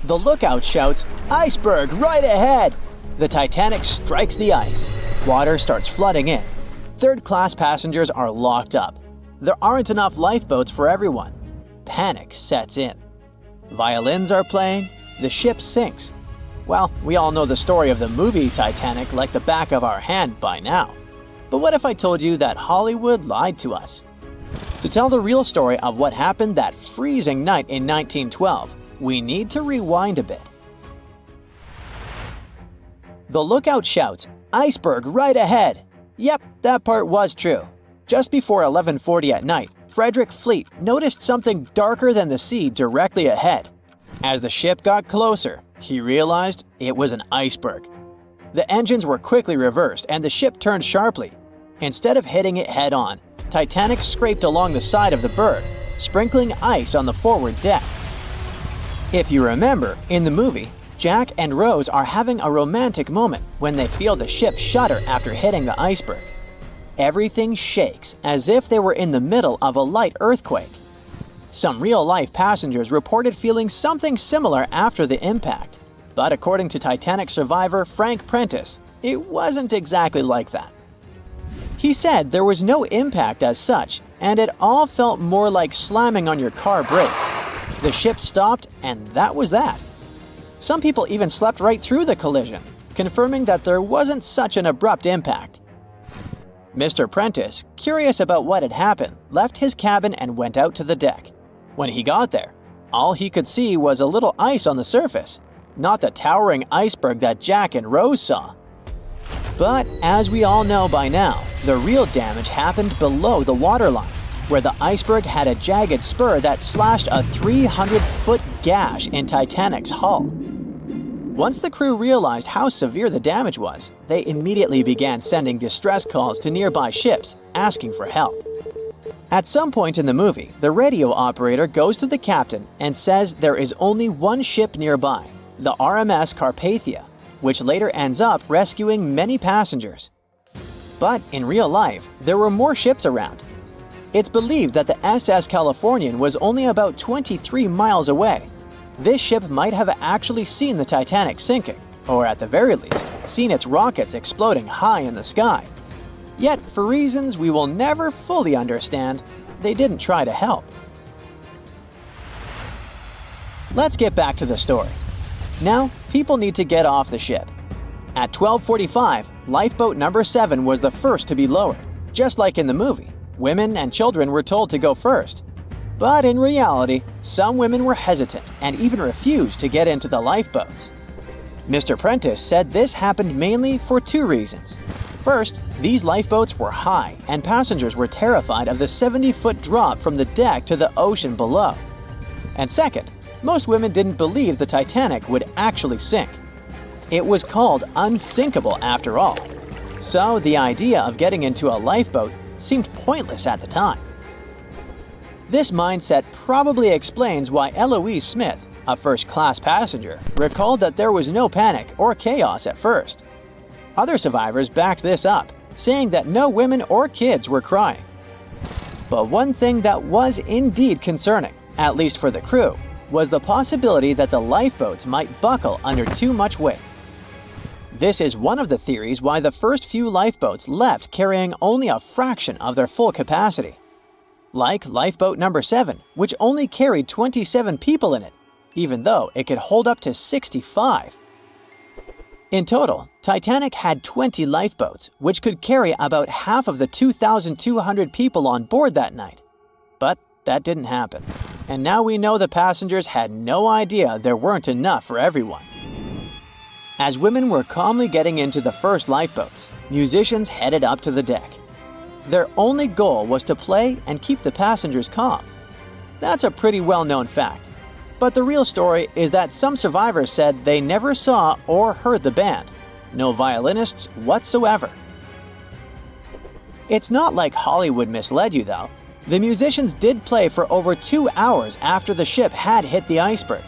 The lookout shouts, "Iceberg right ahead!" The Titanic strikes the ice. Water starts flooding in. Third-class passengers are locked up. There aren't enough lifeboats for everyone. Panic sets in. Violins are playing. The ship sinks. Well, we all know the story of the movie Titanic like the back of our hand by now. But what if I told you that Hollywood lied to us? To tell the real story of what happened that freezing night in 1912, we need to rewind a bit. The lookout shouts, "Iceberg right ahead!" Yep, that part was true. Just before 11:40 at night, Frederick Fleet noticed something darker than the sea directly ahead. As the ship got closer, he realized it was an iceberg. The engines were quickly reversed and the ship turned sharply. Instead of hitting it head-on, Titanic scraped along the side of the berg, sprinkling ice on the forward deck. If you remember, in the movie, Jack and Rose are having a romantic moment when they feel the ship shudder after hitting the iceberg. Everything shakes as if they were in the middle of a light earthquake. Some real-life passengers reported feeling something similar after the impact, but according to Titanic survivor Frank Prentice, it wasn't exactly like that. He said there was no impact as such, and it all felt more like slamming on your car brakes. The ship stopped, and that was that. Some people even slept right through the collision, confirming that there wasn't such an abrupt impact. Mr. Prentice, curious about what had happened, left his cabin and went out to the deck. When he got there, all he could see was a little ice on the surface, not the towering iceberg that Jack and Rose saw. But as we all know by now, the real damage happened below the waterline, where the iceberg had a jagged spur that slashed a 300-foot gash in Titanic's hull. Once the crew realized how severe the damage was, they immediately began sending distress calls to nearby ships, asking for help. At some point in the movie, the radio operator goes to the captain and says there is only one ship nearby, the RMS Carpathia, which later ends up rescuing many passengers. But in real life, there were more ships around. It's believed that the SS Californian was only about 23 miles away. This ship might have actually seen the Titanic sinking, or at the very least, seen its rockets exploding high in the sky. Yet, for reasons we will never fully understand, they didn't try to help. Let's get back to the story. Now, people need to get off the ship. At 12:45, lifeboat number 7 was the first to be lowered. Just like in the movie, women and children were told to go first. But in reality, some women were hesitant and even refused to get into the lifeboats. Mr. Prentice said this happened mainly for two reasons. First, these lifeboats were high and passengers were terrified of the 70-foot drop from the deck to the ocean below. And second, most women didn't believe the Titanic would actually sink. It was called unsinkable after all. So the idea of getting into a lifeboat seemed pointless at the time. This mindset probably explains why Eloise Smith, a first-class passenger, recalled that there was no panic or chaos at first. Other survivors backed this up, saying that no women or kids were crying. But one thing that was indeed concerning, at least for the crew, was the possibility that the lifeboats might buckle under too much weight. This is one of the theories why the first few lifeboats left carrying only a fraction of their full capacity. Like lifeboat number 7, which only carried 27 people in it, even though it could hold up to 65. In total, Titanic had 20 lifeboats, which could carry about half of the 2,200 people on board that night. But that didn't happen. And now we know the passengers had no idea there weren't enough for everyone. As women were calmly getting into the first lifeboats, musicians headed up to the deck. Their only goal was to play and keep the passengers calm. That's a pretty well-known fact. But the real story is that some survivors said they never saw or heard the band. No violinists whatsoever. It's not like Hollywood misled you though. The musicians did play for over 2 hours after the ship had hit the iceberg.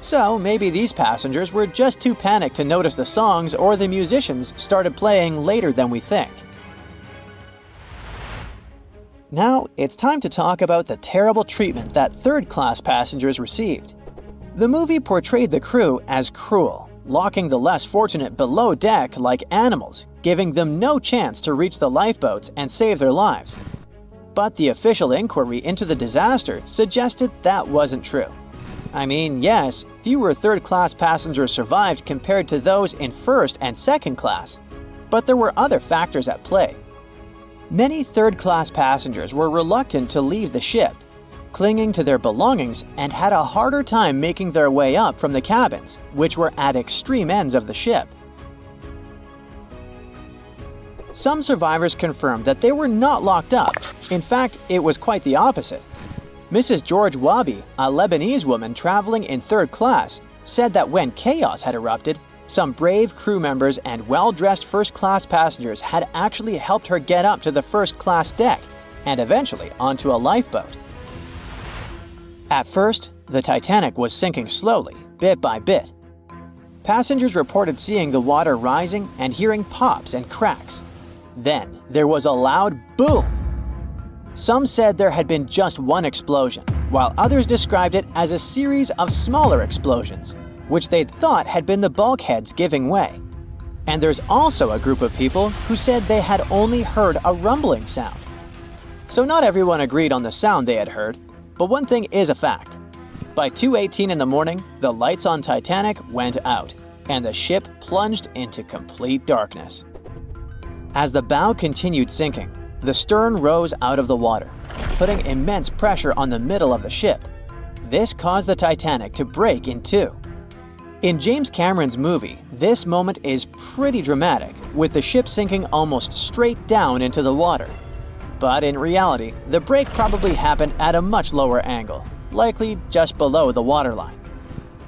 So maybe these passengers were just too panicked to notice the songs, or the musicians started playing later than we think. Now, it's time to talk about the terrible treatment that third-class passengers received. The movie portrayed the crew as cruel, locking the less fortunate below deck like animals, giving them no chance to reach the lifeboats and save their lives. But the official inquiry into the disaster suggested that wasn't true. I mean, yes, fewer third-class passengers survived compared to those in first and second class, but there were other factors at play. Many third-class passengers were reluctant to leave the ship, clinging to their belongings, and had a harder time making their way up from the cabins, which were at extreme ends of the ship. Some survivors confirmed that they were not locked up. In fact, it was quite the opposite. Mrs. George Wabi, a Lebanese woman traveling in third class, said that when chaos had erupted, some brave crew members and well-dressed first-class passengers had actually helped her get up to the first-class deck and eventually onto a lifeboat. At first, the Titanic was sinking slowly, bit by bit. Passengers reported seeing the water rising and hearing pops and cracks. Then, there was a loud boom. Some said there had been just one explosion, while others described it as a series of smaller explosions, which they'd thought had been the bulkheads giving way. And there's also a group of people who said they had only heard a rumbling sound. So not everyone agreed on the sound they had heard, but one thing is a fact. By 2:18 in the morning, the lights on Titanic went out, and the ship plunged into complete darkness. As the bow continued sinking, the stern rose out of the water, putting immense pressure on the middle of the ship. This caused the Titanic to break in two. In James Cameron's movie, this moment is pretty dramatic, with the ship sinking almost straight down into the water. But in reality, the break probably happened at a much lower angle, likely just below the waterline.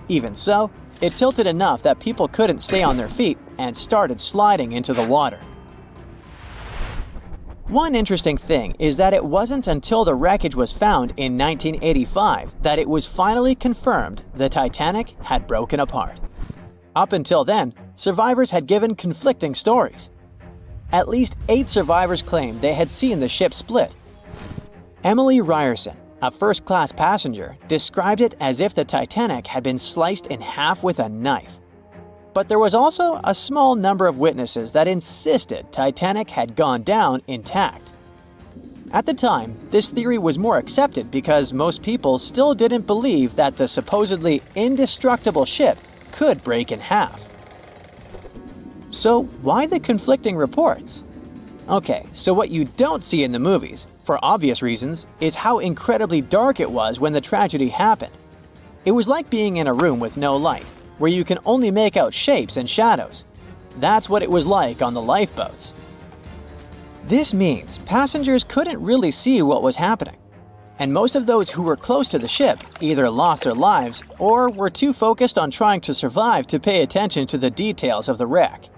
Even so, it tilted enough that people couldn't stay on their feet and started sliding into the water. One interesting thing is that it wasn't until the wreckage was found in 1985 that it was finally confirmed the Titanic had broken apart. Up until then, survivors had given conflicting stories. At least 8 survivors claimed they had seen the ship split. Emily Ryerson, a first-class passenger, described it as if the Titanic had been sliced in half with a knife. But there was also a small number of witnesses that insisted Titanic had gone down intact. At the time, this theory was more accepted because most people still didn't believe that the supposedly indestructible ship could break in half. So why the conflicting reports? Okay, so what you don't see in the movies, for obvious reasons, is how incredibly dark it was when the tragedy happened. It was like being in a room with no light, where you can only make out shapes and shadows. That's what it was like on the lifeboats. This means passengers couldn't really see what was happening, and most of those who were close to the ship either lost their lives or were too focused on trying to survive to pay attention to the details of the wreck.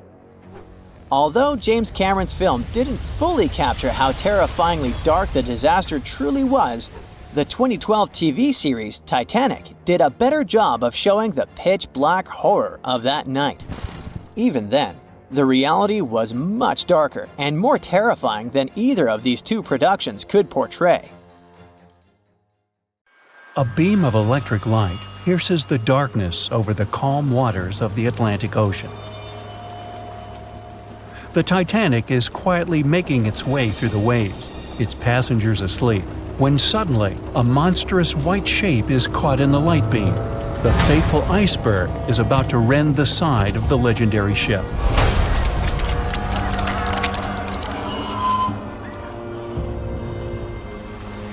Although James Cameron's film didn't fully capture how terrifyingly dark the disaster truly was, the 2012 TV series Titanic did a better job of showing the pitch-black horror of that night. Even then, the reality was much darker and more terrifying than either of these two productions could portray. A beam of electric light pierces the darkness over the calm waters of the Atlantic Ocean. The Titanic is quietly making its way through the waves, its passengers asleep, when suddenly a monstrous white shape is caught in the light beam. The fateful iceberg is about to rend the side of the legendary ship.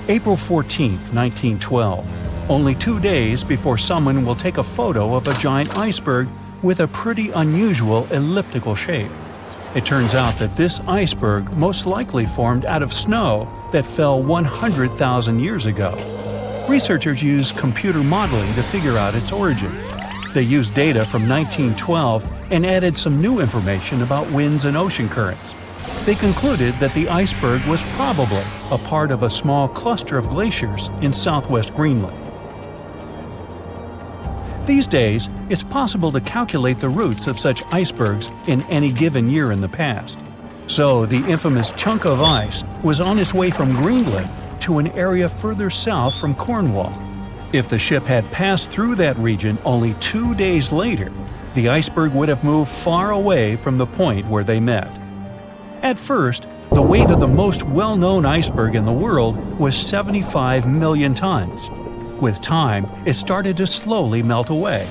April 14, 1912, only 2 days before someone will take a photo of a giant iceberg with a pretty unusual elliptical shape. It turns out that this iceberg most likely formed out of snow that fell 100,000 years ago. Researchers used computer modeling to figure out its origin. They used data from 1912 and added some new information about winds and ocean currents. They concluded that the iceberg was probably a part of a small cluster of glaciers in southwest Greenland. These days, it's possible to calculate the routes of such icebergs in any given year in the past. So the infamous chunk of ice was on its way from Greenland to an area further south from Cornwall. If the ship had passed through that region only 2 days later, the iceberg would have moved far away from the point where they met. At first, the weight of the most well-known iceberg in the world was 75 million tons. With time, it started to slowly melt away.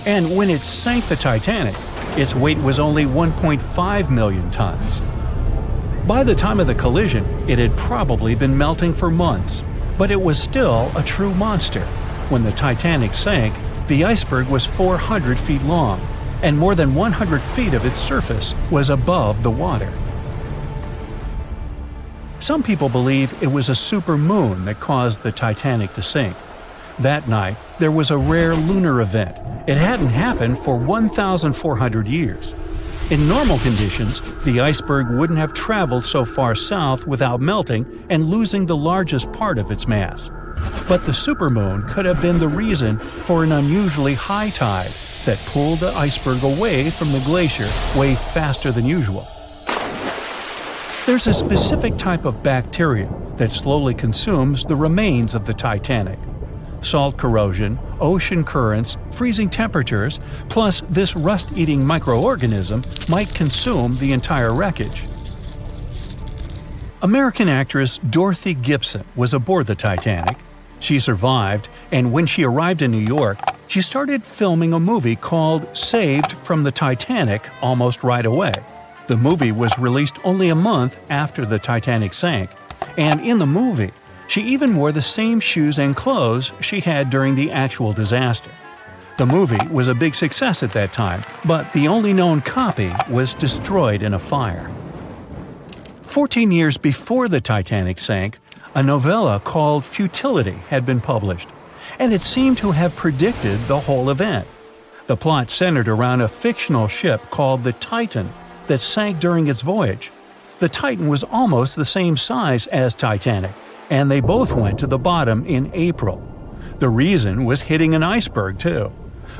And when it sank the Titanic, its weight was only 1.5 million tons. By the time of the collision, it had probably been melting for months, but it was still a true monster. When the Titanic sank, the iceberg was 400 feet long, and more than 100 feet of its surface was above the water. Some people believe it was a supermoon that caused the Titanic to sink. That night, there was a rare lunar event. It hadn't happened for 1,400 years. In normal conditions, the iceberg wouldn't have traveled so far south without melting and losing the largest part of its mass. But the supermoon could have been the reason for an unusually high tide that pulled the iceberg away from the glacier way faster than usual. There's a specific type of bacteria that slowly consumes the remains of the Titanic. Salt corrosion, ocean currents, freezing temperatures, plus this rust-eating microorganism might consume the entire wreckage. American actress Dorothy Gibson was aboard the Titanic. She survived, and when she arrived in New York, she started filming a movie called Saved from the Titanic almost right away. The movie was released only a month after the Titanic sank, and in the movie, she even wore the same shoes and clothes she had during the actual disaster. The movie was a big success at that time, but the only known copy was destroyed in a fire. 14 years before the Titanic sank, a novella called Futility had been published, and it seemed to have predicted the whole event. The plot centered around a fictional ship called the Titan that sank during its voyage. The Titan was almost the same size as Titanic, and they both went to the bottom in April. The reason was hitting an iceberg, too.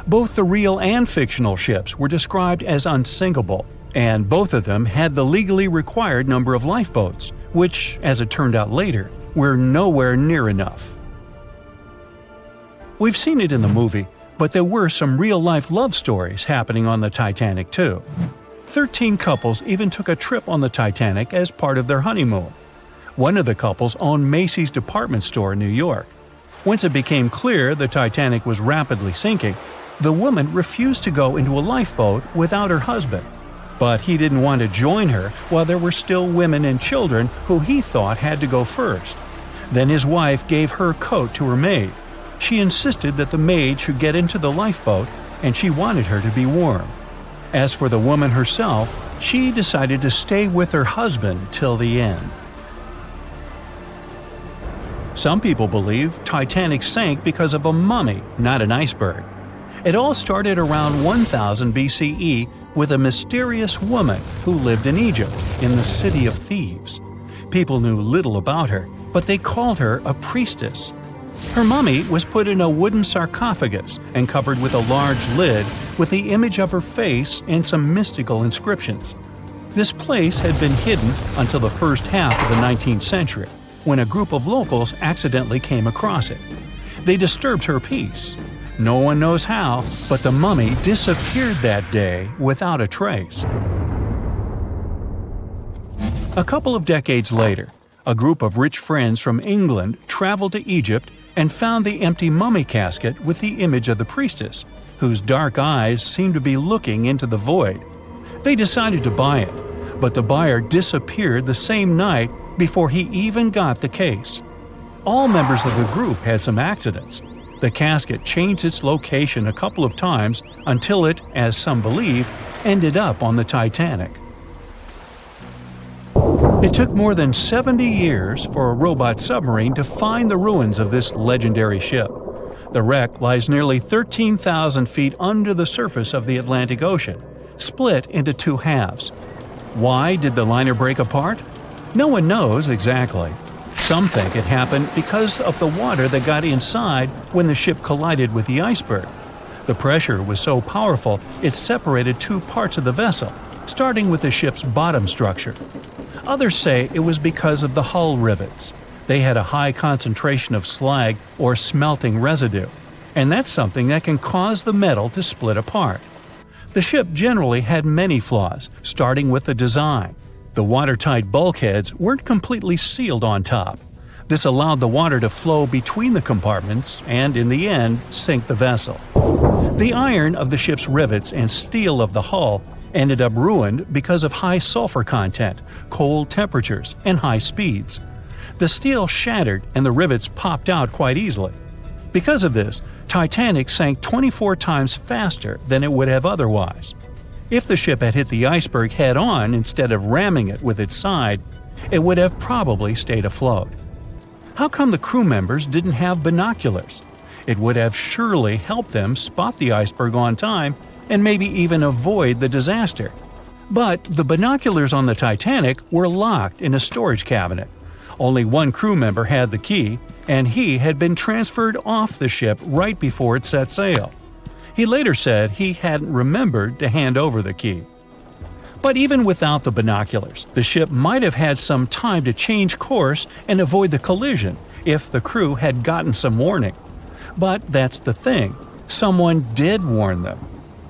Both the real and fictional ships were described as unsinkable, and both of them had the legally required number of lifeboats, which, as it turned out later, were nowhere near enough. We've seen it in the movie, but there were some real-life love stories happening on the Titanic, too. 13 couples even took a trip on the Titanic as part of their honeymoon. One of the couples owned Macy's department store in New York. Once it became clear the Titanic was rapidly sinking, the woman refused to go into a lifeboat without her husband. But he didn't want to join her while there were still women and children who he thought had to go first. Then his wife gave her coat to her maid. She insisted that the maid should get into the lifeboat, and she wanted her to be warm. As for the woman herself, she decided to stay with her husband till the end. Some people believe Titanic sank because of a mummy, not an iceberg. It all started around 1000 BCE with a mysterious woman who lived in Egypt, in the city of Thebes. People knew little about her, but they called her a priestess. Her mummy was put in a wooden sarcophagus and covered with a large lid with the image of her face and some mystical inscriptions. This place had been hidden until the first half of the 19th century, when a group of locals accidentally came across it. They disturbed her peace. No one knows how, but the mummy disappeared that day without a trace. A couple of decades later, a group of rich friends from England traveled to Egypt and found the empty mummy casket with the image of the priestess, whose dark eyes seemed to be looking into the void. They decided to buy it, but the buyer disappeared the same night before he even got the case. All members of the group had some accidents. The casket changed its location a couple of times until it, as some believe, ended up on the Titanic. It took more than 70 years for a robot submarine to find the ruins of this legendary ship. The wreck lies nearly 13,000 feet under the surface of the Atlantic Ocean, split into two halves. Why did the liner break apart? No one knows exactly. Some think it happened because of the water that got inside when the ship collided with the iceberg. The pressure was so powerful it separated two parts of the vessel, starting with the ship's bottom structure. Others say it was because of the hull rivets. They had a high concentration of slag or smelting residue, and that's something that can cause the metal to split apart. The ship generally had many flaws, starting with the design. The watertight bulkheads weren't completely sealed on top. This allowed the water to flow between the compartments and, in the end, sink the vessel. The iron of the ship's rivets and steel of the hull ended up ruined because of high sulfur content, cold temperatures, and high speeds. The steel shattered and the rivets popped out quite easily. Because of this, Titanic sank 24 times faster than it would have otherwise. If the ship had hit the iceberg head-on instead of ramming it with its side, it would have probably stayed afloat. How come the crew members didn't have binoculars? It would have surely helped them spot the iceberg on time and maybe even avoid the disaster. But the binoculars on the Titanic were locked in a storage cabinet. Only one crew member had the key, and he had been transferred off the ship right before it set sail. He later said he hadn't remembered to hand over the key. But even without the binoculars, the ship might have had some time to change course and avoid the collision if the crew had gotten some warning. But that's the thing, someone did warn them.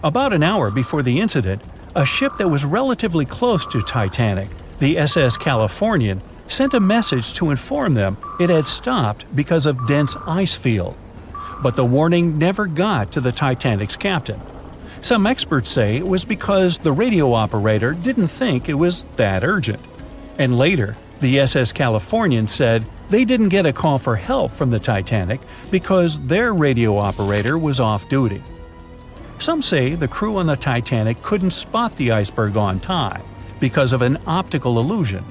About an hour before the incident, a ship that was relatively close to Titanic, the SS Californian, sent a message to inform them it had stopped because of dense ice field. But the warning never got to the Titanic's captain. Some experts say it was because the radio operator didn't think it was that urgent. And later, the SS Californian said they didn't get a call for help from the Titanic because their radio operator was off duty. Some say the crew on the Titanic couldn't spot the iceberg on time because of an optical illusion.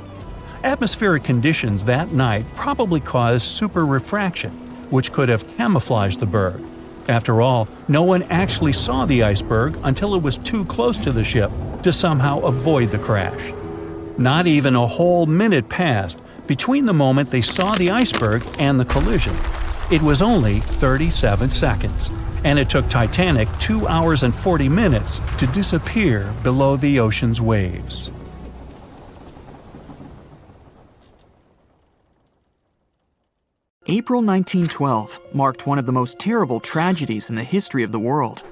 Atmospheric conditions that night probably caused super refraction, which could have camouflaged the berg. After all, no one actually saw the iceberg until it was too close to the ship to somehow avoid the crash. Not even a whole minute passed between the moment they saw the iceberg and the collision. It was only 37 seconds, and it took Titanic 2 hours and 40 minutes to disappear below the ocean's waves. April 1912 marked one of the most terrible tragedies in the history of the world.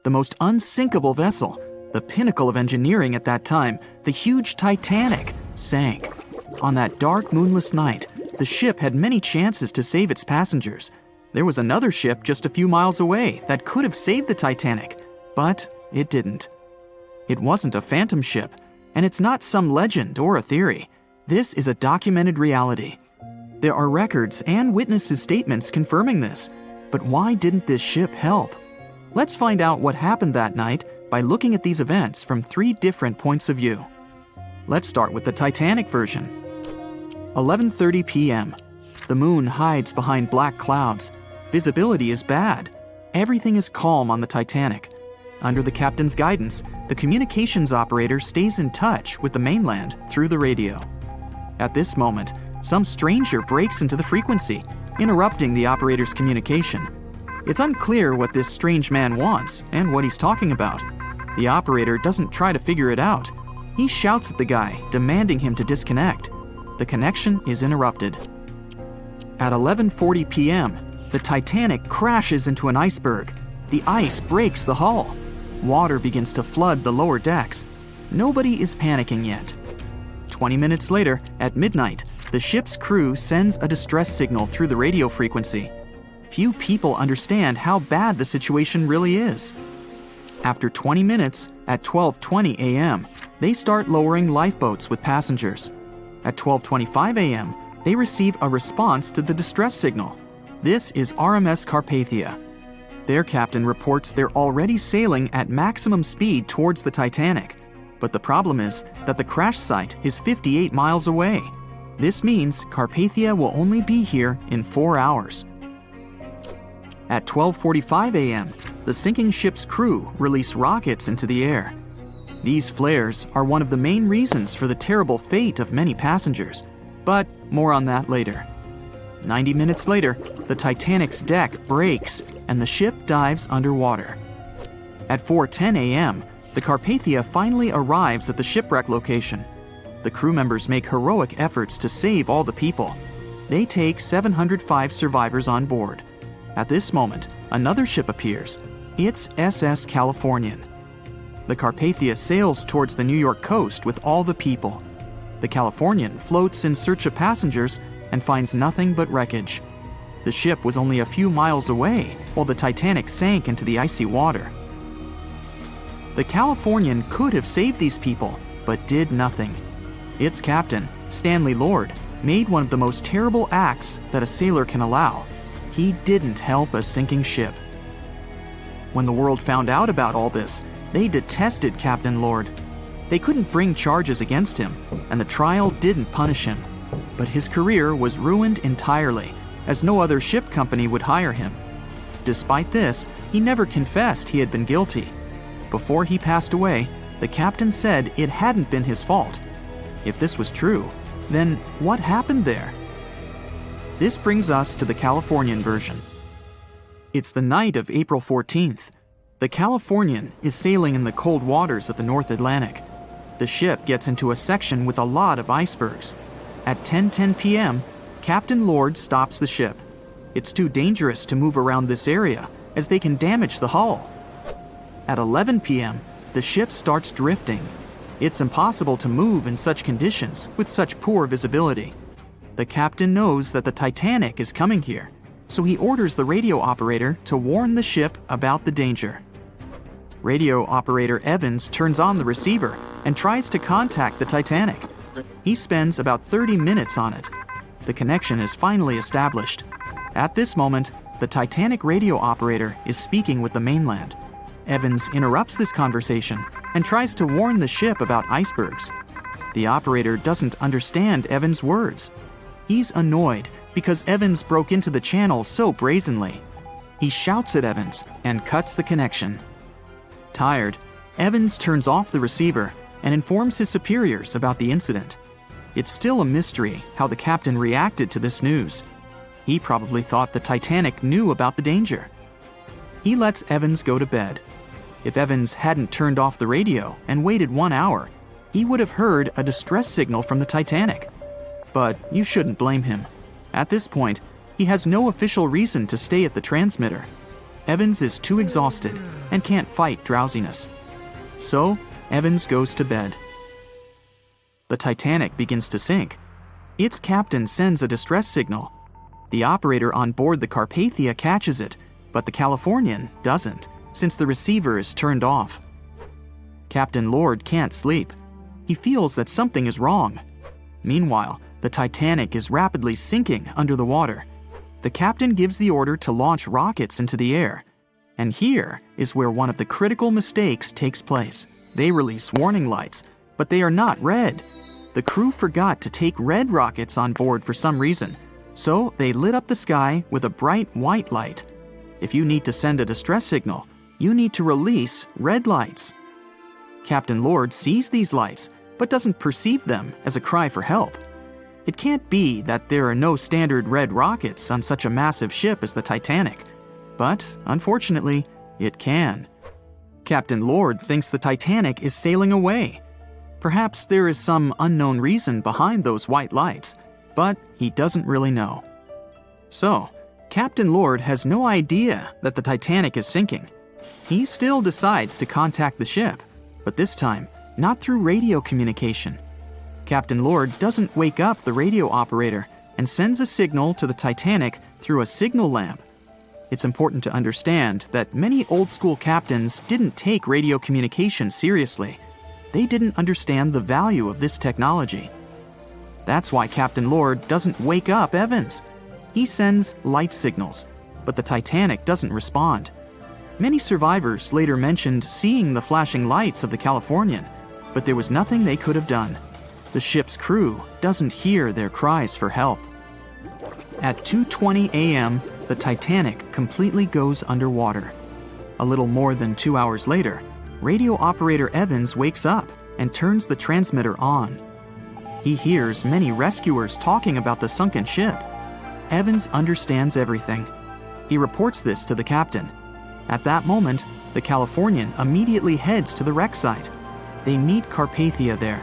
The most unsinkable vessel, the pinnacle of engineering at that time, the huge Titanic, sank. On that dark, moonless night, the ship had many chances to save its passengers. There was another ship just a few miles away that could have saved the Titanic, but it didn't. It wasn't a phantom ship, and it's not some legend or a theory. This is a documented reality. There are records and witnesses' statements confirming this. But why didn't this ship help? Let's find out what happened that night by looking at these events from 3 different points of view. Let's start with the Titanic version. 11:30 p.m. The moon hides behind black clouds. Visibility is bad. Everything is calm on the Titanic. Under the captain's guidance, the communications operator stays in touch with the mainland through the radio. At this moment, some stranger breaks into the frequency, interrupting the operator's communication. It's unclear what this strange man wants and what he's talking about. The operator doesn't try to figure it out. He shouts at the guy, demanding him to disconnect. The connection is interrupted. At 11:40 p.m., the Titanic crashes into an iceberg. The ice breaks the hull. Water begins to flood the lower decks. Nobody is panicking yet. 20 minutes later, at midnight, the ship's crew sends a distress signal through the radio frequency. Few people understand how bad the situation really is. After 20 minutes, at 12:20 a.m., they start lowering lifeboats with passengers. At 12:25 a.m., they receive a response to the distress signal. This is RMS Carpathia. Their captain reports they're already sailing at maximum speed towards the Titanic. But the problem is that the crash site is 58 miles away. This means Carpathia will only be here in 4 hours. At 12:45 a.m., the sinking ship's crew release rockets into the air. These flares are one of the main reasons for the terrible fate of many passengers, but more on that later. 90 minutes later, the Titanic's deck breaks and the ship dives underwater. At 4:10 a.m., the Carpathia finally arrives at the shipwreck location. The crew members make heroic efforts to save all the people. They take 705 survivors on board. At this moment, another ship appears. It's SS Californian. The Carpathia sails towards the New York coast with all the people. The Californian floats in search of passengers and finds nothing but wreckage. The ship was only a few miles away while the Titanic sank into the icy water. The Californian could have saved these people, but did nothing. Its captain, Stanley Lord, made one of the most terrible acts that a sailor can allow. He didn't help a sinking ship. When the world found out about all this, they detested Captain Lord. They couldn't bring charges against him, and the trial didn't punish him. But his career was ruined entirely, as no other ship company would hire him. Despite this, he never confessed he had been guilty. Before he passed away, the captain said it hadn't been his fault. If this was true, then what happened there? This brings us to the Californian version. It's the night of April 14th. The Californian is sailing in the cold waters of the North Atlantic. The ship gets into a section with a lot of icebergs. At 10:10 p.m., Captain Lord stops the ship. It's too dangerous to move around this area, as they can damage the hull. At 11 p.m., the ship starts drifting. It's impossible to move in such conditions with such poor visibility. The captain knows that the Titanic is coming here, so he orders the radio operator to warn the ship about the danger. Radio operator Evans turns on the receiver and tries to contact the Titanic. He spends about 30 minutes on it. The connection is finally established. At this moment, the Titanic radio operator is speaking with the mainland. Evans interrupts this conversation and tries to warn the ship about icebergs. The operator doesn't understand Evans' words. He's annoyed because Evans broke into the channel so brazenly. He shouts at Evans and cuts the connection. Tired, Evans turns off the receiver and informs his superiors about the incident. It's still a mystery how the captain reacted to this news. He probably thought the Titanic knew about the danger. He lets Evans go to bed. If Evans hadn't turned off the radio and waited 1 hour, he would have heard a distress signal from the Titanic. But you shouldn't blame him. At this point, he has no official reason to stay at the transmitter. Evans is too exhausted and can't fight drowsiness. So, Evans goes to bed. The Titanic begins to sink. Its captain sends a distress signal. The operator on board the Carpathia catches it, but the Californian doesn't, since the receiver is turned off. Captain Lord can't sleep. He feels that something is wrong. Meanwhile, the Titanic is rapidly sinking under the water. The captain gives the order to launch rockets into the air. And here is where one of the critical mistakes takes place. They release warning lights, but they are not red. The crew forgot to take red rockets on board for some reason, so they lit up the sky with a bright white light. If you need to send a distress signal, you need to release red lights. Captain Lord sees these lights, but doesn't perceive them as a cry for help. It can't be that there are no standard red rockets on such a massive ship as the Titanic. But, unfortunately, it can. Captain Lord thinks the Titanic is sailing away. Perhaps there is some unknown reason behind those white lights, but he doesn't really know. So, Captain Lord has no idea that the Titanic is sinking. He still decides to contact the ship, but this time, not through radio communication. Captain Lord doesn't wake up the radio operator and sends a signal to the Titanic through a signal lamp. It's important to understand that many old-school captains didn't take radio communication seriously. They didn't understand the value of this technology. That's why Captain Lord doesn't wake up Evans. He sends light signals, but the Titanic doesn't respond. Many survivors later mentioned seeing the flashing lights of the Californian, but there was nothing they could have done. The ship's crew doesn't hear their cries for help. At 2:20 a.m., the Titanic completely goes underwater. A little more than 2 hours later, radio operator Evans wakes up and turns the transmitter on. He hears many rescuers talking about the sunken ship. Evans understands everything. He reports this to the captain. At that moment, the Californian immediately heads to the wreck site. They meet Carpathia there.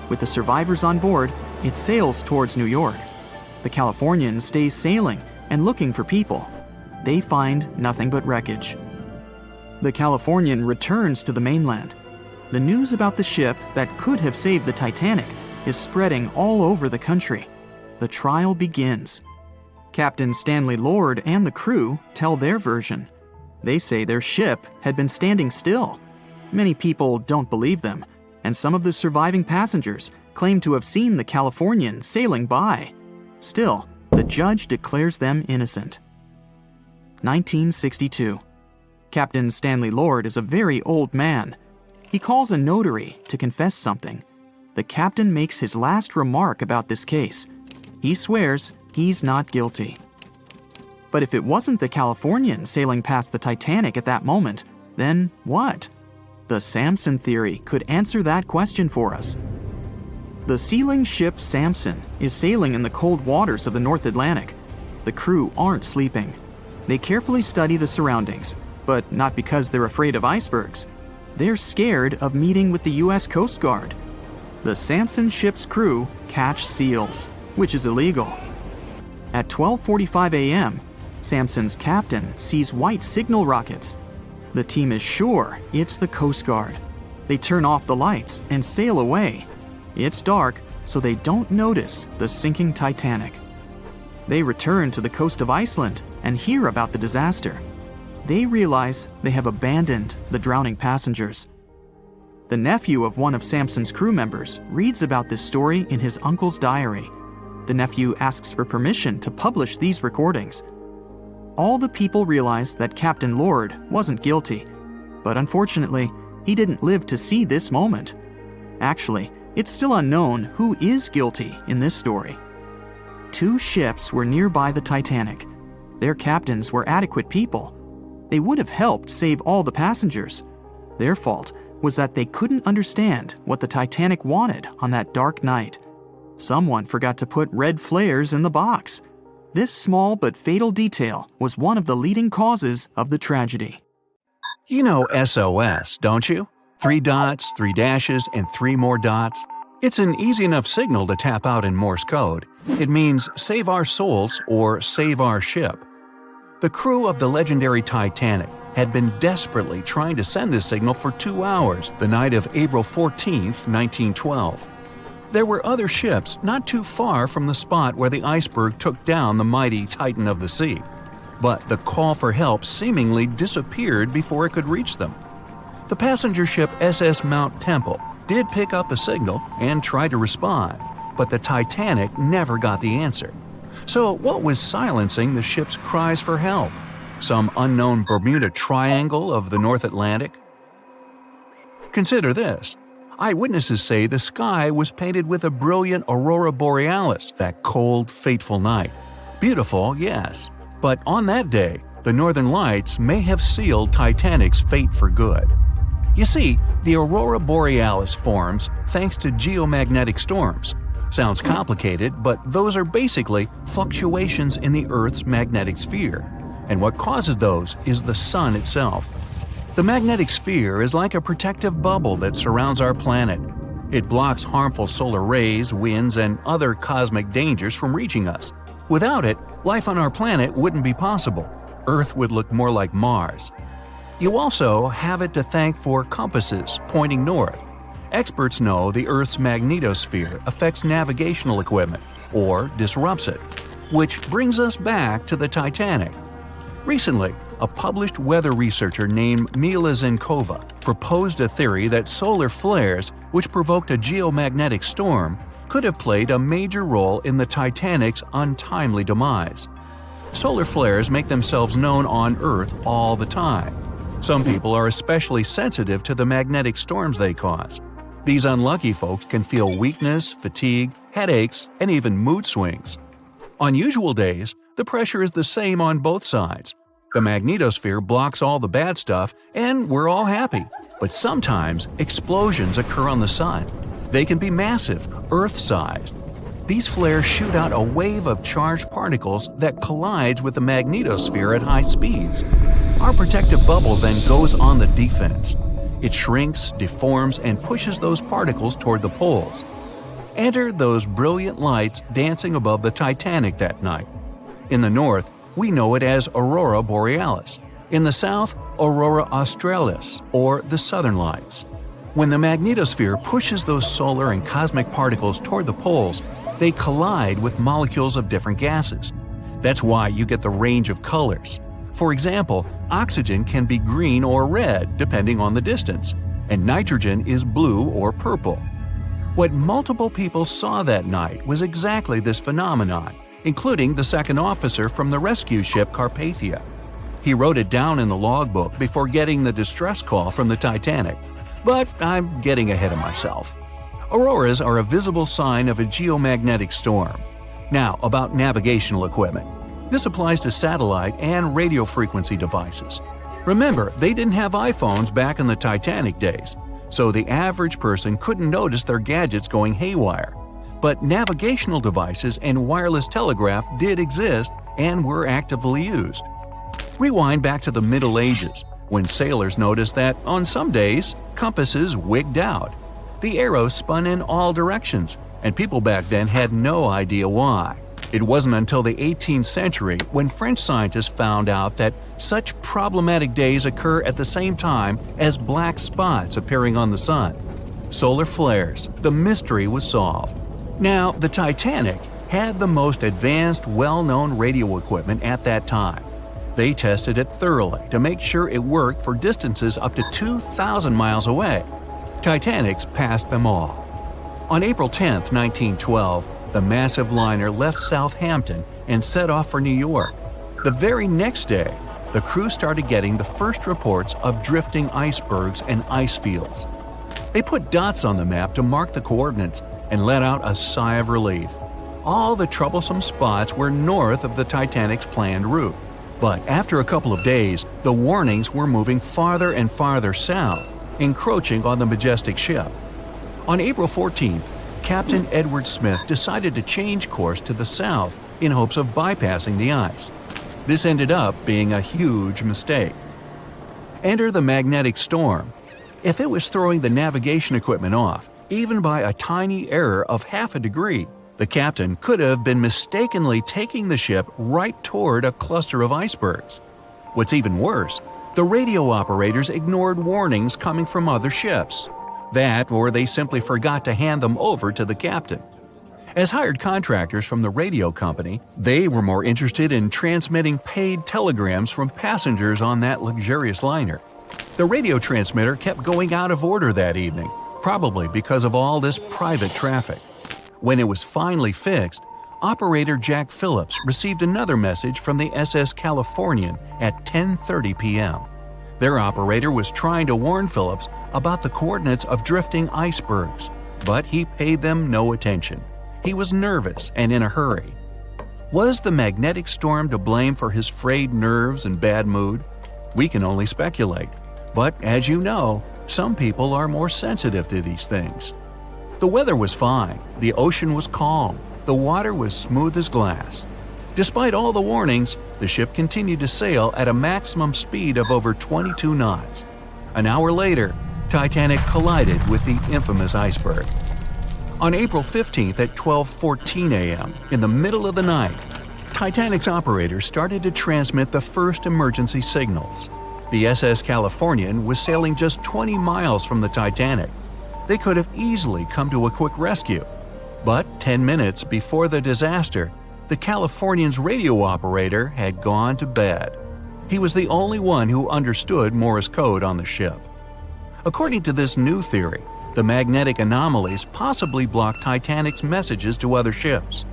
With the survivors on board, it sails towards New York. The Californian stays sailing and looking for people. They find nothing but wreckage. The Californian returns to the mainland. The news about the ship that could have saved the Titanic is spreading all over the country. The trial begins. Captain Stanley Lord and the crew tell their version. They say their ship had been standing still. Many people don't believe them, and some of the surviving passengers claim to have seen the Californian sailing by. Still, the judge declares them innocent. 1962. Captain Stanley Lord is a very old man. He calls a notary to confess something. The captain makes his last remark about this case. He swears he's not guilty. But if it wasn't the Californian sailing past the Titanic at that moment, then what? The Samson theory could answer that question for us. The sealing ship Samson is sailing in the cold waters of the North Atlantic. The crew aren't sleeping. They carefully study the surroundings, but not because they're afraid of icebergs. They're scared of meeting with the U.S. Coast Guard. The Samson ship's crew catch seals, which is illegal. At 12:45 a.m., Samson's captain sees white signal rockets. The team is sure it's the Coast Guard. They turn off the lights and sail away. It's dark, so they don't notice the sinking Titanic. They return to the coast of Iceland and hear about the disaster. They realize they have abandoned the drowning passengers. The nephew of one of Samson's crew members reads about this story in his uncle's diary. The nephew asks for permission to publish these recordings. All the people realize that Captain Lord wasn't guilty, but unfortunately, he didn't live to see this moment. Actually, it's still unknown who is guilty in this story. 2 ships were nearby the Titanic. Their captains were adequate people. They would have helped save all the passengers. Their fault was that they couldn't understand what the Titanic wanted on that dark night. Someone forgot to put red flares in the box. This small but fatal detail was one of the leading causes of the tragedy. You know SOS, don't you? 3 dots, 3 dashes, and 3 more dots. It's an easy enough signal to tap out in Morse code. It means save our souls or save our ship. The crew of the legendary Titanic had been desperately trying to send this signal for 2 hours the night of April 14, 1912. There were other ships not too far from the spot where the iceberg took down the mighty Titan of the sea. But the call for help seemingly disappeared before it could reach them. The passenger ship SS Mount Temple did pick up a signal and try to respond, but the Titanic never got the answer. So what was silencing the ship's cries for help? Some unknown Bermuda Triangle of the North Atlantic? Consider this. Eyewitnesses say the sky was painted with a brilliant aurora borealis that cold, fateful night. Beautiful, yes, but on that day, the northern lights may have sealed Titanic's fate for good. You see, the aurora borealis forms thanks to geomagnetic storms. Sounds complicated, but those are basically fluctuations in the Earth's magnetic sphere. And what causes those is the sun itself. The magnetic sphere is like a protective bubble that surrounds our planet. It blocks harmful solar rays, winds, and other cosmic dangers from reaching us. Without it, life on our planet wouldn't be possible. Earth would look more like Mars. You also have it to thank for compasses pointing north. Experts know the Earth's magnetosphere affects navigational equipment, or disrupts it. Which brings us back to the Titanic. Recently, a published weather researcher named Mila Zenkova proposed a theory that solar flares, which provoked a geomagnetic storm, could have played a major role in the Titanic's untimely demise. Solar flares make themselves known on Earth all the time. Some people are especially sensitive to the magnetic storms they cause. These unlucky folks can feel weakness, fatigue, headaches, and even mood swings. On usual days, the pressure is the same on both sides. The magnetosphere blocks all the bad stuff, and we're all happy. But sometimes, explosions occur on the sun. They can be massive, Earth-sized. These flares shoot out a wave of charged particles that collides with the magnetosphere at high speeds. Our protective bubble then goes on the defense. It shrinks, deforms, and pushes those particles toward the poles. Enter those brilliant lights dancing above the Titanic that night. In the north, we know it as Aurora Borealis. In the south, Aurora Australis, or the Southern Lights. When the magnetosphere pushes those solar and cosmic particles toward the poles, they collide with molecules of different gases. That's why you get the range of colors. For example, oxygen can be green or red depending on the distance, and nitrogen is blue or purple. What multiple people saw that night was exactly this phenomenon, including the second officer from the rescue ship Carpathia. He wrote it down in the logbook before getting the distress call from the Titanic. But I'm getting ahead of myself. Auroras are a visible sign of a geomagnetic storm. Now, about navigational equipment. This applies to satellite and radio frequency devices. Remember, they didn't have iPhones back in the Titanic days, so the average person couldn't notice their gadgets going haywire. But navigational devices and wireless telegraph did exist and were actively used. Rewind back to the Middle Ages, when sailors noticed that, on some days, compasses wigged out. The arrows spun in all directions, and people back then had no idea why. It wasn't until the 18th century when French scientists found out that such problematic days occur at the same time as black spots appearing on the sun. Solar flares, the mystery was solved. Now, the Titanic had the most advanced, well-known radio equipment at that time. They tested it thoroughly to make sure it worked for distances up to 2,000 miles away. Titanics passed them all. On April 10, 1912, the massive liner left Southampton and set off for New York. The very next day, the crew started getting the first reports of drifting icebergs and ice fields. They put dots on the map to mark the coordinates and let out a sigh of relief. All the troublesome spots were north of the Titanic's planned route. But after a couple of days, the warnings were moving farther and farther south, encroaching on the majestic ship. On April 14th, Captain Edward Smith decided to change course to the south in hopes of bypassing the ice. This ended up being a huge mistake. Enter the magnetic storm. If it was throwing the navigation equipment off, even by a tiny error of half a degree, the captain could have been mistakenly taking the ship right toward a cluster of icebergs. What's even worse, the radio operators ignored warnings coming from other ships. That, or they simply forgot to hand them over to the captain. As hired contractors from the radio company, they were more interested in transmitting paid telegrams from passengers on that luxurious liner. The radio transmitter kept going out of order that evening, probably because of all this private traffic. When it was finally fixed, operator Jack Phillips received another message from the SS Californian at 10:30 p.m. Their operator was trying to warn Phillips about the coordinates of drifting icebergs, but he paid them no attention. He was nervous and in a hurry. Was the magnetic storm to blame for his frayed nerves and bad mood? We can only speculate. But as you know, some people are more sensitive to these things. The weather was fine, the ocean was calm, the water was smooth as glass. Despite all the warnings, the ship continued to sail at a maximum speed of over 22 knots. An hour later, Titanic collided with the infamous iceberg. On April 15th at 12:14 a.m., in the middle of the night, Titanic's operators started to transmit the first emergency signals. The SS Californian was sailing just 20 miles from the Titanic. They could have easily come to a quick rescue. But 10 minutes before the disaster, the Californian's radio operator had gone to bed. He was the only one who understood Morse code on the ship. According to this new theory, the magnetic anomalies possibly blocked Titanic's messages to other ships.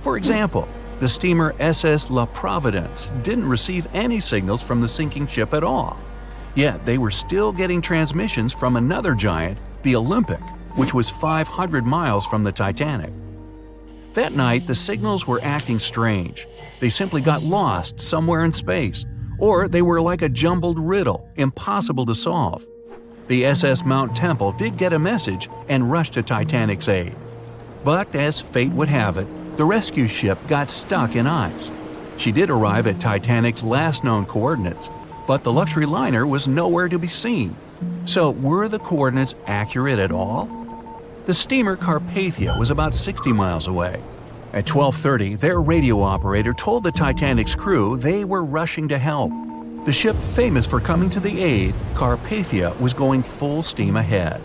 For example, the steamer SS La Providence didn't receive any signals from the sinking ship at all. Yet they were still getting transmissions from another giant, the Olympic, which was 500 miles from the Titanic. That night, the signals were acting strange. They simply got lost somewhere in space, or they were like a jumbled riddle, impossible to solve. The SS Mount Temple did get a message and rushed to Titanic's aid. But as fate would have it, the rescue ship got stuck in ice. She did arrive at Titanic's last known coordinates, but the luxury liner was nowhere to be seen. So were the coordinates accurate at all? The steamer Carpathia was about 60 miles away. At 12:30, their radio operator told the Titanic's crew they were rushing to help. The ship famous for coming to the aid, Carpathia, was going full steam ahead.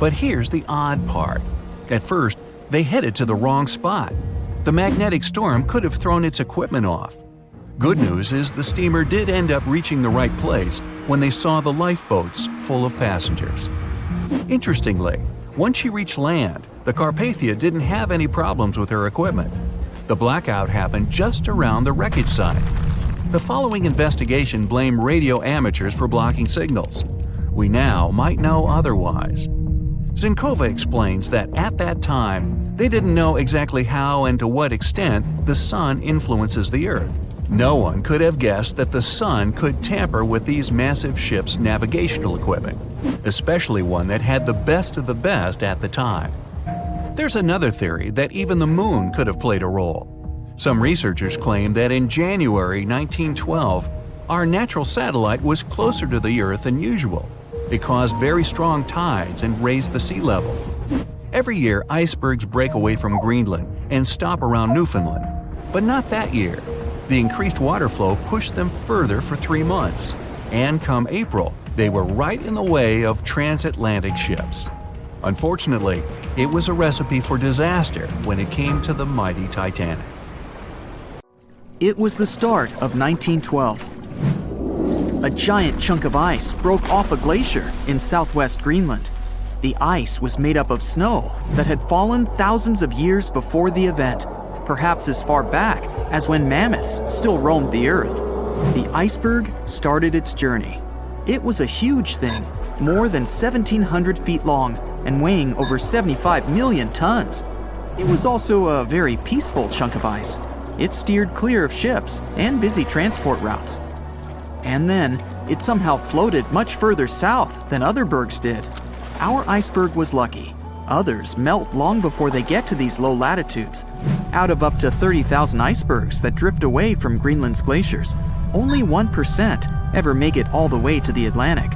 But here's the odd part. At first, they headed to the wrong spot. The magnetic storm could have thrown its equipment off. Good news is the steamer did end up reaching the right place when they saw the lifeboats full of passengers. Interestingly, once she reached land, the Carpathia didn't have any problems with her equipment. The blackout happened just around the wreckage site. The following investigation blamed radio amateurs for blocking signals. We now might know otherwise. Zinkova explains that at that time, they didn't know exactly how and to what extent the sun influences the Earth. No one could have guessed that the sun could tamper with these massive ships' navigational equipment, especially one that had the best of the best at the time. There's another theory that even the moon could have played a role. Some researchers claim that in January 1912, our natural satellite was closer to the Earth than usual. It caused very strong tides and raised the sea level. Every year, icebergs break away from Greenland and stop around Newfoundland. But not that year. The increased water flow pushed them further for 3 months. And come April, they were right in the way of transatlantic ships. Unfortunately, it was a recipe for disaster when it came to the mighty Titanic. It was the start of 1912. A giant chunk of ice broke off a glacier in southwest Greenland. The ice was made up of snow that had fallen thousands of years before the event, perhaps as far back as when mammoths still roamed the earth. The iceberg started its journey. It was a huge thing, more than 1,700 feet long and weighing over 75 million tons. It was also a very peaceful chunk of ice. It steered clear of ships and busy transport routes. And then, it somehow floated much further south than other bergs did. Our iceberg was lucky. Others melt long before they get to these low latitudes. Out of up to 30,000 icebergs that drift away from Greenland's glaciers, only 1% ever make it all the way to the Atlantic.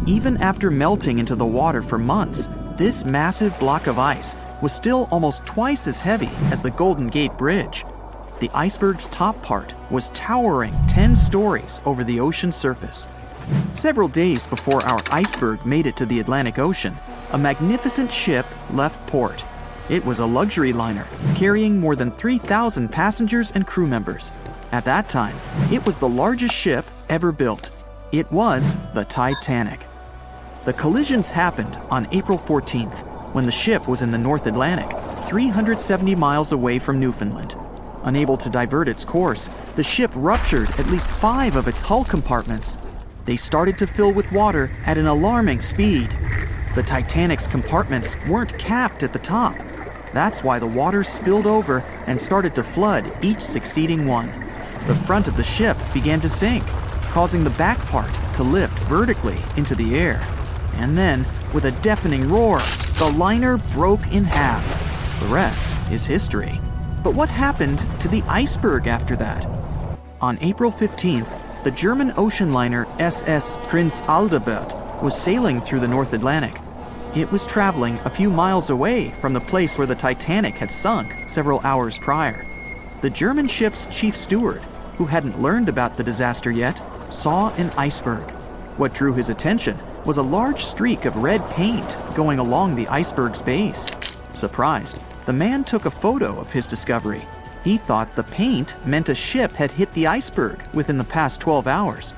Even after melting into the water for months, this massive block of ice was still almost twice as heavy as the Golden Gate Bridge. The iceberg's top part was towering 10 stories over the ocean's surface. Several days before our iceberg made it to the Atlantic Ocean, a magnificent ship left port. It was a luxury liner carrying more than 3,000 passengers and crew members. At that time, it was the largest ship ever built. It was the Titanic. The collisions happened on April 14th, when the ship was in the North Atlantic, 370 miles away from Newfoundland. Unable to divert its course, the ship ruptured at least 5 of its hull compartments. They started to fill with water at an alarming speed. The Titanic's compartments weren't capped at the top. That's why the water spilled over and started to flood each succeeding one. The front of the ship began to sink, causing the back part to lift vertically into the air. And then, with a deafening roar, the liner broke in half. The rest is history. But what happened to the iceberg after that? On April 15th, the German ocean liner SS Prinz Adalbert was sailing through the North Atlantic. It was traveling a few miles away from the place where the Titanic had sunk several hours prior. The German ship's chief steward, who hadn't learned about the disaster yet, saw an iceberg. What drew his attention was a large streak of red paint going along the iceberg's base. Surprised, the man took a photo of his discovery. He thought the paint meant a ship had hit the iceberg within the past 12 hours.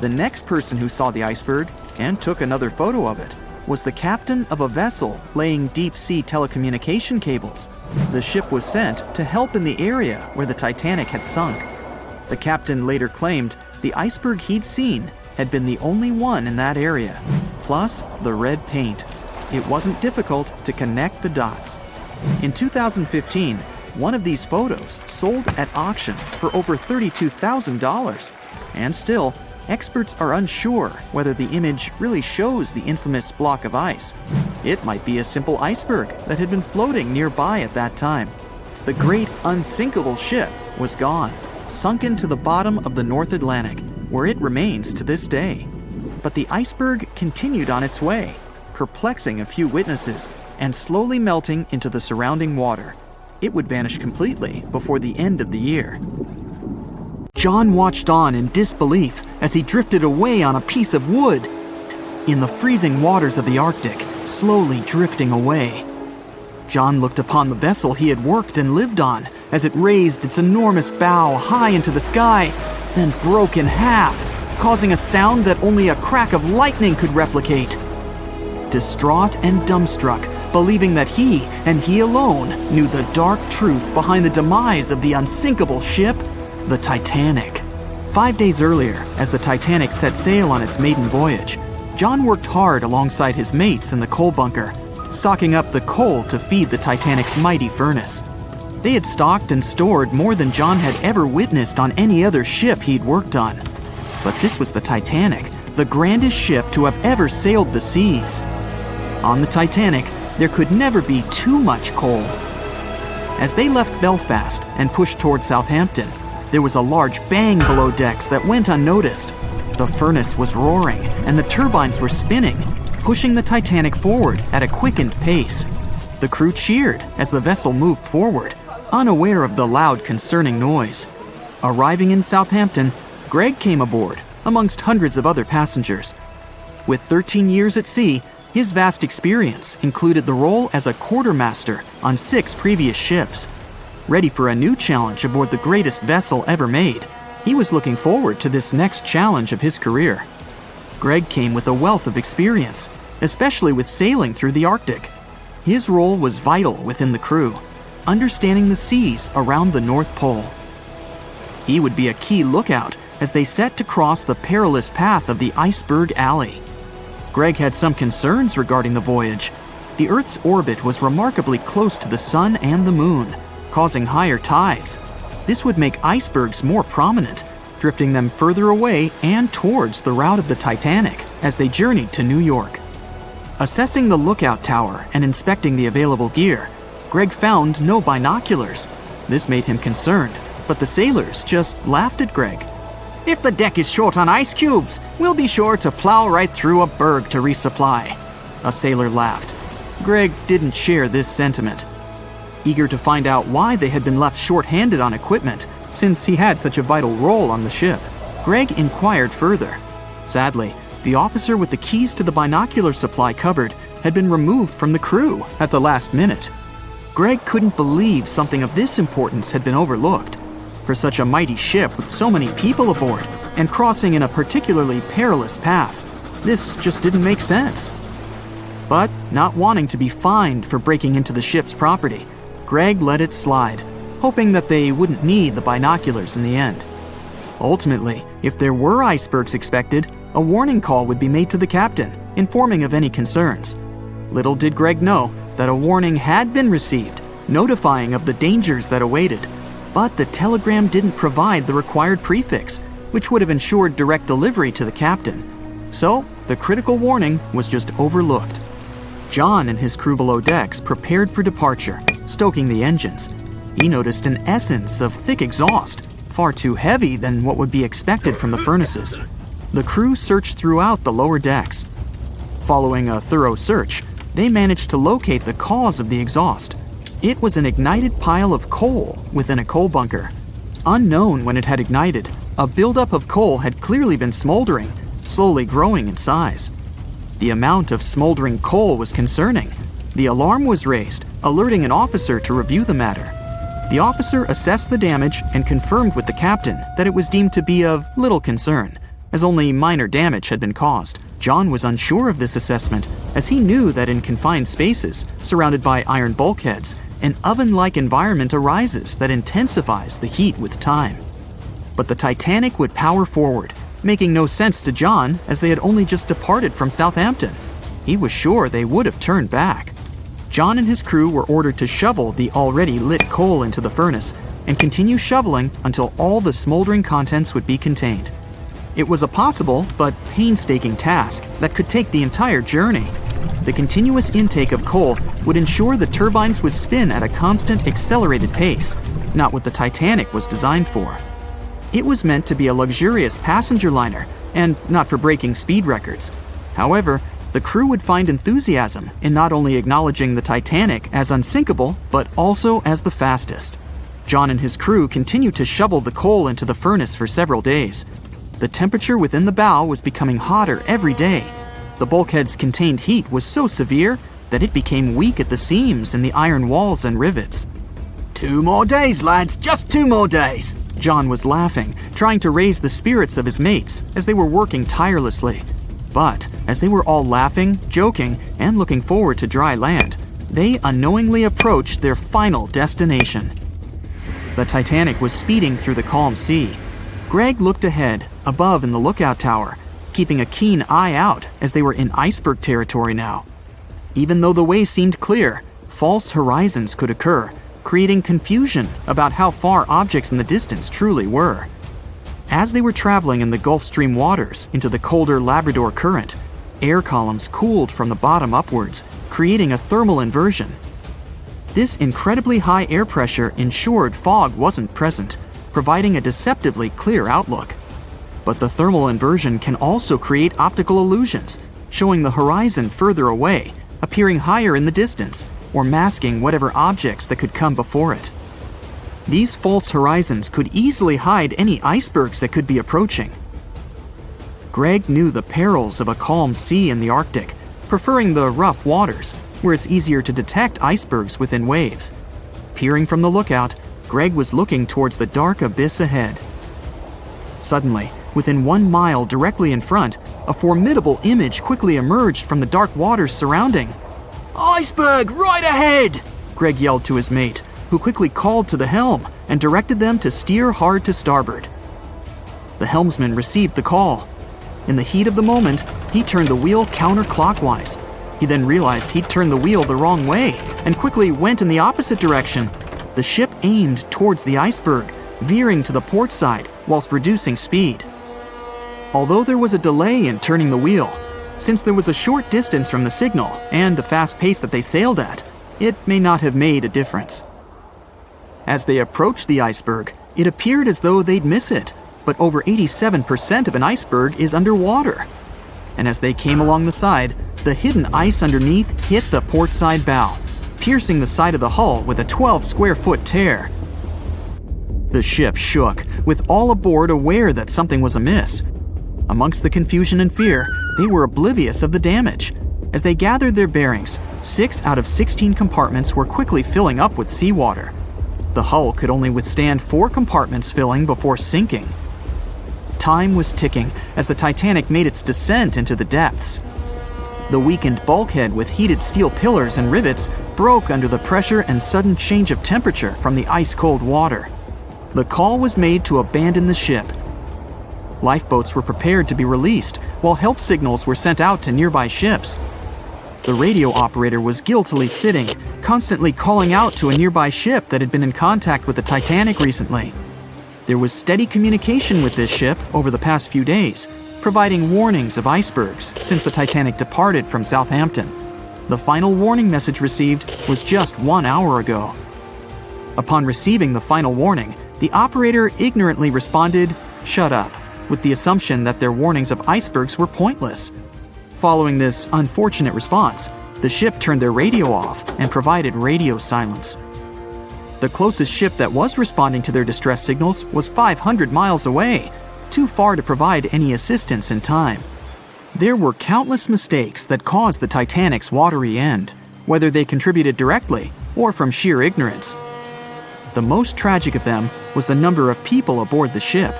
The next person who saw the iceberg and took another photo of it was the captain of a vessel laying deep-sea telecommunication cables. The ship was sent to help in the area where the Titanic had sunk. The captain later claimed the iceberg he'd seen had been the only one in that area, plus the red paint. It wasn't difficult to connect the dots. In 2015, one of these photos sold at auction for over $32,000. And still, experts are unsure whether the image really shows the infamous block of ice. It might be a simple iceberg that had been floating nearby at that time. The great unsinkable ship was gone, sunken to the bottom of the North Atlantic, where it remains to this day. But the iceberg continued on its way, perplexing a few witnesses and slowly melting into the surrounding water. It would vanish completely before the end of the year. John watched on in disbelief as he drifted away on a piece of wood. In the freezing waters of the Arctic, slowly drifting away. John looked upon the vessel he had worked and lived on as it raised its enormous bow high into the sky, then broke in half, causing a sound that only a crack of lightning could replicate. Distraught and dumbstruck, believing that he, and he alone, knew the dark truth behind the demise of the unsinkable ship, the Titanic. 5 days earlier, as the Titanic set sail on its maiden voyage, John worked hard alongside his mates in the coal bunker, stocking up the coal to feed the Titanic's mighty furnace. They had stocked and stored more than John had ever witnessed on any other ship he'd worked on. But this was the Titanic, the grandest ship to have ever sailed the seas. On the Titanic, there could never be too much coal. As they left Belfast and pushed toward Southampton, there was a large bang below decks that went unnoticed. The furnace was roaring and the turbines were spinning, pushing the Titanic forward at a quickened pace. The crew cheered as the vessel moved forward, unaware of the loud, concerning noise. Arriving in Southampton, Greg came aboard, amongst hundreds of other passengers. With 13 years at sea, his vast experience included the role as a quartermaster on 6 previous ships. Ready for a new challenge aboard the greatest vessel ever made, he was looking forward to this next challenge of his career. Greg came with a wealth of experience, especially with sailing through the Arctic. His role was vital within the crew, understanding the seas around the North Pole. He would be a key lookout as they set to cross the perilous path of the Iceberg Alley. Greg had some concerns regarding the voyage. The Earth's orbit was remarkably close to the sun and the moon, causing higher tides. This would make icebergs more prominent, drifting them further away and towards the route of the Titanic as they journeyed to New York. Assessing the lookout tower and inspecting the available gear, Greg found no binoculars. This made him concerned, but the sailors just laughed at Greg. "If the deck is short on ice cubes, we'll be sure to plow right through a berg to resupply." A sailor laughed. Greg didn't share this sentiment. Eager to find out why they had been left short-handed on equipment, since he had such a vital role on the ship, Greg inquired further. Sadly, the officer with the keys to the binocular supply cupboard had been removed from the crew at the last minute. Greg couldn't believe something of this importance had been overlooked. For such a mighty ship with so many people aboard and crossing in a particularly perilous path, this just didn't make sense. But not wanting to be fined for breaking into the ship's property, Greg let it slide, hoping that they wouldn't need the binoculars in the end. Ultimately, if there were icebergs expected, a warning call would be made to the captain, informing of any concerns. Little did Greg know that a warning had been received, notifying of the dangers that awaited. But the telegram didn't provide the required prefix, which would have ensured direct delivery to the captain. So, the critical warning was just overlooked. John and his crew below decks prepared for departure, stoking the engines. He noticed an essence of thick exhaust, far too heavy than what would be expected from the furnaces. The crew searched throughout the lower decks. Following a thorough search, they managed to locate the cause of the exhaust. It was an ignited pile of coal within a coal bunker. Unknown when it had ignited, a buildup of coal had clearly been smoldering, slowly growing in size. The amount of smoldering coal was concerning. The alarm was raised, alerting an officer to review the matter. The officer assessed the damage and confirmed with the captain that it was deemed to be of little concern, as only minor damage had been caused. John was unsure of this assessment, as he knew that in confined spaces, surrounded by iron bulkheads, an oven-like environment arises that intensifies the heat with time. But the Titanic would power forward, making no sense to John as they had only just departed from Southampton. He was sure they would have turned back. John and his crew were ordered to shovel the already lit coal into the furnace and continue shoveling until all the smoldering contents would be contained. It was a possible but painstaking task that could take the entire journey. The continuous intake of coal would ensure the turbines would spin at a constant, accelerated pace, not what the Titanic was designed for. It was meant to be a luxurious passenger liner and not for breaking speed records. However, the crew would find enthusiasm in not only acknowledging the Titanic as unsinkable, but also as the fastest. John and his crew continued to shovel the coal into the furnace for several days. The temperature within the bow was becoming hotter every day. The bulkhead's contained heat was so severe that it became weak at the seams in the iron walls and rivets. 2 more days, lads, just 2 more days. John was laughing, trying to raise the spirits of his mates as they were working tirelessly. But as they were all laughing, joking, and looking forward to dry land, they unknowingly approached their final destination. The Titanic was speeding through the calm sea. Greg looked ahead, above in the lookout tower, keeping a keen eye out as they were in iceberg territory now. Even though the way seemed clear, false horizons could occur, creating confusion about how far objects in the distance truly were. As they were traveling in the Gulf Stream waters into the colder Labrador Current, air columns cooled from the bottom upwards, creating a thermal inversion. This incredibly high air pressure ensured fog wasn't present, providing a deceptively clear outlook. But the thermal inversion can also create optical illusions, showing the horizon further away, appearing higher in the distance, or masking whatever objects that could come before it. These false horizons could easily hide any icebergs that could be approaching. Greg knew the perils of a calm sea in the Arctic, preferring the rough waters, where it's easier to detect icebergs within waves. Peering from the lookout, Greg was looking towards the dark abyss ahead. Suddenly, within 1 mile directly in front, a formidable image quickly emerged from the dark waters surrounding. Iceberg, right ahead! Greg yelled to his mate, who quickly called to the helm and directed them to steer hard to starboard. The helmsman received the call. In the heat of the moment, he turned the wheel counterclockwise. He then realized he'd turned the wheel the wrong way and quickly went in the opposite direction. The ship aimed towards the iceberg, veering to the port side whilst reducing speed. Although there was a delay in turning the wheel, since there was a short distance from the signal and the fast pace that they sailed at, it may not have made a difference. As they approached the iceberg, it appeared as though they'd miss it, but over 87% of an iceberg is underwater. And as they came along the side, the hidden ice underneath hit the port side bow, piercing the side of the hull with a 12-square-foot tear. The ship shook, with all aboard aware that something was amiss. Amongst the confusion and fear, they were oblivious of the damage. As they gathered their bearings, 6 out of 16 compartments were quickly filling up with seawater. The hull could only withstand 4 compartments filling before sinking. Time was ticking as the Titanic made its descent into the depths. The weakened bulkhead with heated steel pillars and rivets broke under the pressure and sudden change of temperature from the ice-cold water. The call was made to abandon the ship. Lifeboats were prepared to be released, while help signals were sent out to nearby ships. The radio operator was guiltily sitting, constantly calling out to a nearby ship that had been in contact with the Titanic recently. There was steady communication with this ship over the past few days, providing warnings of icebergs since the Titanic departed from Southampton. The final warning message received was just 1 hour ago. Upon receiving the final warning, the operator ignorantly responded, "Shut up," with the assumption that their warnings of icebergs were pointless. Following this unfortunate response, the ship turned their radio off and provided radio silence. The closest ship that was responding to their distress signals was 500 miles away, too far to provide any assistance in time. There were countless mistakes that caused the Titanic's watery end, whether they contributed directly or from sheer ignorance. The most tragic of them was the number of people aboard the ship,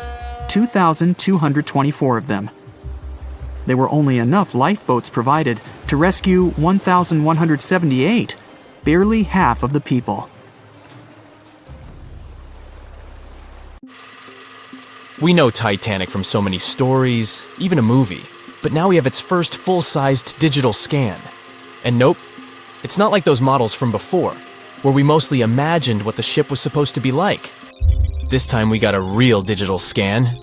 2,224 of them. There were only enough lifeboats provided to rescue 1,178, barely half of the people. We know Titanic from so many stories, even a movie, but now we have its first full-sized digital scan. And nope, it's not like those models from before, where we mostly imagined what the ship was supposed to be like. This time we got a real digital scan.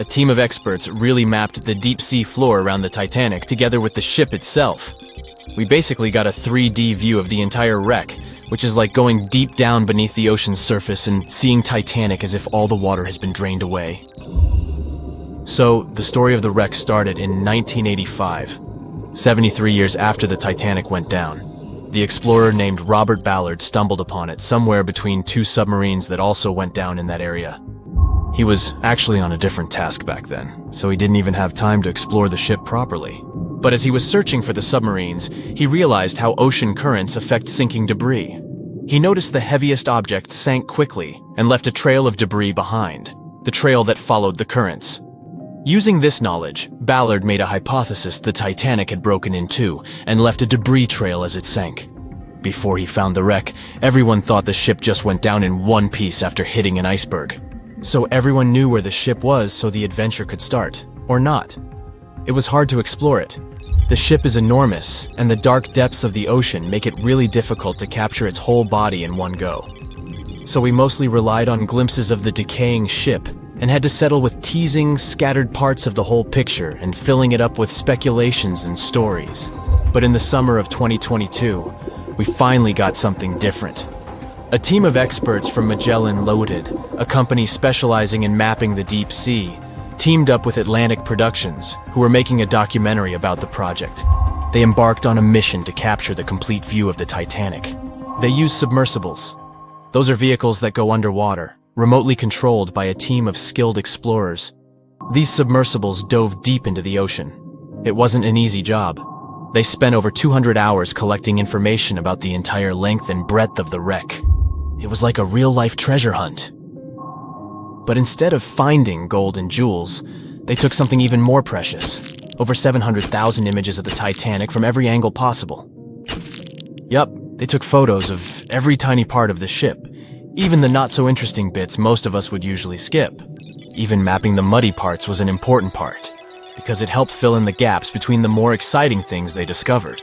A team of experts really mapped the deep-sea floor around the Titanic together with the ship itself. We basically got a 3D view of the entire wreck, which is like going deep down beneath the ocean's surface and seeing Titanic as if all the water has been drained away. So, the story of the wreck started in 1985. 73 years after the Titanic went down, the explorer named Robert Ballard stumbled upon it somewhere between two submarines that also went down in that area. He was actually on a different task back then, so he didn't even have time to explore the ship properly. But as he was searching for the submarines, he realized how ocean currents affect sinking debris. He noticed the heaviest object sank quickly and left a trail of debris behind, the trail that followed the currents. Using this knowledge, Ballard made a hypothesis the Titanic had broken in two and left a debris trail as it sank. Before he found the wreck, everyone thought the ship just went down in one piece after hitting an iceberg. So everyone knew where the ship was so the adventure could start, or not. It was hard to explore it. The ship is enormous, and the dark depths of the ocean make it really difficult to capture its whole body in one go. So we mostly relied on glimpses of the decaying ship, and had to settle with teasing scattered parts of the whole picture and filling it up with speculations and stories. But in the summer of 2022, we finally got something different. A team of experts from Magellan Loaded, a company specializing in mapping the deep sea, teamed up with Atlantic Productions, who were making a documentary about the project. They embarked on a mission to capture the complete view of the Titanic. They used submersibles. Those are vehicles that go underwater, remotely controlled by a team of skilled explorers. These submersibles dove deep into the ocean. It wasn't an easy job. They spent over 200 hours collecting information about the entire length and breadth of the wreck. It was like a real-life treasure hunt. But instead of finding gold and jewels, they took something even more precious. Over 700,000 images of the Titanic from every angle possible. Yup, they took photos of every tiny part of the ship, even the not-so-interesting bits most of us would usually skip. Even mapping the muddy parts was an important part, because it helped fill in the gaps between the more exciting things they discovered.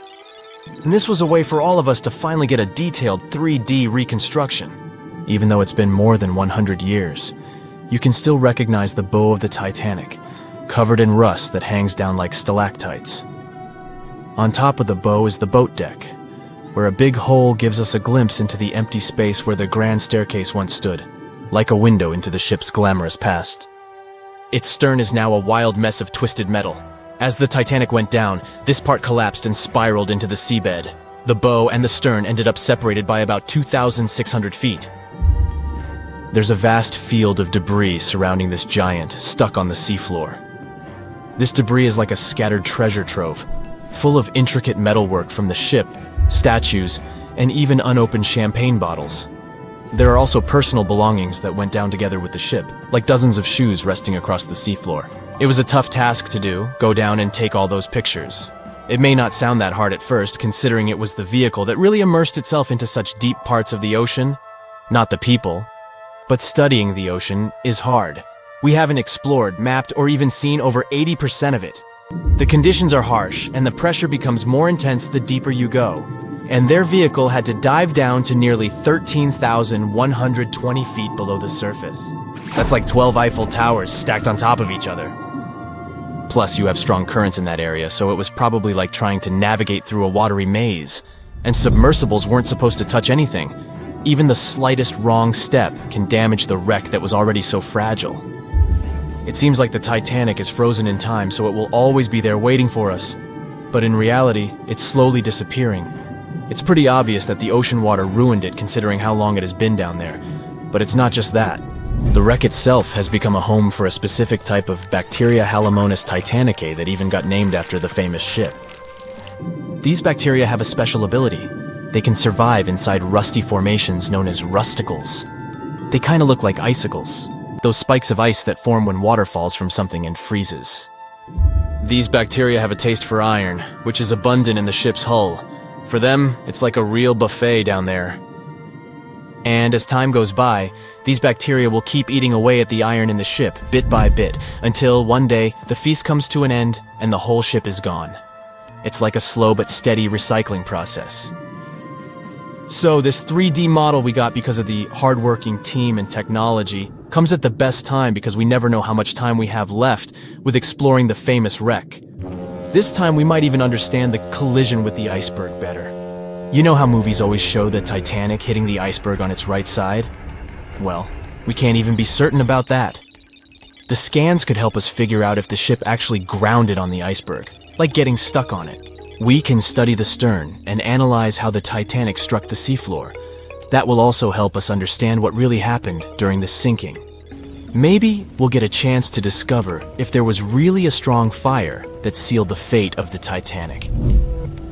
And this was a way for all of us to finally get a detailed 3D reconstruction. Even though it's been more than 100 years, you can still recognize the bow of the Titanic, covered in rust that hangs down like stalactites. On top of the bow is the boat deck, where a big hole gives us a glimpse into the empty space where the grand staircase once stood, like a window into the ship's glamorous past. Its stern is now a wild mess of twisted metal. As the Titanic went down, this part collapsed and spiraled into the seabed. The bow and the stern ended up separated by about 2,600 feet. There's a vast field of debris surrounding this giant, stuck on the seafloor. This debris is like a scattered treasure trove, full of intricate metalwork from the ship, statues, and even unopened champagne bottles. There are also personal belongings that went down together with the ship, like dozens of shoes resting across the seafloor. It was a tough task to do, go down and take all those pictures. It may not sound that hard at first, considering it was the vehicle that really immersed itself into such deep parts of the ocean, not the people. But studying the ocean is hard. We haven't explored, mapped, or even seen over 80% of it. The conditions are harsh, and the pressure becomes more intense the deeper you go. And their vehicle had to dive down to nearly 13,120 feet below the surface. That's like 12 Eiffel Towers stacked on top of each other. Plus, you have strong currents in that area, so it was probably like trying to navigate through a watery maze. And submersibles weren't supposed to touch anything. Even the slightest wrong step can damage the wreck that was already so fragile. It seems like the Titanic is frozen in time, so it will always be there waiting for us. But in reality, it's slowly disappearing. It's pretty obvious that the ocean water ruined it considering how long it has been down there. But it's not just that. The wreck itself has become a home for a specific type of bacteria Halomonas titanicae that even got named after the famous ship. These bacteria have a special ability. They can survive inside rusty formations known as rusticles. They kind of look like icicles, those spikes of ice that form when water falls from something and freezes. These bacteria have a taste for iron, which is abundant in the ship's hull. For them, it's like a real buffet down there. And as time goes by, these bacteria will keep eating away at the iron in the ship, bit by bit, until one day the feast comes to an end and the whole ship is gone. It's like a slow but steady recycling process. So this 3D model we got because of the hardworking team and technology comes at the best time because we never know how much time we have left with exploring the famous wreck. This time we might even understand the collision with the iceberg better. You know how movies always show the Titanic hitting the iceberg on its right side? Well, we can't even be certain about that. The scans could help us figure out if the ship actually grounded on the iceberg, like getting stuck on it. We can study the stern and analyze how the Titanic struck the seafloor. That will also help us understand what really happened during the sinking. Maybe we'll get a chance to discover if there was really a strong fire that sealed the fate of the Titanic.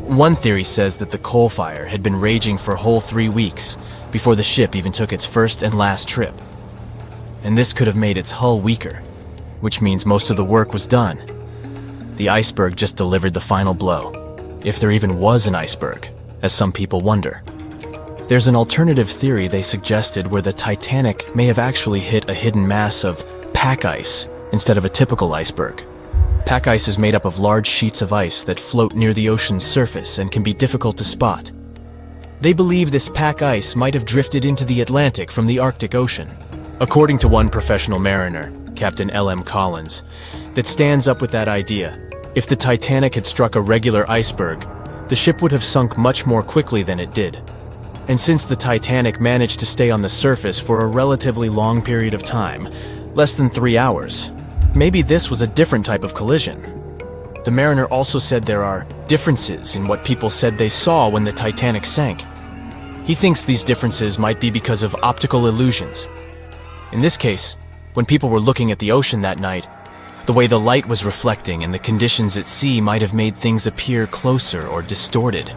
One theory says that the coal fire had been raging for a whole 3 weeks before the ship even took its first and last trip. And this could have made its hull weaker, which means most of the work was done. The iceberg just delivered the final blow, if there even was an iceberg, as some people wonder. There's an alternative theory they suggested where the Titanic may have actually hit a hidden mass of pack ice instead of a typical iceberg. Pack ice is made up of large sheets of ice that float near the ocean's surface and can be difficult to spot. They believe this pack ice might have drifted into the Atlantic from the Arctic Ocean. According to one professional mariner, Captain L.M. Collins, that stands up with that idea. If the Titanic had struck a regular iceberg, the ship would have sunk much more quickly than it did. And since the Titanic managed to stay on the surface for a relatively long period of time, less than 3 hours, maybe this was a different type of collision. The mariner also said there are differences in what people said they saw when the Titanic sank. He thinks these differences might be because of optical illusions. In this case, when people were looking at the ocean that night, the way the light was reflecting and the conditions at sea might have made things appear closer or distorted.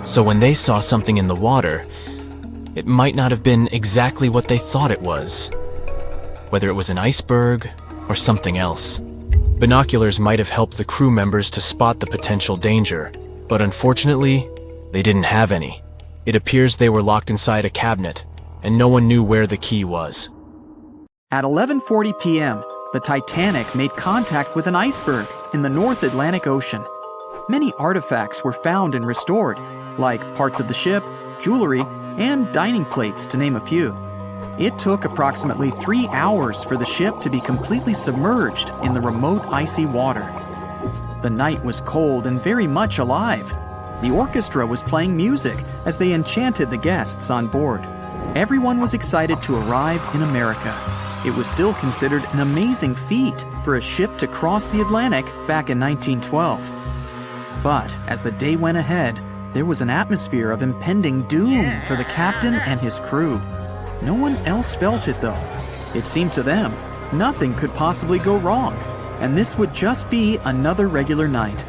So when they saw something in the water, it might not have been exactly what they thought it was, whether it was an iceberg or something else. Binoculars might have helped the crew members to spot the potential danger, but unfortunately, they didn't have any. It appears they were locked inside a cabinet, and no one knew where the key was. At 11:40 p.m., the Titanic made contact with an iceberg in the North Atlantic Ocean. Many artifacts were found and restored, like parts of the ship, jewelry, and dining plates, to name a few. It took approximately 3 hours for the ship to be completely submerged in the remote icy water. The night was cold and very much alive. The orchestra was playing music as they enchanted the guests on board. Everyone was excited to arrive in America. It was still considered an amazing feat for a ship to cross the Atlantic back in 1912. But as the day went ahead, there was an atmosphere of impending doom for the captain and his crew. No one else felt it, though. It seemed to them nothing could possibly go wrong, and this would just be another regular night.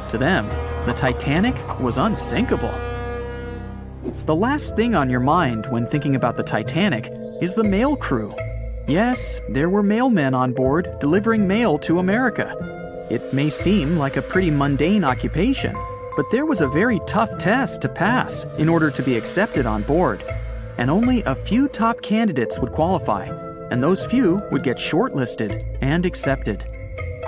To them, the Titanic was unsinkable. The last thing on your mind when thinking about the Titanic is the mail crew. Yes, there were mailmen on board delivering mail to America. It may seem like a pretty mundane occupation, but there was a very tough test to pass in order to be accepted on board. And only a few top candidates would qualify, and those few would get shortlisted and accepted.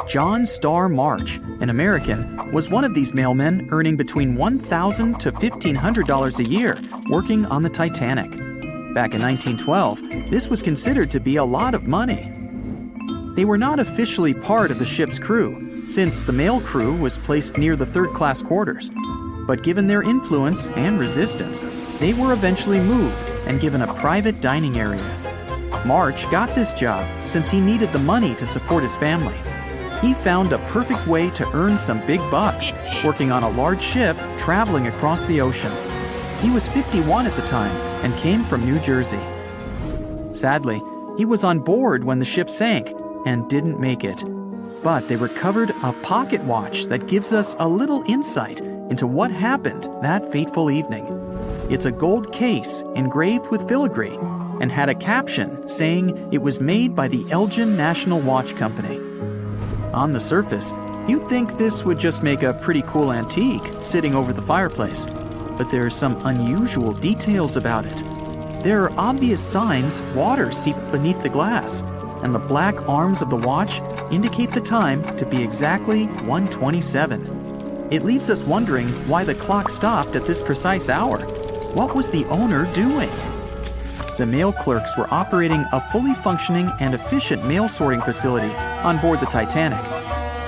John Starr March, an American, was one of these mailmen earning between $1,000 to $1,500 a year working on the Titanic. Back in 1912, this was considered to be a lot of money. They were not officially part of the ship's crew, since the mail crew was placed near the third-class quarters. But given their influence and resistance, they were eventually moved and given a private dining area. March got this job since he needed the money to support his family. He found a perfect way to earn some big bucks, working on a large ship traveling across the ocean. He was 51 at the time and came from New Jersey. Sadly, he was on board when the ship sank and didn't make it. But they recovered a pocket watch that gives us a little insight into what happened that fateful evening. It's a gold case engraved with filigree and had a caption saying it was made by the Elgin National Watch Company. On the surface, you'd think this would just make a pretty cool antique sitting over the fireplace, but there are some unusual details about it. There are obvious signs water seeped beneath the glass, and the black arms of the watch indicate the time to be exactly 1:27. It leaves us wondering why the clock stopped at this precise hour. What was the owner doing? The mail clerks were operating a fully functioning and efficient mail sorting facility on board the Titanic.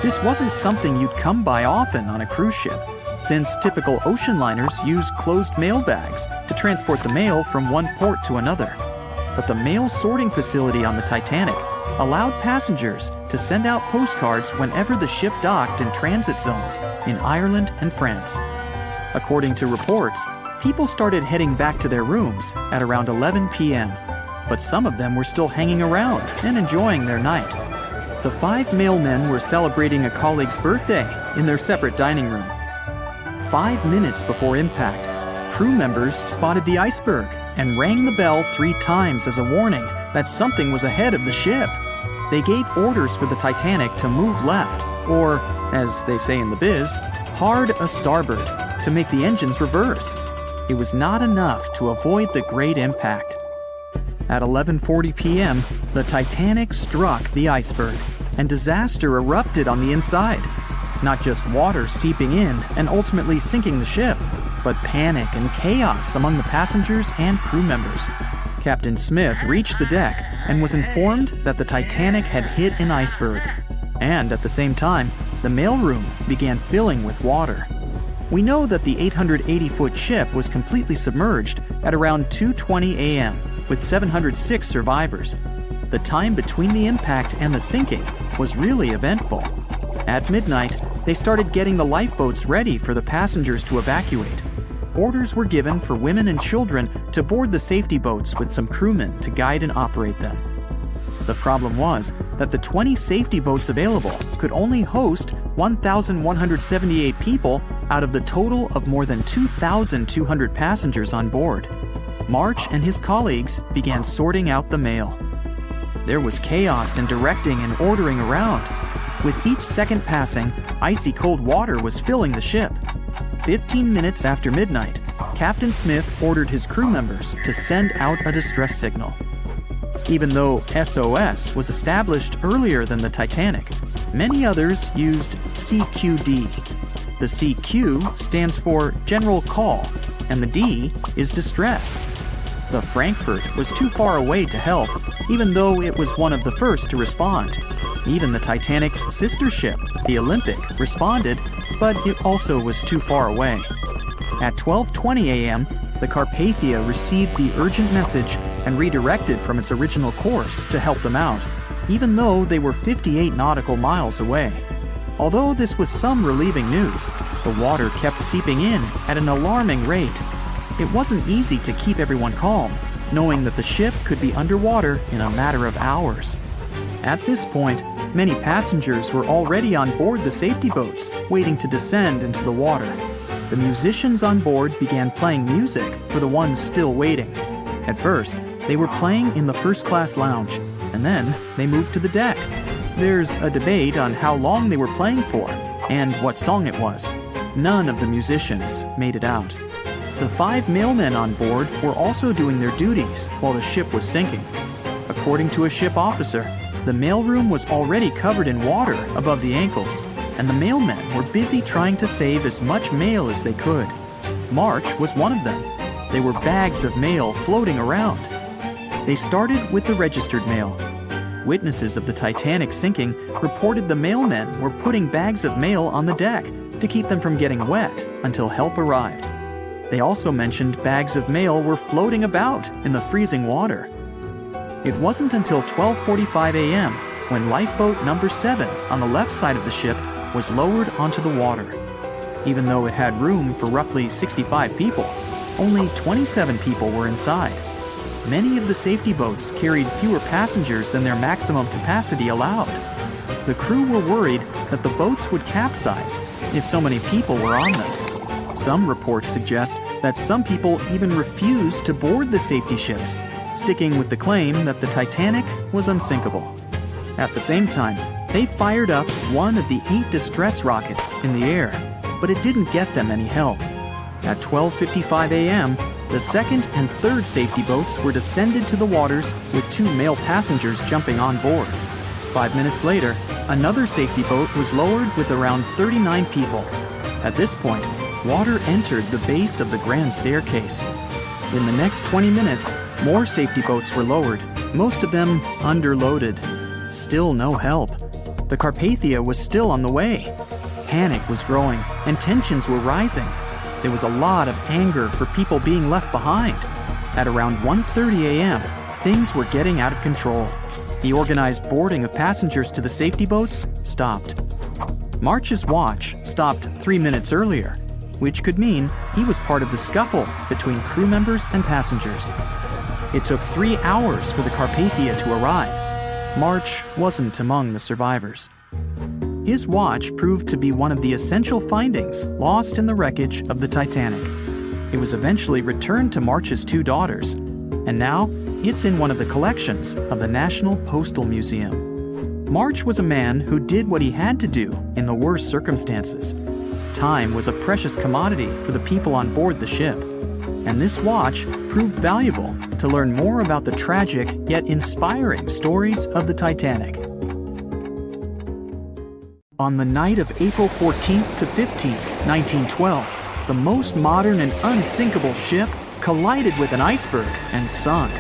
This wasn't something you'd come by often on a cruise ship, since typical ocean liners use closed mail bags to transport the mail from one port to another. But the mail sorting facility on the Titanic allowed passengers to send out postcards whenever the ship docked in transit zones in Ireland and France. According to reports, people started heading back to their rooms at around 11 p.m., but some of them were still hanging around and enjoying their night. The 5 mailmen were celebrating a colleague's birthday in their separate dining room. 5 minutes before impact, crew members spotted the iceberg and rang the bell 3 times as a warning that something was ahead of the ship. They gave orders for the Titanic to move left, or, as they say in the biz, hard a starboard, to make the engines reverse. It was not enough to avoid the great impact. At 11:40 p.m., the Titanic struck the iceberg, and disaster erupted on the inside. Not just water seeping in and ultimately sinking the ship, but panic and chaos among the passengers and crew members. Captain Smith reached the deck and was informed that the Titanic had hit an iceberg. And at the same time, the mailroom began filling with water. We know that the 880-foot ship was completely submerged at around 2:20 a.m., with 706 survivors. The time between the impact and the sinking was really eventful. At midnight, they started getting the lifeboats ready for the passengers to evacuate. Orders were given for women and children to board the safety boats with some crewmen to guide and operate them. The problem was that the 20 safety boats available could only host 1,178 people out of the total of more than 2,200 passengers on board. March and his colleagues began sorting out the mail. There was chaos in directing and ordering around. With each second passing, icy cold water was filling the ship. 15 minutes after midnight, Captain Smith ordered his crew members to send out a distress signal. Even though SOS was established earlier than the Titanic, many others used CQD. The CQ stands for General Call, and the D is Distress. The Frankfurt was too far away to help, even though it was one of the first to respond. Even the Titanic's sister ship, the Olympic, responded, but it also was too far away. At 12:20 a.m., the Carpathia received the urgent message and redirected from its original course to help them out, even though they were 58 nautical miles away. Although this was some relieving news, the water kept seeping in at an alarming rate. It wasn't easy to keep everyone calm, knowing that the ship could be underwater in a matter of hours. At this point, many passengers were already on board the safety boats, waiting to descend into the water. The musicians on board began playing music for the ones still waiting. At first, they were playing in the first-class lounge, and then they moved to the deck. There's a debate on how long they were playing for and what song it was. None of the musicians made it out. The 5 mailmen on board were also doing their duties while the ship was sinking. According to a ship officer, the mailroom was already covered in water above the ankles, and the mailmen were busy trying to save as much mail as they could. March was one of them. There were bags of mail floating around. They started with the registered mail. Witnesses of the Titanic sinking reported the mailmen were putting bags of mail on the deck to keep them from getting wet until help arrived. They also mentioned bags of mail were floating about in the freezing water. It wasn't until 12:45 a.m. when lifeboat number 7 on the left side of the ship was lowered onto the water. Even though it had room for roughly 65 people, only 27 people were inside. Many of the safety boats carried fewer passengers than their maximum capacity allowed. The crew were worried that the boats would capsize if so many people were on them. Some reports suggest that some people even refused to board the safety ships, sticking with the claim that the Titanic was unsinkable. At the same time, they fired up one of the 8 distress rockets in the air, but it didn't get them any help. At 12:55 a.m., the second and third safety boats were descended to the waters with 2 male passengers jumping on board. 5 minutes later, another safety boat was lowered with around 39 people. At this point, water entered the base of the grand staircase. In the next 20 minutes, more safety boats were lowered, most of them underloaded. Still no help. The Carpathia was still on the way. Panic was growing, and tensions were rising. There was a lot of anger for people being left behind. At around 1:30 a.m., things were getting out of control. The organized boarding of passengers to the safety boats stopped. March's watch stopped 3 minutes earlier, which could mean he was part of the scuffle between crew members and passengers. It took 3 hours for the Carpathia to arrive. March wasn't among the survivors. His watch proved to be one of the essential findings lost in the wreckage of the Titanic. It was eventually returned to March's 2 daughters, and now it's in one of the collections of the National Postal Museum. March was a man who did what he had to do in the worst circumstances. Time was a precious commodity for the people on board the ship, and this watch proved valuable to learn more about the tragic yet inspiring stories of the Titanic. On the night of April 14th to 15th, 1912, the most modern and unsinkable ship collided with an iceberg and sunk.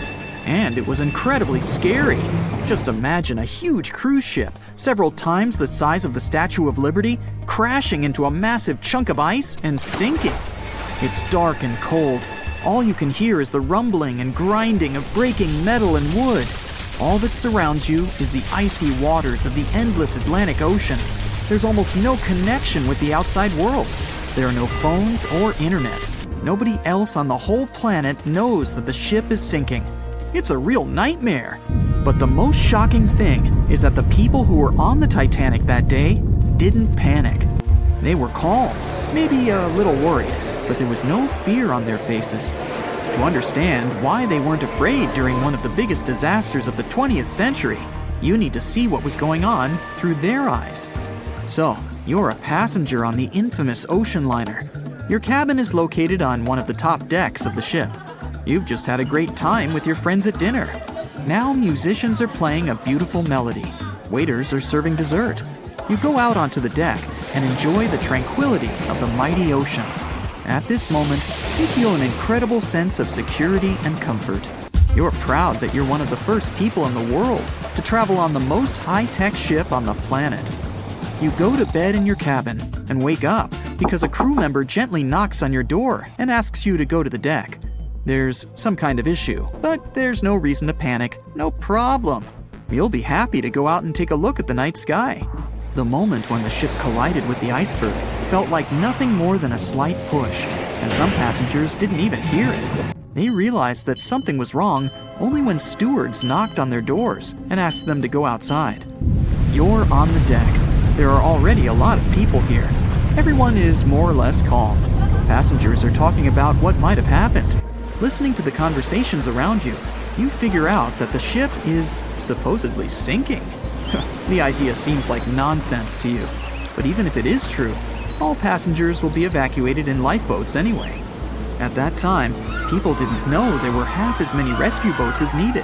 And it was incredibly scary. Just imagine a huge cruise ship, several times the size of the Statue of Liberty, crashing into a massive chunk of ice and sinking. It's dark and cold. All you can hear is the rumbling and grinding of breaking metal and wood. All that surrounds you is the icy waters of the endless Atlantic Ocean. There's almost no connection with the outside world. There are no phones or internet. Nobody else on the whole planet knows that the ship is sinking. It's a real nightmare. But the most shocking thing is that the people who were on the Titanic that day didn't panic. They were calm, maybe a little worried, but there was no fear on their faces. To understand why they weren't afraid during one of the biggest disasters of the 20th century, you need to see what was going on through their eyes. So, you're a passenger on the infamous ocean liner. Your cabin is located on one of the top decks of the ship. You've just had a great time with your friends at dinner. Now musicians are playing a beautiful melody. Waiters are serving dessert. You go out onto the deck and enjoy the tranquility of the mighty ocean. At this moment, you feel an incredible sense of security and comfort. You're proud that you're one of the first people in the world to travel on the most high-tech ship on the planet. You go to bed in your cabin and wake up because a crew member gently knocks on your door and asks you to go to the deck. There's some kind of issue, but there's no reason to panic. No problem. You'll be happy to go out and take a look at the night sky. The moment when the ship collided with the iceberg felt like nothing more than a slight push, and some passengers didn't even hear it. They realized that something was wrong only when stewards knocked on their doors and asked them to go outside. You're on the deck. There are already a lot of people here. Everyone is more or less calm. Passengers are talking about what might have happened. Listening to the conversations around you, you figure out that the ship is supposedly sinking. The idea seems like nonsense to you, but even if it is true, all passengers will be evacuated in lifeboats anyway. At that time, people didn't know there were half as many rescue boats as needed.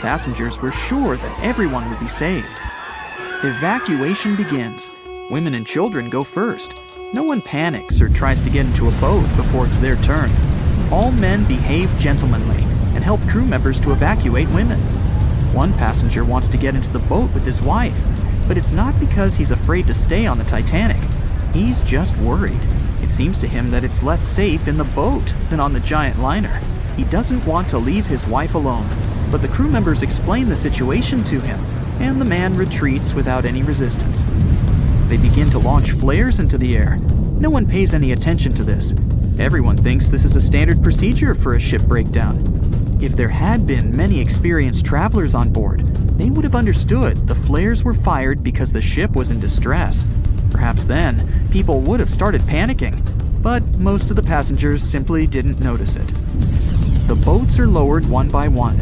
Passengers were sure that everyone would be saved. Evacuation begins. Women and children go first. No one panics or tries to get into a boat before it's their turn. All men behave gentlemanly and help crew members to evacuate women. One passenger wants to get into the boat with his wife, but it's not because he's afraid to stay on the Titanic. He's just worried. It seems to him that it's less safe in the boat than on the giant liner. He doesn't want to leave his wife alone, but the crew members explain the situation to him, and the man retreats without any resistance. They begin to launch flares into the air. No one pays any attention to this. Everyone thinks this is a standard procedure for a ship breakdown. If there had been many experienced travelers on board, they would have understood the flares were fired because the ship was in distress. Perhaps then, people would have started panicking, but most of the passengers simply didn't notice it. The boats are lowered one by one.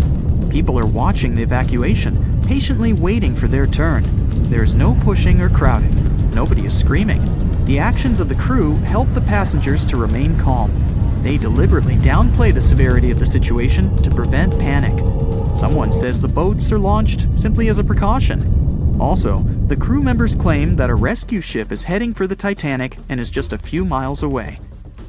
People are watching the evacuation, patiently waiting for their turn. There's no pushing or crowding. Nobody is screaming. The actions of the crew help the passengers to remain calm. They deliberately downplay the severity of the situation to prevent panic. Someone says the boats are launched simply as a precaution. Also, the crew members claim that a rescue ship is heading for the Titanic and is just a few miles away.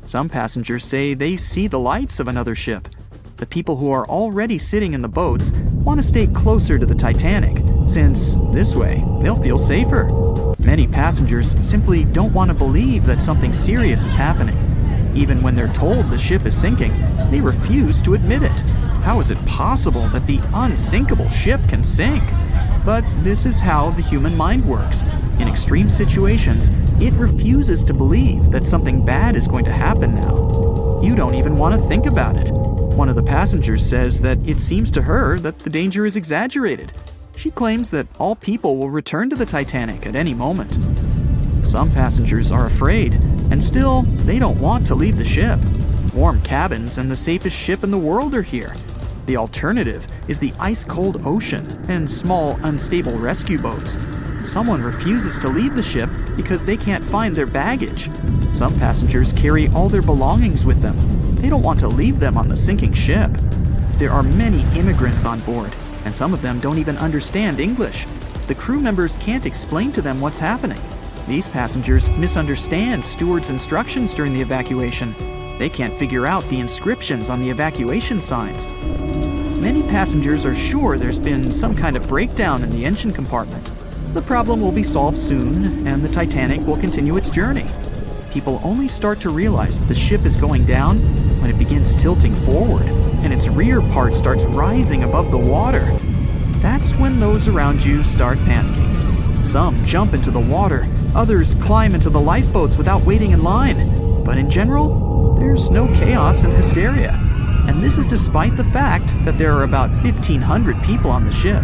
Some passengers say they see the lights of another ship. The people who are already sitting in the boats want to stay closer to the Titanic, since this way they'll feel safer. Many passengers simply don't want to believe that something serious is happening. Even when they're told the ship is sinking, they refuse to admit it. How is it possible that the unsinkable ship can sink? But this is how the human mind works. In extreme situations, it refuses to believe that something bad is going to happen now. You don't even want to think about it. One of the passengers says that it seems to her that the danger is exaggerated. She claims that all people will return to the Titanic at any moment. Some passengers are afraid, and still, they don't want to leave the ship. Warm cabins and the safest ship in the world are here. The alternative is the ice-cold ocean and small, unstable rescue boats. Someone refuses to leave the ship because they can't find their baggage. Some passengers carry all their belongings with them. They don't want to leave them on the sinking ship. There are many immigrants on board, and some of them don't even understand English. The crew members can't explain to them what's happening. These passengers misunderstand stewards' instructions during the evacuation. They can't figure out the inscriptions on the evacuation signs. Many passengers are sure there's been some kind of breakdown in the engine compartment. The problem will be solved soon, and the Titanic will continue its journey. People only start to realize the ship is going down when it begins tilting forward, and its rear part starts rising above the water. That's when those around you start panicking. Some jump into the water, others climb into the lifeboats without waiting in line. But in general, there's no chaos and hysteria. And this is despite the fact that there are about 1,500 people on the ship.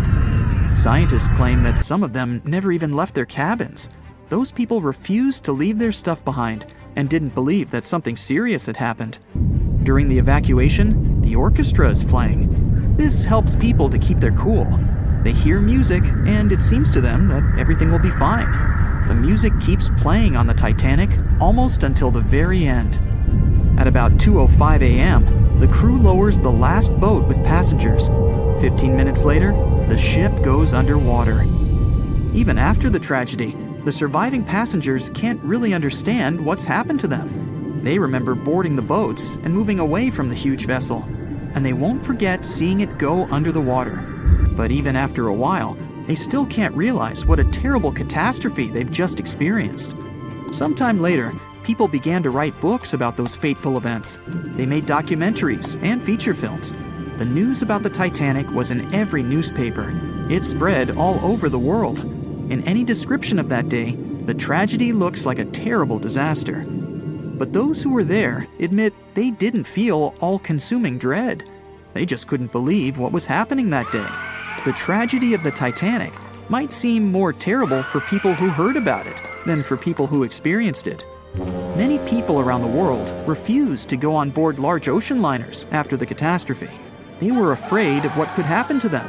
Scientists claim that some of them never even left their cabins. Those people refused to leave their stuff behind and didn't believe that something serious had happened. During the evacuation, the orchestra is playing. This helps people to keep their cool. They hear music, and it seems to them that everything will be fine. The music keeps playing on the Titanic almost until the very end. At about 2:05 a.m., the crew lowers the last boat with passengers. 15 minutes later, the ship goes underwater. Even after the tragedy, the surviving passengers can't really understand what's happened to them. They remember boarding the boats and moving away from the huge vessel, and they won't forget seeing it go under the water. But even after a while, they still can't realize what a terrible catastrophe they've just experienced. Sometime later, people began to write books about those fateful events. They made documentaries and feature films. The news about the Titanic was in every newspaper. It spread all over the world. In any description of that day, the tragedy looks like a terrible disaster. But those who were there admit they didn't feel all-consuming dread. They just couldn't believe what was happening that day. The tragedy of the Titanic might seem more terrible for people who heard about it than for people who experienced it. Many people around the world refused to go on board large ocean liners after the catastrophe. They were afraid of what could happen to them.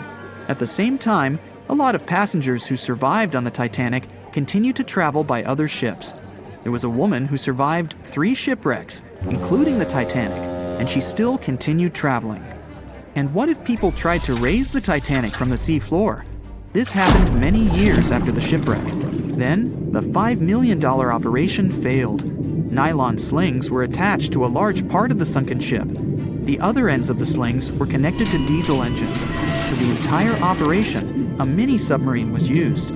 At the same time, a lot of passengers who survived on the Titanic continued to travel by other ships. There was a woman who survived 3 shipwrecks, including the Titanic, and she still continued traveling. And what if people tried to raise the Titanic from the sea floor? This happened many years after the shipwreck. Then, the $5 million operation failed. Nylon slings were attached to a large part of the sunken ship. The other ends of the slings were connected to diesel engines. For the entire operation, a mini-submarine was used.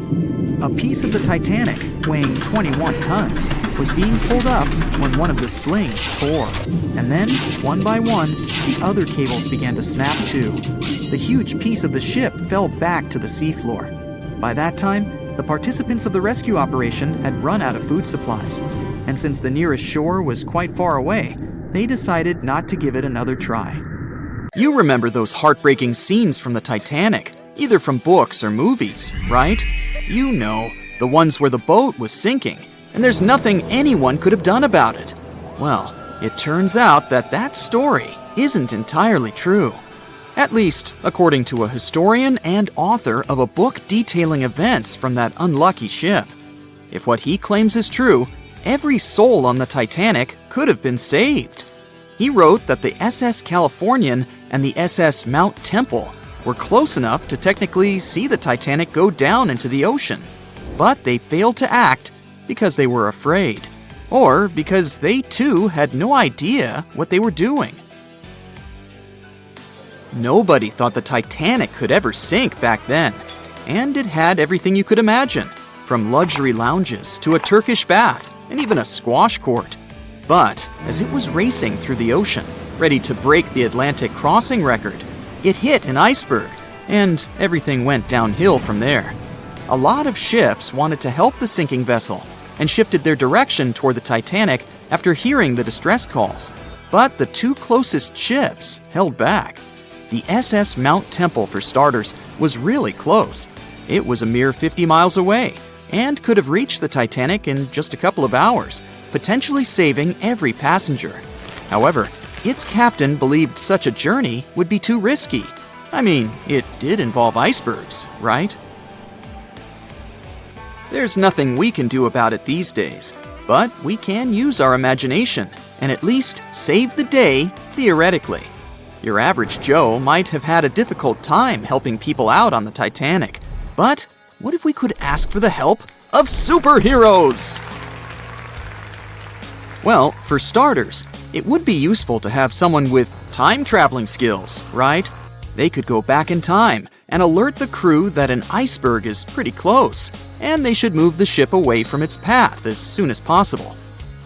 A piece of the Titanic, weighing 21 tons, was being pulled up when one of the slings tore. And then, one by one, the other cables began to snap too. The huge piece of the ship fell back to the seafloor. By that time, the participants of the rescue operation had run out of food supplies. And since the nearest shore was quite far away, they decided not to give it another try. You remember those heartbreaking scenes from the Titanic, either from books or movies, right? You know, the ones where the boat was sinking, and there's nothing anyone could have done about it. Well, it turns out that that story isn't entirely true. At least, according to a historian and author of a book detailing events from that unlucky ship. If what he claims is true, every soul on the Titanic could have been saved. He wrote that the SS Californian and the SS Mount Temple were close enough to technically see the Titanic go down into the ocean, but they failed to act because they were afraid, or because they too had no idea what they were doing. Nobody thought the Titanic could ever sink back then, and it had everything you could imagine, from luxury lounges to a Turkish bath and even a squash court. But as it was racing through the ocean, ready to break the Atlantic crossing record, it hit an iceberg, and everything went downhill from there. A lot of ships wanted to help the sinking vessel and shifted their direction toward the Titanic after hearing the distress calls. But the two closest ships held back. The SS Mount Temple, for starters, was really close. It was a mere 50 miles away and could have reached the Titanic in just a couple of hours, potentially saving every passenger. However, its captain believed such a journey would be too risky. I mean, it did involve icebergs, right? There's nothing we can do about it these days, but we can use our imagination and at least save the day, theoretically. Your average Joe might have had a difficult time helping people out on the Titanic, but what if we could ask for the help of superheroes? Well, for starters, it would be useful to have someone with time-traveling skills, right? They could go back in time and alert the crew that an iceberg is pretty close, and they should move the ship away from its path as soon as possible.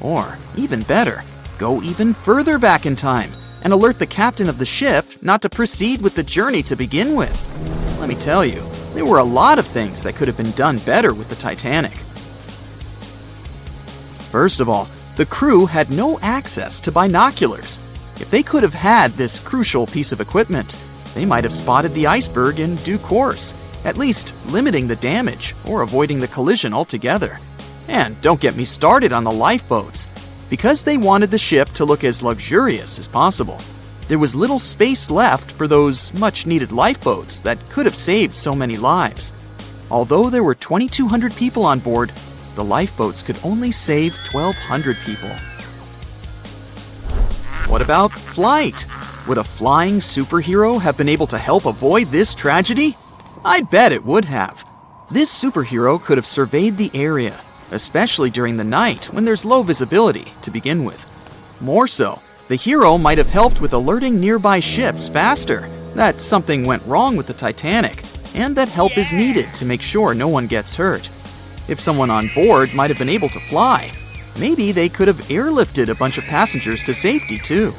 Or, even better, go even further back in time and alert the captain of the ship not to proceed with the journey to begin with. Let me tell you, there were a lot of things that could have been done better with the Titanic. First of all, the crew had no access to binoculars. If they could have had this crucial piece of equipment, they might have spotted the iceberg in due course, at least limiting the damage or avoiding the collision altogether. And don't get me started on the lifeboats. Because they wanted the ship to look as luxurious as possible, there was little space left for those much-needed lifeboats that could have saved so many lives. Although there were 2,200 people on board, the lifeboats could only save 1,200 people. What about flight? Would a flying superhero have been able to help avoid this tragedy? I'd bet it would have. This superhero could have surveyed the area, especially during the night when there's low visibility to begin with. More so, the hero might have helped with alerting nearby ships faster that something went wrong with the Titanic, and that help is needed to make sure no one gets hurt. If someone on board might have been able to fly, maybe they could have airlifted a bunch of passengers to safety too.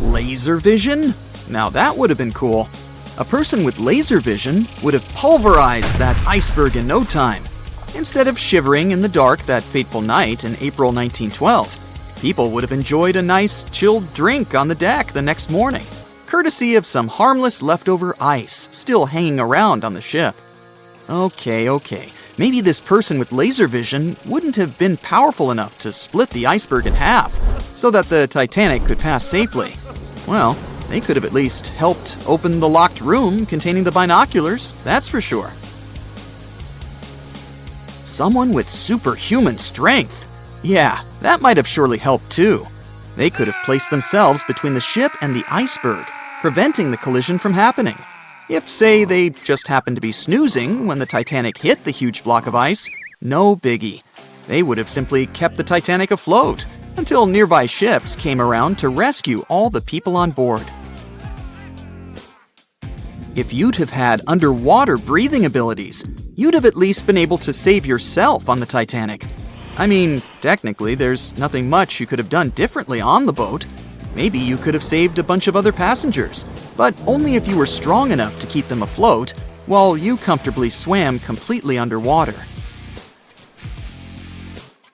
Laser vision? Now that would have been cool. A person with laser vision would have pulverized that iceberg in no time. Instead of shivering in the dark that fateful night in April 1912, people would have enjoyed a nice chilled drink on the deck the next morning, courtesy of some harmless leftover ice still hanging around on the ship. Okay, maybe this person with laser vision wouldn't have been powerful enough to split the iceberg in half so that the Titanic could pass safely. Well, they could have at least helped open the locked room containing the binoculars, that's for sure. Someone with superhuman strength. Yeah, that might have surely helped too. They could have placed themselves between the ship and the iceberg, preventing the collision from happening. If, say, they just happened to be snoozing when the Titanic hit the huge block of ice, no biggie. They would have simply kept the Titanic afloat until nearby ships came around to rescue all the people on board. If you'd have had underwater breathing abilities, you'd have at least been able to save yourself on the Titanic. I mean, technically, there's nothing much you could have done differently on the boat. Maybe you could have saved a bunch of other passengers, but only if you were strong enough to keep them afloat, while you comfortably swam completely underwater.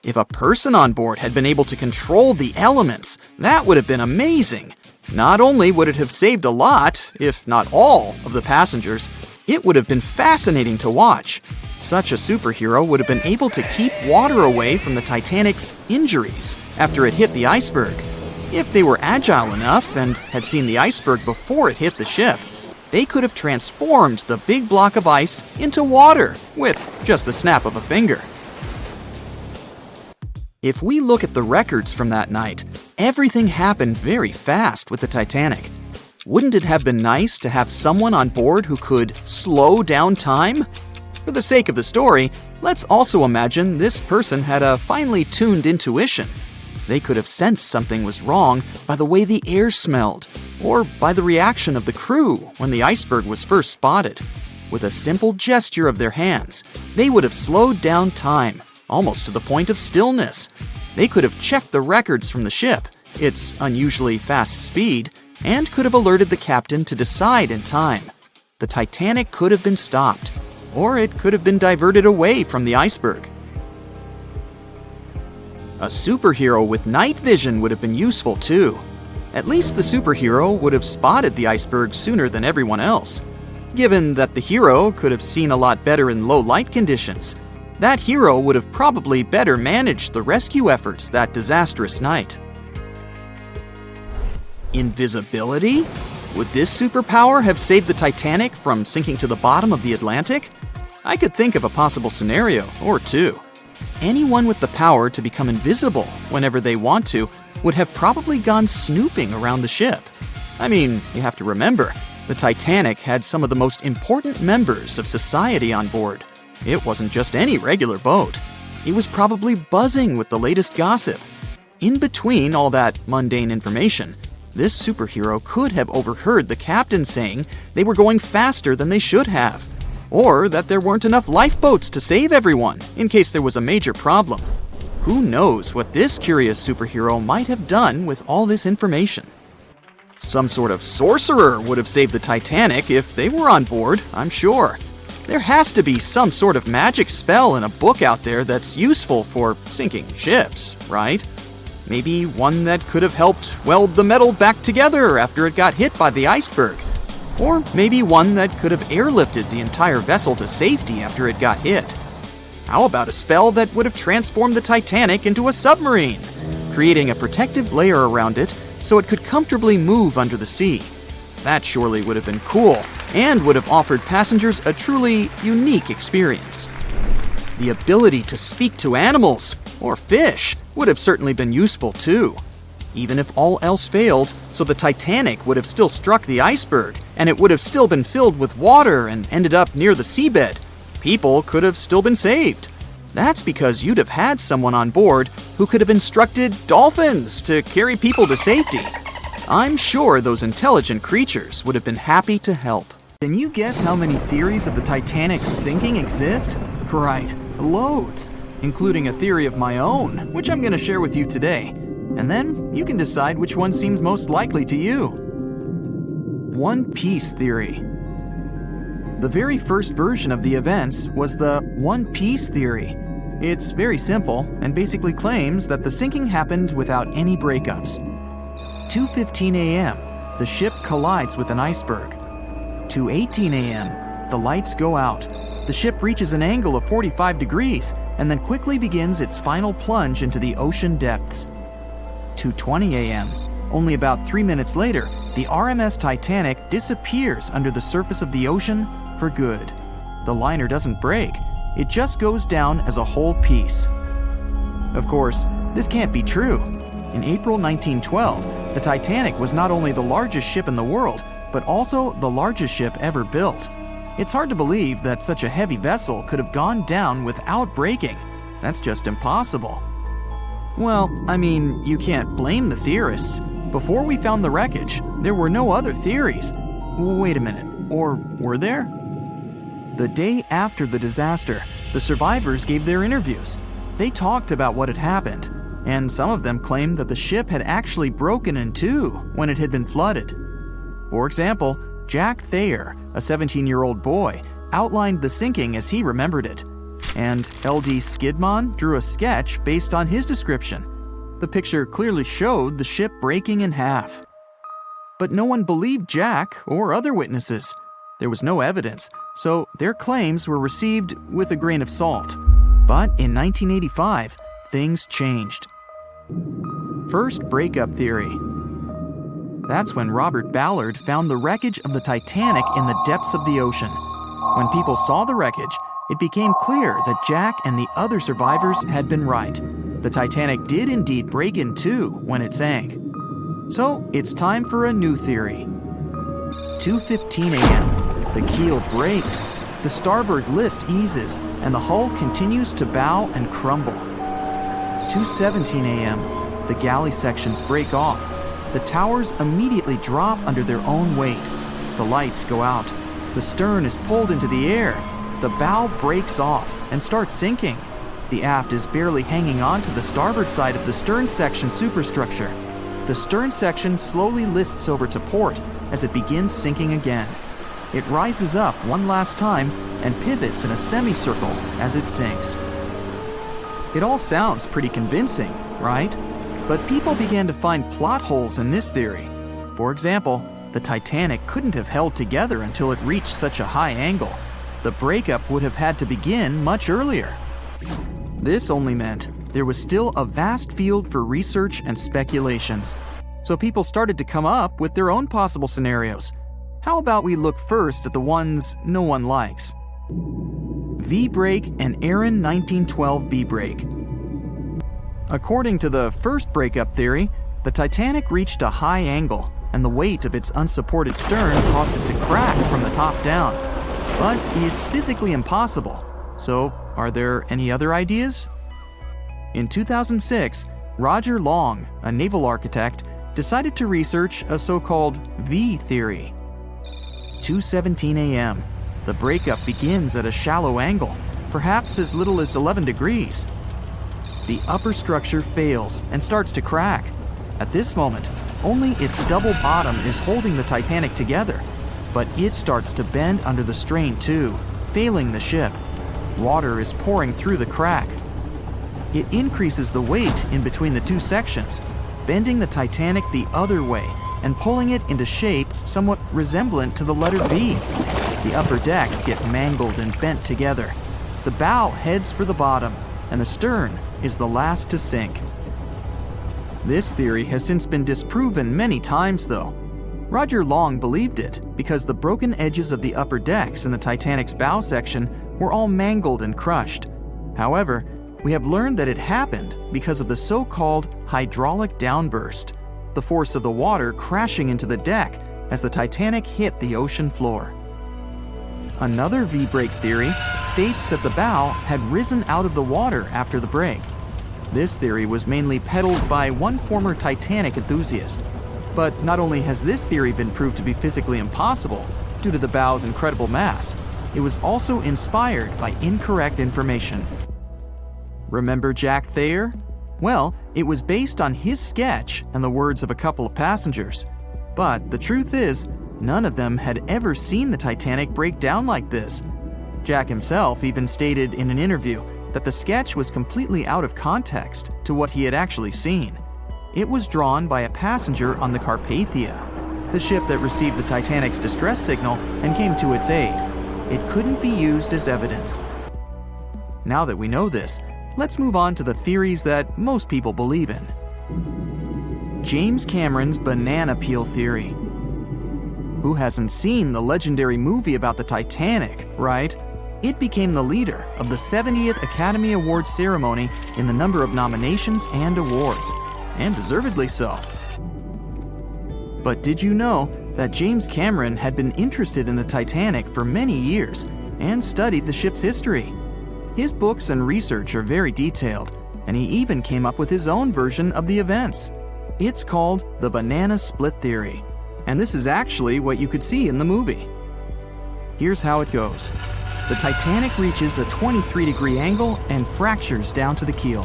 If a person on board had been able to control the elements, that would have been amazing. Not only would it have saved a lot, if not all, of the passengers, it would have been fascinating to watch. Such a superhero would have been able to keep water away from the Titanic's injuries after it hit the iceberg. If they were agile enough and had seen the iceberg before it hit the ship, they could have transformed the big block of ice into water with just the snap of a finger. If we look at the records from that night, everything happened very fast with the Titanic. Wouldn't it have been nice to have someone on board who could slow down time? For the sake of the story, let's also imagine this person had a finely tuned intuition. They could have sensed something was wrong by the way the air smelled, or by the reaction of the crew when the iceberg was first spotted. With a simple gesture of their hands, they would have slowed down time, almost to the point of stillness. They could have checked the records from the ship, its unusually fast speed, and could have alerted the captain to decide in time. The Titanic could have been stopped, or it could have been diverted away from the iceberg. A superhero with night vision would have been useful too. At least the superhero would have spotted the iceberg sooner than everyone else. Given that the hero could have seen a lot better in low light conditions, that hero would have probably better managed the rescue efforts that disastrous night. Invisibility? Would this superpower have saved the Titanic from sinking to the bottom of the Atlantic? I could think of a possible scenario or two. Anyone with the power to become invisible whenever they want to would have probably gone snooping around the ship. I mean, you have to remember, the Titanic had some of the most important members of society on board. It wasn't just any regular boat. It was probably buzzing with the latest gossip. In between all that mundane information, this superhero could have overheard the captain saying they were going faster than they should have, or that there weren't enough lifeboats to save everyone in case there was a major problem. Who knows what this curious superhero might have done with all this information? Some sort of sorcerer would have saved the Titanic if they were on board, I'm sure. There has to be some sort of magic spell in a book out there that's useful for sinking ships, right? Maybe one that could have helped weld the metal back together after it got hit by the iceberg. Or maybe one that could have airlifted the entire vessel to safety after it got hit. How about a spell that would have transformed the Titanic into a submarine, creating a protective layer around it so it could comfortably move under the sea? That surely would have been cool, and would have offered passengers a truly unique experience. The ability to speak to animals, or fish, would have certainly been useful too. Even if all else failed, so the Titanic would have still struck the iceberg, and it would have still been filled with water and ended up near the seabed, people could have still been saved. That's because you'd have had someone on board who could have instructed dolphins to carry people to safety. I'm sure those intelligent creatures would have been happy to help. Can you guess how many theories of the Titanic's sinking exist? Right, loads, including a theory of my own, which I'm going to share with you today. And then you can decide which one seems most likely to you. One Piece theory. The very first version of the events was the One Piece theory. It's very simple and basically claims that the sinking happened without any breakups. 2:15 a.m., the ship collides with an iceberg. 2:18 a.m., the lights go out. The ship reaches an angle of 45 degrees and then quickly begins its final plunge into the ocean depths. 2:20 a.m., only about 3 minutes later, the RMS Titanic disappears under the surface of the ocean for good. The liner doesn't break, it just goes down as a whole piece. Of course, this can't be true. In April 1912, the Titanic was not only the largest ship in the world, but also the largest ship ever built. It's hard to believe that such a heavy vessel could have gone down without breaking. That's just impossible. Well, I mean, you can't blame the theorists. Before we found the wreckage, there were no other theories. Wait a minute, or were there? The day after the disaster, the survivors gave their interviews. They talked about what had happened, and some of them claimed that the ship had actually broken in two when it had been flooded. For example, Jack Thayer, a 17-year-old boy, outlined the sinking as he remembered it, and L.D. Skidmon drew a sketch based on his description. The picture clearly showed the ship breaking in half. But no one believed Jack or other witnesses. There was no evidence, so their claims were received with a grain of salt. But in 1985, things changed. First breakup theory. That's when Robert Ballard found the wreckage of the Titanic in the depths of the ocean. When people saw the wreckage, it became clear that Jack and the other survivors had been right. The Titanic did indeed break in two when it sank. So it's time for a new theory. 2:15 a.m. The keel breaks, the starboard list eases, and the hull continues to bow and crumble. 2:17 a.m. The galley sections break off. The towers immediately drop under their own weight. The lights go out. The stern is pulled into the air. The bow breaks off and starts sinking. The aft is barely hanging on to the starboard side of the stern section superstructure. The stern section slowly lists over to port as it begins sinking again. It rises up one last time and pivots in a semicircle as it sinks. It all sounds pretty convincing, right? But people began to find plot holes in this theory. For example, the Titanic couldn't have held together until it reached such a high angle. The breakup would have had to begin much earlier. This only meant there was still a vast field for research and speculations. So people started to come up with their own possible scenarios. How about we look first at the ones no one likes? V-break and Aaron 1912 V-break. According to the first breakup theory, the Titanic reached a high angle, and the weight of its unsupported stern caused it to crack from the top down. But it's physically impossible. So, are there any other ideas? In 2006, Roger Long, a naval architect, decided to research a so-called V theory. 2:17 a.m. The breakup begins at a shallow angle, perhaps as little as 11 degrees. The upper structure fails and starts to crack. At this moment, only its double bottom is holding the Titanic together, but it starts to bend under the strain too, failing the ship. Water is pouring through the crack. It increases the weight in between the two sections, bending the Titanic the other way and pulling it into shape somewhat resemblant to the letter V. The upper decks get mangled and bent together. The bow heads for the bottom, and the stern is the last to sink. This theory has since been disproven many times, though. Roger Long believed it because the broken edges of the upper decks in the Titanic's bow section were all mangled and crushed. However, we have learned that it happened because of the so-called hydraulic downburst, the force of the water crashing into the deck as the Titanic hit the ocean floor. Another V-break theory states that the bow had risen out of the water after the break. This theory was mainly peddled by one former Titanic enthusiast. But not only has this theory been proved to be physically impossible due to the bow's incredible mass, it was also inspired by incorrect information. Remember Jack Thayer? Well, it was based on his sketch and the words of a couple of passengers. But the truth is, none of them had ever seen the Titanic break down like this. Jack himself even stated in an interview that the sketch was completely out of context to what he had actually seen. It was drawn by a passenger on the Carpathia, the ship that received the Titanic's distress signal and came to its aid. It couldn't be used as evidence. Now that we know this, let's move on to the theories that most people believe in. James Cameron's banana peel theory. Who hasn't seen the legendary movie about the Titanic, right? It became the leader of the 70th Academy Awards ceremony in the number of nominations and awards, and deservedly so. But did you know that James Cameron had been interested in the Titanic for many years and studied the ship's history? His books and research are very detailed, and he even came up with his own version of the events. It's called the banana split theory, and this is actually what you could see in the movie. Here's how it goes. The Titanic reaches a 23-degree angle and fractures down to the keel.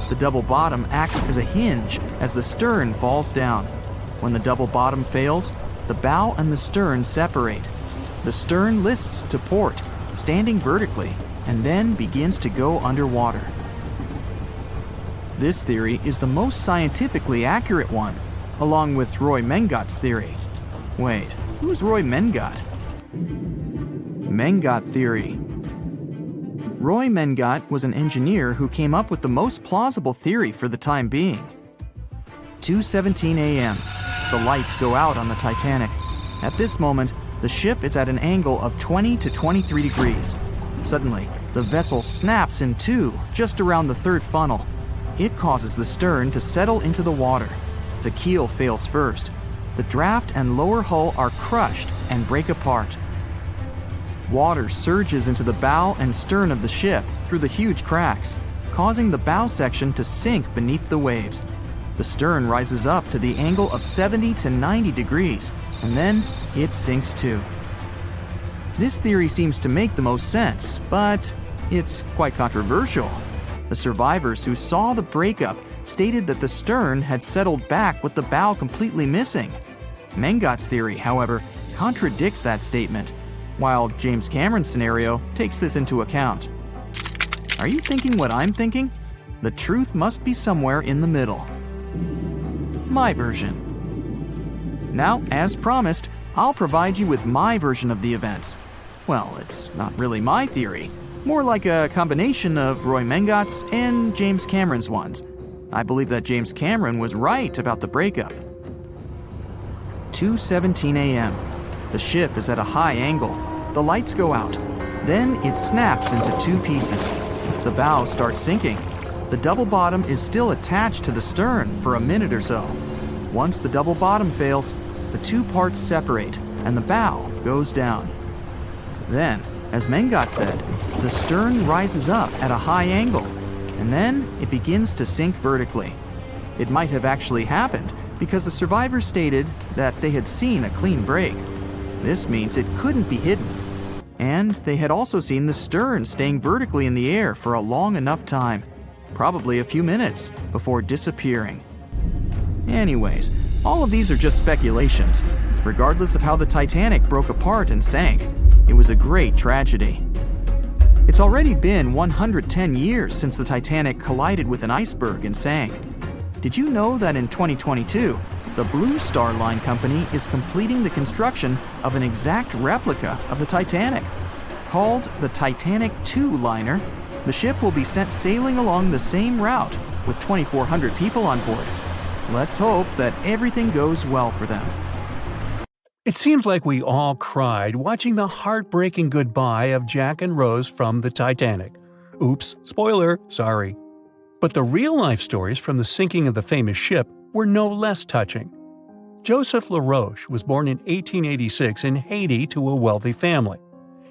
The double bottom acts as a hinge as the stern falls down. When the double bottom fails, the bow and the stern separate. The stern lists to port, standing vertically, and then begins to go underwater. This theory is the most scientifically accurate one, along with Roy Mengott's theory. Wait, who's Roy Menggott? Menggott theory. Roy Menggott was an engineer who came up with the most plausible theory for the time being. 2:17 a.m. The lights go out on the Titanic. At this moment, the ship is at an angle of 20 to 23 degrees. Suddenly, the vessel snaps in two just around the third funnel. It causes the stern to settle into the water. The keel fails first. The draft and lower hull are crushed and break apart. Water surges into the bow and stern of the ship through the huge cracks, causing the bow section to sink beneath the waves. The stern rises up to the angle of 70 to 90 degrees, and then it sinks too. This theory seems to make the most sense, but it's quite controversial. The survivors who saw the breakup stated that the stern had settled back with the bow completely missing. Mengat's theory, however, contradicts that statement, while James Cameron's scenario takes this into account. Are you thinking what I'm thinking? The truth must be somewhere in the middle. My version. Now, as promised, I'll provide you with my version of the events. Well, it's not really my theory, more like a combination of Roy Mengat's and James Cameron's ones. I believe that James Cameron was right about the breakup. 2:17 a.m. The ship is at a high angle. The lights go out. Then it snaps into two pieces. The bow starts sinking. The double bottom is still attached to the stern for a minute or so. Once the double bottom fails, the two parts separate and the bow goes down. Then, as Mengat said, the stern rises up at a high angle, and then it begins to sink vertically. It might have actually happened because the survivors stated that they had seen a clean break. This means it couldn't be hidden. And they had also seen the stern staying vertically in the air for a long enough time, probably a few minutes, before disappearing. Anyways, all of these are just speculations. Regardless of how the Titanic broke apart and sank, it was a great tragedy. It's already been 110 years since the Titanic collided with an iceberg and sank. Did you know that in 2022, the Blue Star Line Company is completing the construction of an exact replica of the Titanic? Called the Titanic II liner, the ship will be sent sailing along the same route with 2,400 people on board. Let's hope that everything goes well for them. It seems like we all cried watching the heartbreaking goodbye of Jack and Rose from the Titanic. Oops, spoiler, sorry. But the real-life stories from the sinking of the famous ship were no less touching. Joseph LaRoche was born in 1886 in Haiti to a wealthy family.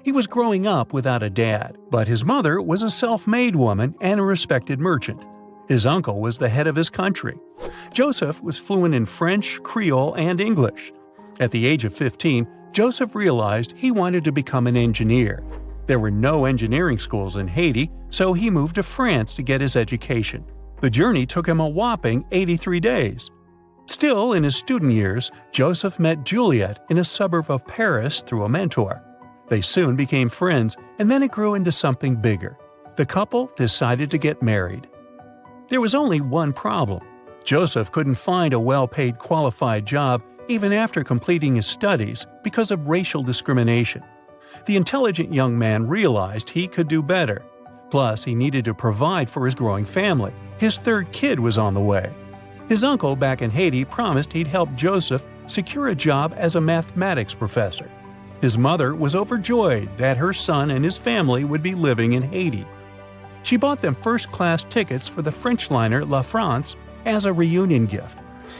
He was growing up without a dad, but his mother was a self-made woman and a respected merchant. His uncle was the head of his country. Joseph was fluent in French, Creole, and English. At the age of 15, Joseph realized he wanted to become an engineer. There were no engineering schools in Haiti, so he moved to France to get his education. The journey took him a whopping 83 days. Still, in his student years, Joseph met Juliet in a suburb of Paris through a mentor. They soon became friends, and then it grew into something bigger. The couple decided to get married. There was only one problem. Joseph couldn't find a well-paid qualified job even after completing his studies because of racial discrimination. The intelligent young man realized he could do better. Plus, he needed to provide for his growing family. His third kid was on the way. His uncle back in Haiti promised he'd help Joseph secure a job as a mathematics professor. His mother was overjoyed that her son and his family would be living in Haiti. She bought them first-class tickets for the French liner La France as a reunion gift.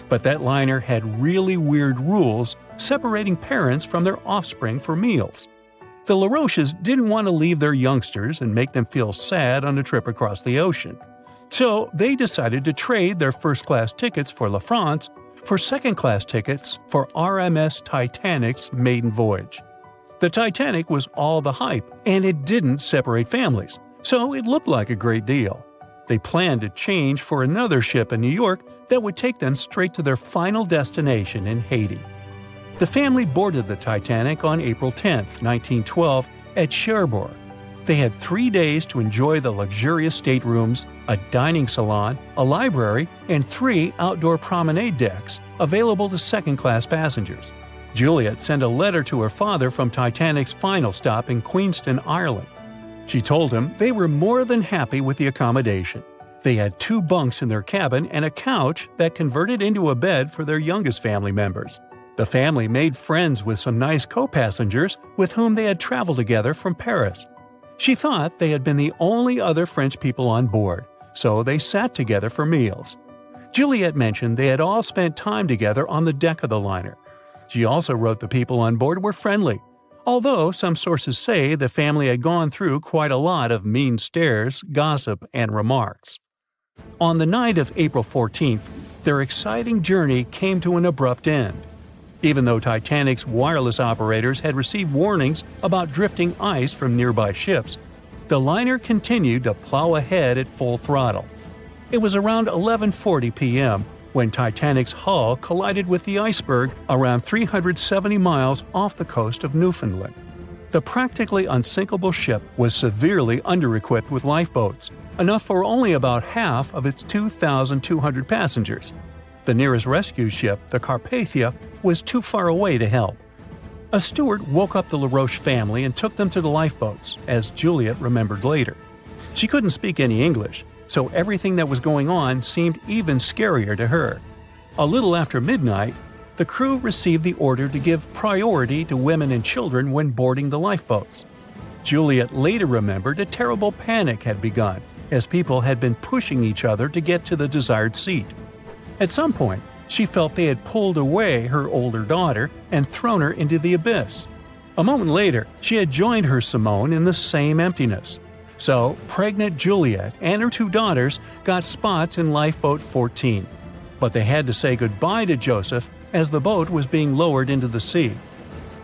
But that liner had really weird rules separating parents from their offspring for meals. The LaRoches didn't want to leave their youngsters and make them feel sad on a trip across the ocean. So they decided to trade their first-class tickets for La France for second-class tickets for RMS Titanic's maiden voyage. The Titanic was all the hype, and it didn't separate families, so it looked like a great deal. They planned to change for another ship in New York that would take them straight to their final destination in Haiti. The family boarded the Titanic on April 10, 1912, at Cherbourg. They had 3 days to enjoy the luxurious staterooms, a dining salon, a library, and 3 outdoor promenade decks available to second-class passengers. Juliet sent a letter to her father from Titanic's final stop in Queenston, Ireland. She told him they were more than happy with the accommodation. They had 2 bunks in their cabin and a couch that converted into a bed for their youngest family members. The family made friends with some nice co-passengers with whom they had traveled together from Paris. She thought they had been the only other French people on board, so they sat together for meals. Juliet mentioned they had all spent time together on the deck of the liner. She also wrote the people on board were friendly, although some sources say the family had gone through quite a lot of mean stares, gossip, and remarks. On the night of April 14th, their exciting journey came to an abrupt end. Even though Titanic's wireless operators had received warnings about drifting ice from nearby ships, the liner continued to plow ahead at full throttle. It was around 11:40 p.m. when Titanic's hull collided with the iceberg around 370 miles off the coast of Newfoundland. The practically unsinkable ship was severely under-equipped with lifeboats, enough for only about half of its 2,200 passengers. The nearest rescue ship, the Carpathia, was too far away to help. A steward woke up the LaRoche family and took them to the lifeboats, as Juliet remembered later. She couldn't speak any English, so everything that was going on seemed even scarier to her. A little after midnight, the crew received the order to give priority to women and children when boarding the lifeboats. Juliet later remembered a terrible panic had begun, as people had been pushing each other to get to the desired seat. At some point, she felt they had pulled away her older daughter and thrown her into the abyss. A moment later, she had joined her Simone in the same emptiness. So, pregnant Juliet and her two daughters got spots in Lifeboat 14. But they had to say goodbye to Joseph as the boat was being lowered into the sea.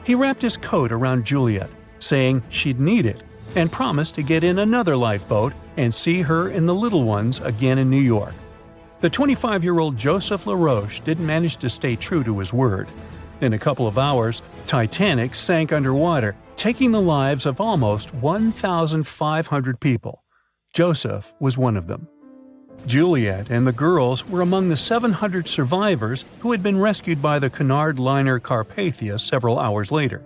He wrapped his coat around Juliet, saying she'd need it, and promised to get in another lifeboat and see her and the little ones again in New York. The 25-year-old Joseph LaRoche didn't manage to stay true to his word. In a couple of hours, Titanic sank underwater, taking the lives of almost 1,500 people. Joseph was one of them. Juliet and the girls were among the 700 survivors who had been rescued by the Cunard liner Carpathia several hours later.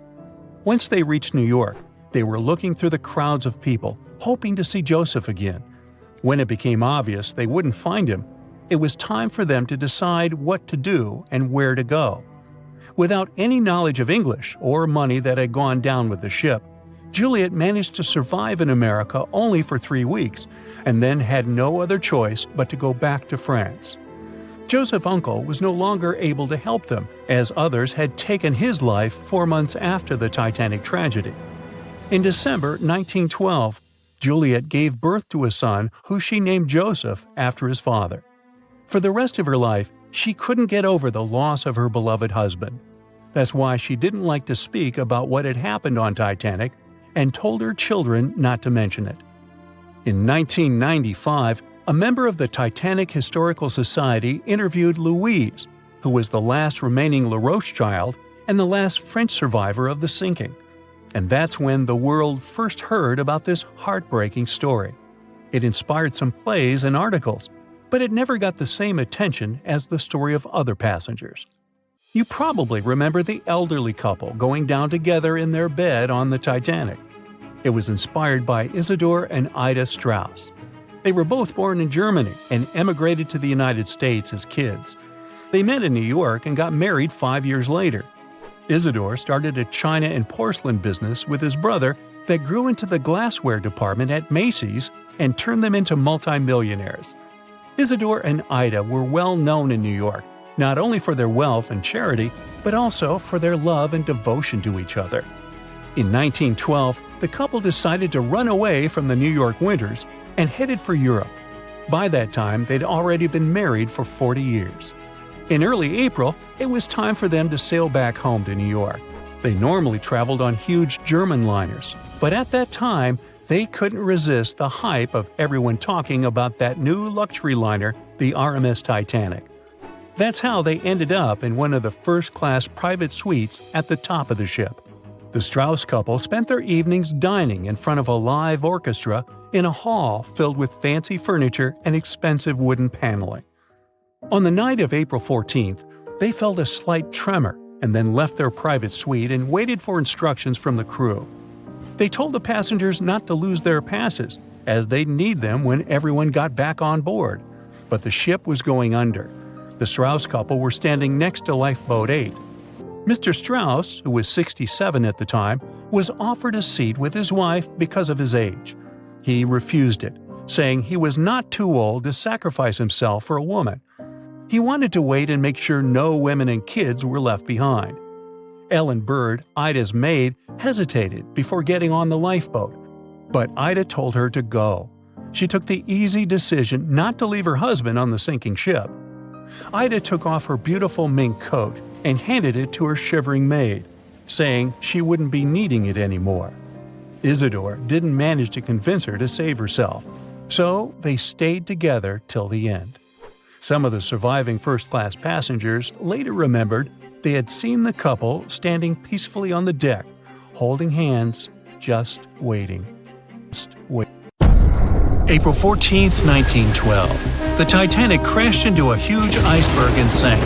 Once they reached New York, they were looking through the crowds of people, hoping to see Joseph again. When it became obvious they wouldn't find him, it was time for them to decide what to do and where to go. Without any knowledge of English or money that had gone down with the ship, Juliet managed to survive in America only for 3 weeks, and then had no other choice but to go back to France. Joseph's uncle was no longer able to help them, as others had taken his life 4 months after the Titanic tragedy. In December 1912, Juliet gave birth to a son who she named Joseph after his father. For the rest of her life, she couldn't get over the loss of her beloved husband. That's why she didn't like to speak about what had happened on Titanic and told her children not to mention it. In 1995, a member of the Titanic Historical Society interviewed Louise, who was the last remaining LaRoche child and the last French survivor of the sinking. And that's when the world first heard about this heartbreaking story. It inspired some plays and articles, but it never got the same attention as the story of other passengers. You probably remember the elderly couple going down together in their bed on the Titanic. It was inspired by Isidor and Ida Strauss. They were both born in Germany and emigrated to the United States as kids. They met in New York and got married 5 years later. Isidor started a china and porcelain business with his brother that grew into the glassware department at Macy's and turned them into multimillionaires. Isidor and Ida were well known in New York, not only for their wealth and charity, but also for their love and devotion to each other. In 1912, the couple decided to run away from the New York winters and headed for Europe. By that time, they'd already been married for 40 years. In early April, it was time for them to sail back home to New York. They normally traveled on huge German liners, but at that time, they couldn't resist the hype of everyone talking about that new luxury liner, the RMS Titanic. That's how they ended up in one of the first-class private suites at the top of the ship. The Strauss couple spent their evenings dining in front of a live orchestra in a hall filled with fancy furniture and expensive wooden paneling. On the night of April 14th, they felt a slight tremor and then left their private suite and waited for instructions from the crew. They told the passengers not to lose their passes, as they'd need them when everyone got back on board. But the ship was going under. The Strauss couple were standing next to Lifeboat 8. Mr. Strauss, who was 67 at the time, was offered a seat with his wife because of his age. He refused it, saying he was not too old to sacrifice himself for a woman. He wanted to wait and make sure no women and kids were left behind. Ellen Bird, Ida's maid, hesitated before getting on the lifeboat, but Ida told her to go. She took the easy decision not to leave her husband on the sinking ship. Ida took off her beautiful mink coat and handed it to her shivering maid, saying she wouldn't be needing it anymore. Isidore didn't manage to convince her to save herself, so they stayed together till the end. Some of the surviving first-class passengers later remembered they had seen the couple standing peacefully on the deck, holding hands, just waiting. April 14, 1912. The Titanic crashed into a huge iceberg and sank.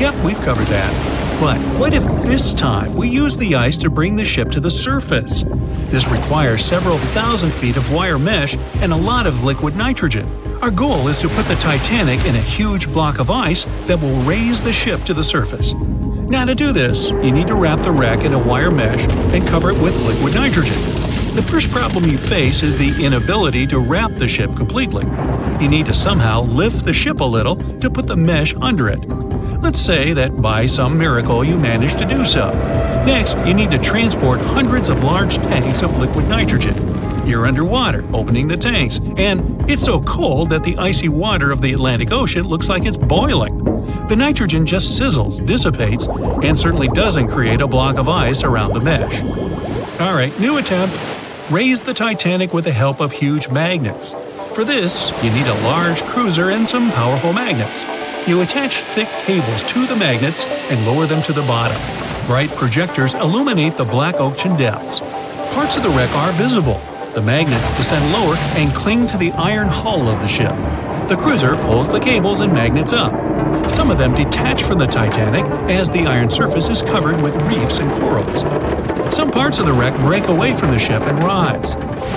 Yep, we've covered that. But what if this time we use the ice to bring the ship to the surface? This requires several thousand feet of wire mesh and a lot of liquid nitrogen. Our goal is to put the Titanic in a huge block of ice that will raise the ship to the surface. Now to do this, you need to wrap the wreck in a wire mesh and cover it with liquid nitrogen. The first problem you face is the inability to wrap the ship completely. You need to somehow lift the ship a little to put the mesh under it. Let's say that by some miracle you manage to do so. Next, you need to transport hundreds of large tanks of liquid nitrogen. You're underwater, opening the tanks, and it's so cold that the icy water of the Atlantic Ocean looks like it's boiling. The nitrogen just sizzles, dissipates, and certainly doesn't create a block of ice around the mesh. Alright, new attempt. Raise the Titanic with the help of huge magnets. For this, you need a large cruiser and some powerful magnets. You attach thick cables to the magnets and lower them to the bottom. Bright projectors illuminate the black ocean depths. Parts of the wreck are visible. The magnets descend lower and cling to the iron hull of the ship. The cruiser pulls the cables and magnets up. Some of them detach from the Titanic as the iron surface is covered with reefs and corals. Some parts of the wreck break away from the ship and rise.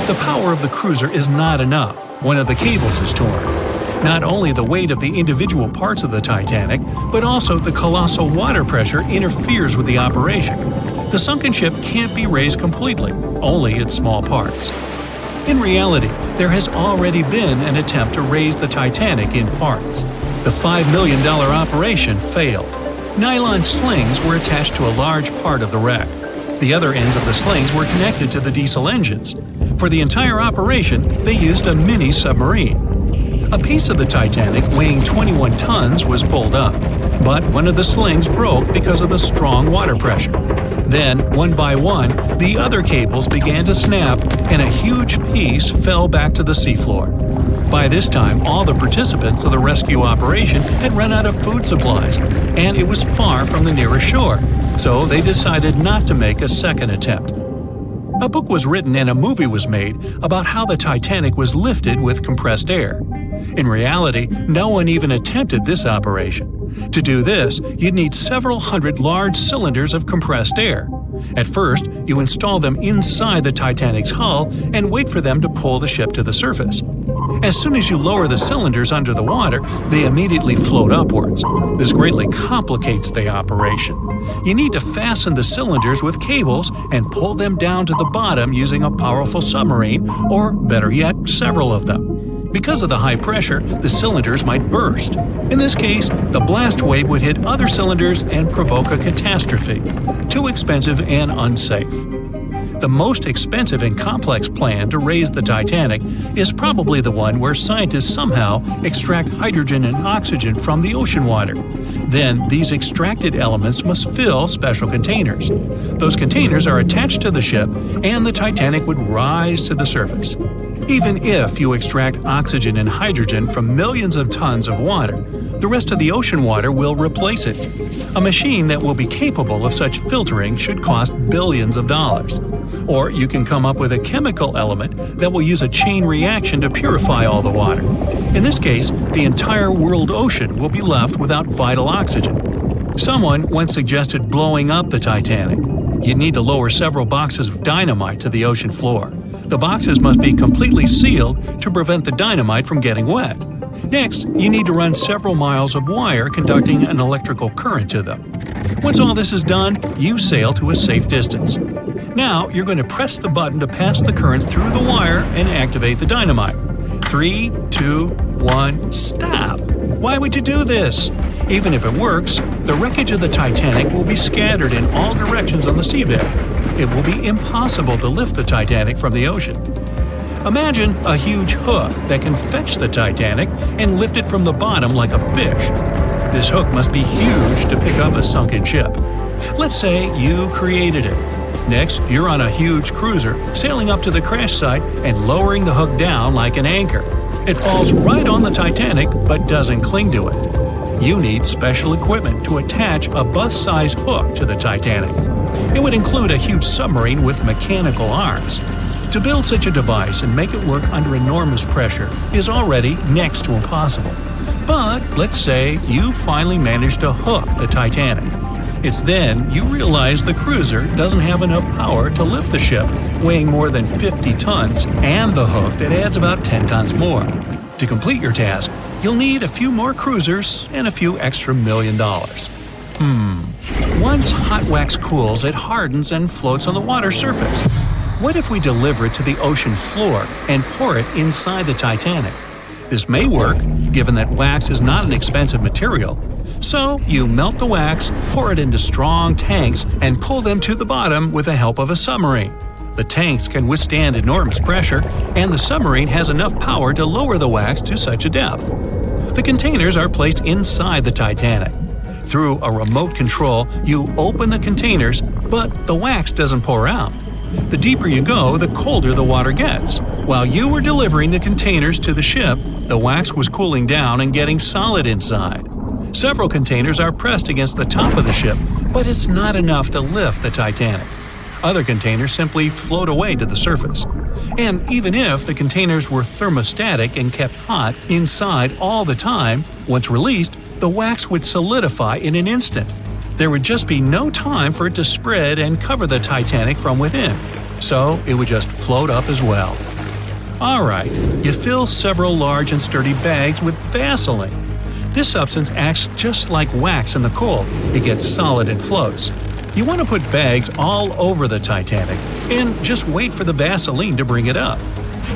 The power of the cruiser is not enough. One of the cables is torn. Not only the weight of the individual parts of the Titanic, but also the colossal water pressure interferes with the operation. The sunken ship can't be raised completely, only its small parts. In reality, there has already been an attempt to raise the Titanic in parts. The $5 million operation failed. Nylon slings were attached to a large part of the wreck. The other ends of the slings were connected to the diesel engines. For the entire operation, they used a mini submarine. A piece of the Titanic weighing 21 tons was pulled up, but one of the slings broke because of the strong water pressure. Then, one by one, the other cables began to snap, and a huge piece fell back to the seafloor. By this time, all the participants of the rescue operation had run out of food supplies, and it was far from the nearest shore, so they decided not to make a second attempt. A book was written and a movie was made about how the Titanic was lifted with compressed air. In reality, no one even attempted this operation. To do this, you'd need several hundred large cylinders of compressed air. At first, you install them inside the Titanic's hull and wait for them to pull the ship to the surface. As soon as you lower the cylinders under the water, they immediately float upwards. This greatly complicates the operation. You need to fasten the cylinders with cables and pull them down to the bottom using a powerful submarine, or better yet, several of them. Because of the high pressure, the cylinders might burst. In this case, the blast wave would hit other cylinders and provoke a catastrophe. Too expensive and unsafe. The most expensive and complex plan to raise the Titanic is probably the one where scientists somehow extract hydrogen and oxygen from the ocean water. Then, these extracted elements must fill special containers. Those containers are attached to the ship, and the Titanic would rise to the surface. Even if you extract oxygen and hydrogen from millions of tons of water, the rest of the ocean water will replace it. A machine that will be capable of such filtering should cost billions of dollars. Or you can come up with a chemical element that will use a chain reaction to purify all the water. In this case, the entire world ocean will be left without vital oxygen. Someone once suggested blowing up the Titanic. You'd need to lower several boxes of dynamite to the ocean floor. The boxes must be completely sealed to prevent the dynamite from getting wet. Next, you need to run several miles of wire conducting an electrical current to them. Once all this is done, you sail to a safe distance. Now, you're going to press the button to pass the current through the wire and activate the dynamite. 3, 2, 1, stop! Why would you do this? Even if it works, the wreckage of the Titanic will be scattered in all directions on the seabed. It will be impossible to lift the Titanic from the ocean. Imagine a huge hook that can fetch the Titanic and lift it from the bottom like a fish. This hook must be huge to pick up a sunken ship. Let's say you created it. Next, you're on a huge cruiser, sailing up to the crash site and lowering the hook down like an anchor. It falls right on the Titanic but doesn't cling to it. You need special equipment to attach a bus-sized hook to the Titanic. It would include a huge submarine with mechanical arms. To build such a device and make it work under enormous pressure is already next to impossible. But let's say you finally managed to hook the Titanic. It's then you realize the cruiser doesn't have enough power to lift the ship, weighing more than 50 tons, and the hook that adds about 10 tons more. To complete your task, you'll need a few more cruisers and a few extra $1 million. Once hot wax cools, it hardens and floats on the water surface. What if we deliver it to the ocean floor and pour it inside the Titanic? This may work, given that wax is not an expensive material. So, you melt the wax, pour it into strong tanks, and pull them to the bottom with the help of a submarine. The tanks can withstand enormous pressure, and the submarine has enough power to lower the wax to such a depth. The containers are placed inside the Titanic. Through a remote control, you open the containers, but the wax doesn't pour out. The deeper you go, the colder the water gets. While you were delivering the containers to the ship, the wax was cooling down and getting solid inside. Several containers are pressed against the top of the ship, but it's not enough to lift the Titanic. Other containers simply float away to the surface. And even if the containers were thermostatic and kept hot inside all the time, once released, the wax would solidify in an instant. There would just be no time for it to spread and cover the Titanic from within, so it would just float up as well. Alright, you fill several large and sturdy bags with Vaseline. This substance acts just like wax in the cold. It gets solid and floats. You want to put bags all over the Titanic and just wait for the Vaseline to bring it up.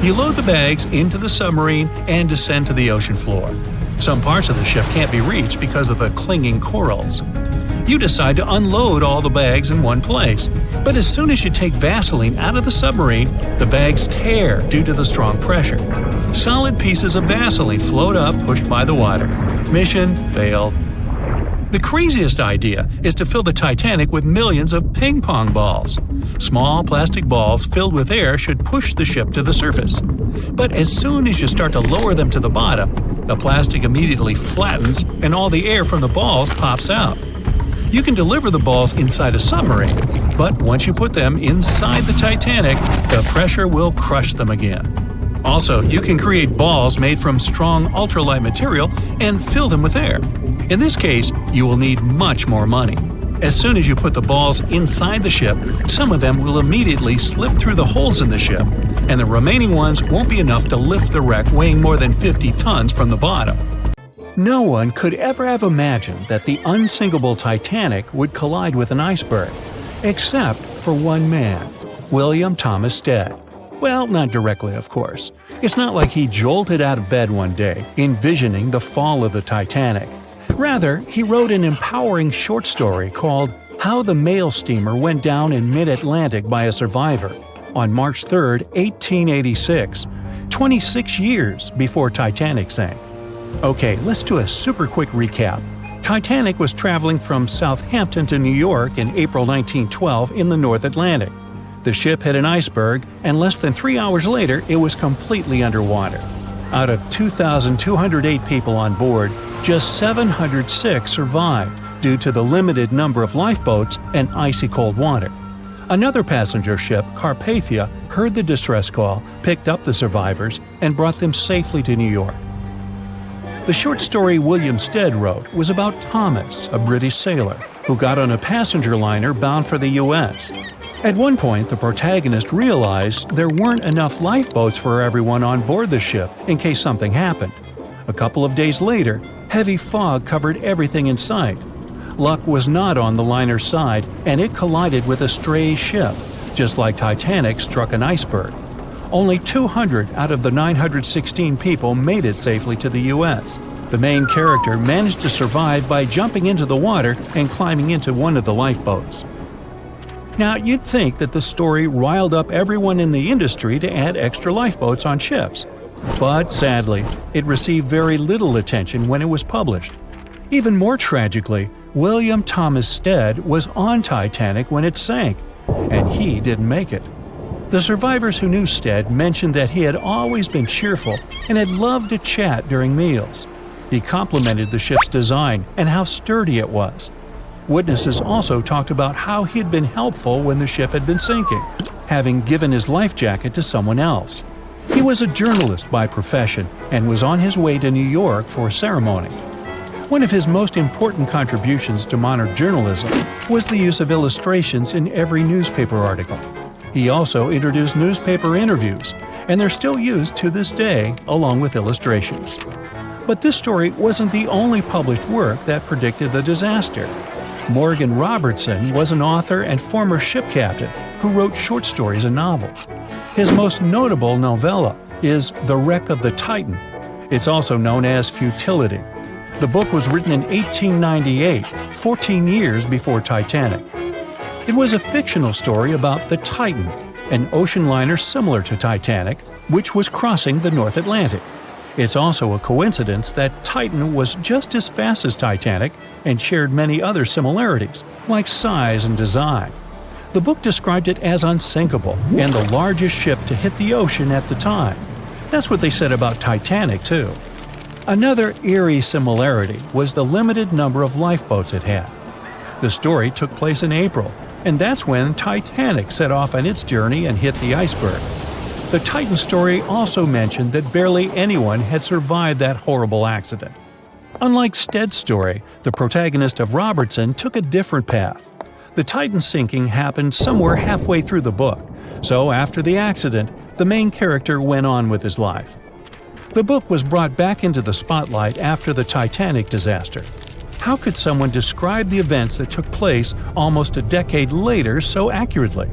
You load the bags into the submarine and descend to the ocean floor. Some parts of the ship can't be reached because of the clinging corals. You decide to unload all the bags in one place, but as soon as you take Vaseline out of the submarine, the bags tear due to the strong pressure. Solid pieces of Vaseline float up, pushed by the water. Mission failed. The craziest idea is to fill the Titanic with millions of ping pong balls. Small plastic balls filled with air should push the ship to the surface. But as soon as you start to lower them to the bottom, the plastic immediately flattens and all the air from the balls pops out. You can deliver the balls inside a submarine, but once you put them inside the Titanic, the pressure will crush them again. Also, you can create balls made from strong ultralight material and fill them with air. In this case, you will need much more money. As soon as you put the balls inside the ship, some of them will immediately slip through the holes in the ship, and the remaining ones won't be enough to lift the wreck weighing more than 50 tons from the bottom. No one could ever have imagined that the unsinkable Titanic would collide with an iceberg, except for one man, William Thomas Stead. Well, not directly, of course. It's not like he jolted out of bed one day, envisioning the fall of the Titanic. Rather, he wrote an empowering short story called How the Mail Steamer Went Down in Mid-Atlantic by a Survivor on March 3, 1886, 26 years before Titanic sank. Okay, let's do a super quick recap. Titanic was traveling from Southampton to New York in April 1912 in the North Atlantic. The ship hit an iceberg, and less than 3 hours later, it was completely underwater. Out of 2,208 people on board, just 706 survived due to the limited number of lifeboats and icy cold water. Another passenger ship, Carpathia, heard the distress call, picked up the survivors, and brought them safely to New York. The short story William Stead wrote was about Thomas, a British sailor, who got on a passenger liner bound for the U.S. At one point, the protagonist realized there weren't enough lifeboats for everyone on board the ship in case something happened. A couple of days later, heavy fog covered everything in sight. Luck was not on the liner's side, and it collided with a stray ship, just like Titanic struck an iceberg. Only 200 out of the 916 people made it safely to the U.S. The main character managed to survive by jumping into the water and climbing into one of the lifeboats. Now, you'd think that the story riled up everyone in the industry to add extra lifeboats on ships. But sadly, it received very little attention when it was published. Even more tragically, William Thomas Stead was on Titanic when it sank. and he didn't make it. The survivors who knew Stead mentioned that he had always been cheerful and had loved to chat during meals. He complimented the ship's design and how sturdy it was. Witnesses also talked about how he had been helpful when the ship had been sinking, having given his life jacket to someone else. He was a journalist by profession and was on his way to New York for a ceremony. One of his most important contributions to modern journalism was the use of illustrations in every newspaper article. He also introduced newspaper interviews, and they're still used to this day along with illustrations. But this story wasn't the only published work that predicted the disaster. Morgan Robertson was an author and former ship captain who wrote short stories and novels. His most notable novella is The Wreck of the Titan. It's also known as Futility. The book was written in 1898, 14 years before Titanic. It was a fictional story about the Titan, an ocean liner similar to Titanic, which was crossing the North Atlantic. It's also a coincidence that Titan was just as fast as Titanic and shared many other similarities, like size and design. The book described it as unsinkable and the largest ship to hit the ocean at the time. That's what they said about Titanic, too. Another eerie similarity was the limited number of lifeboats it had. The story took place in April, and that's when Titanic set off on its journey and hit the iceberg. The Titan story also mentioned that barely anyone had survived that horrible accident. Unlike Stead's story, the protagonist of Robertson took a different path. The Titan sinking happened somewhere halfway through the book, so after the accident, the main character went on with his life. The book was brought back into the spotlight after the Titanic disaster. How could someone describe the events that took place almost a decade later so accurately?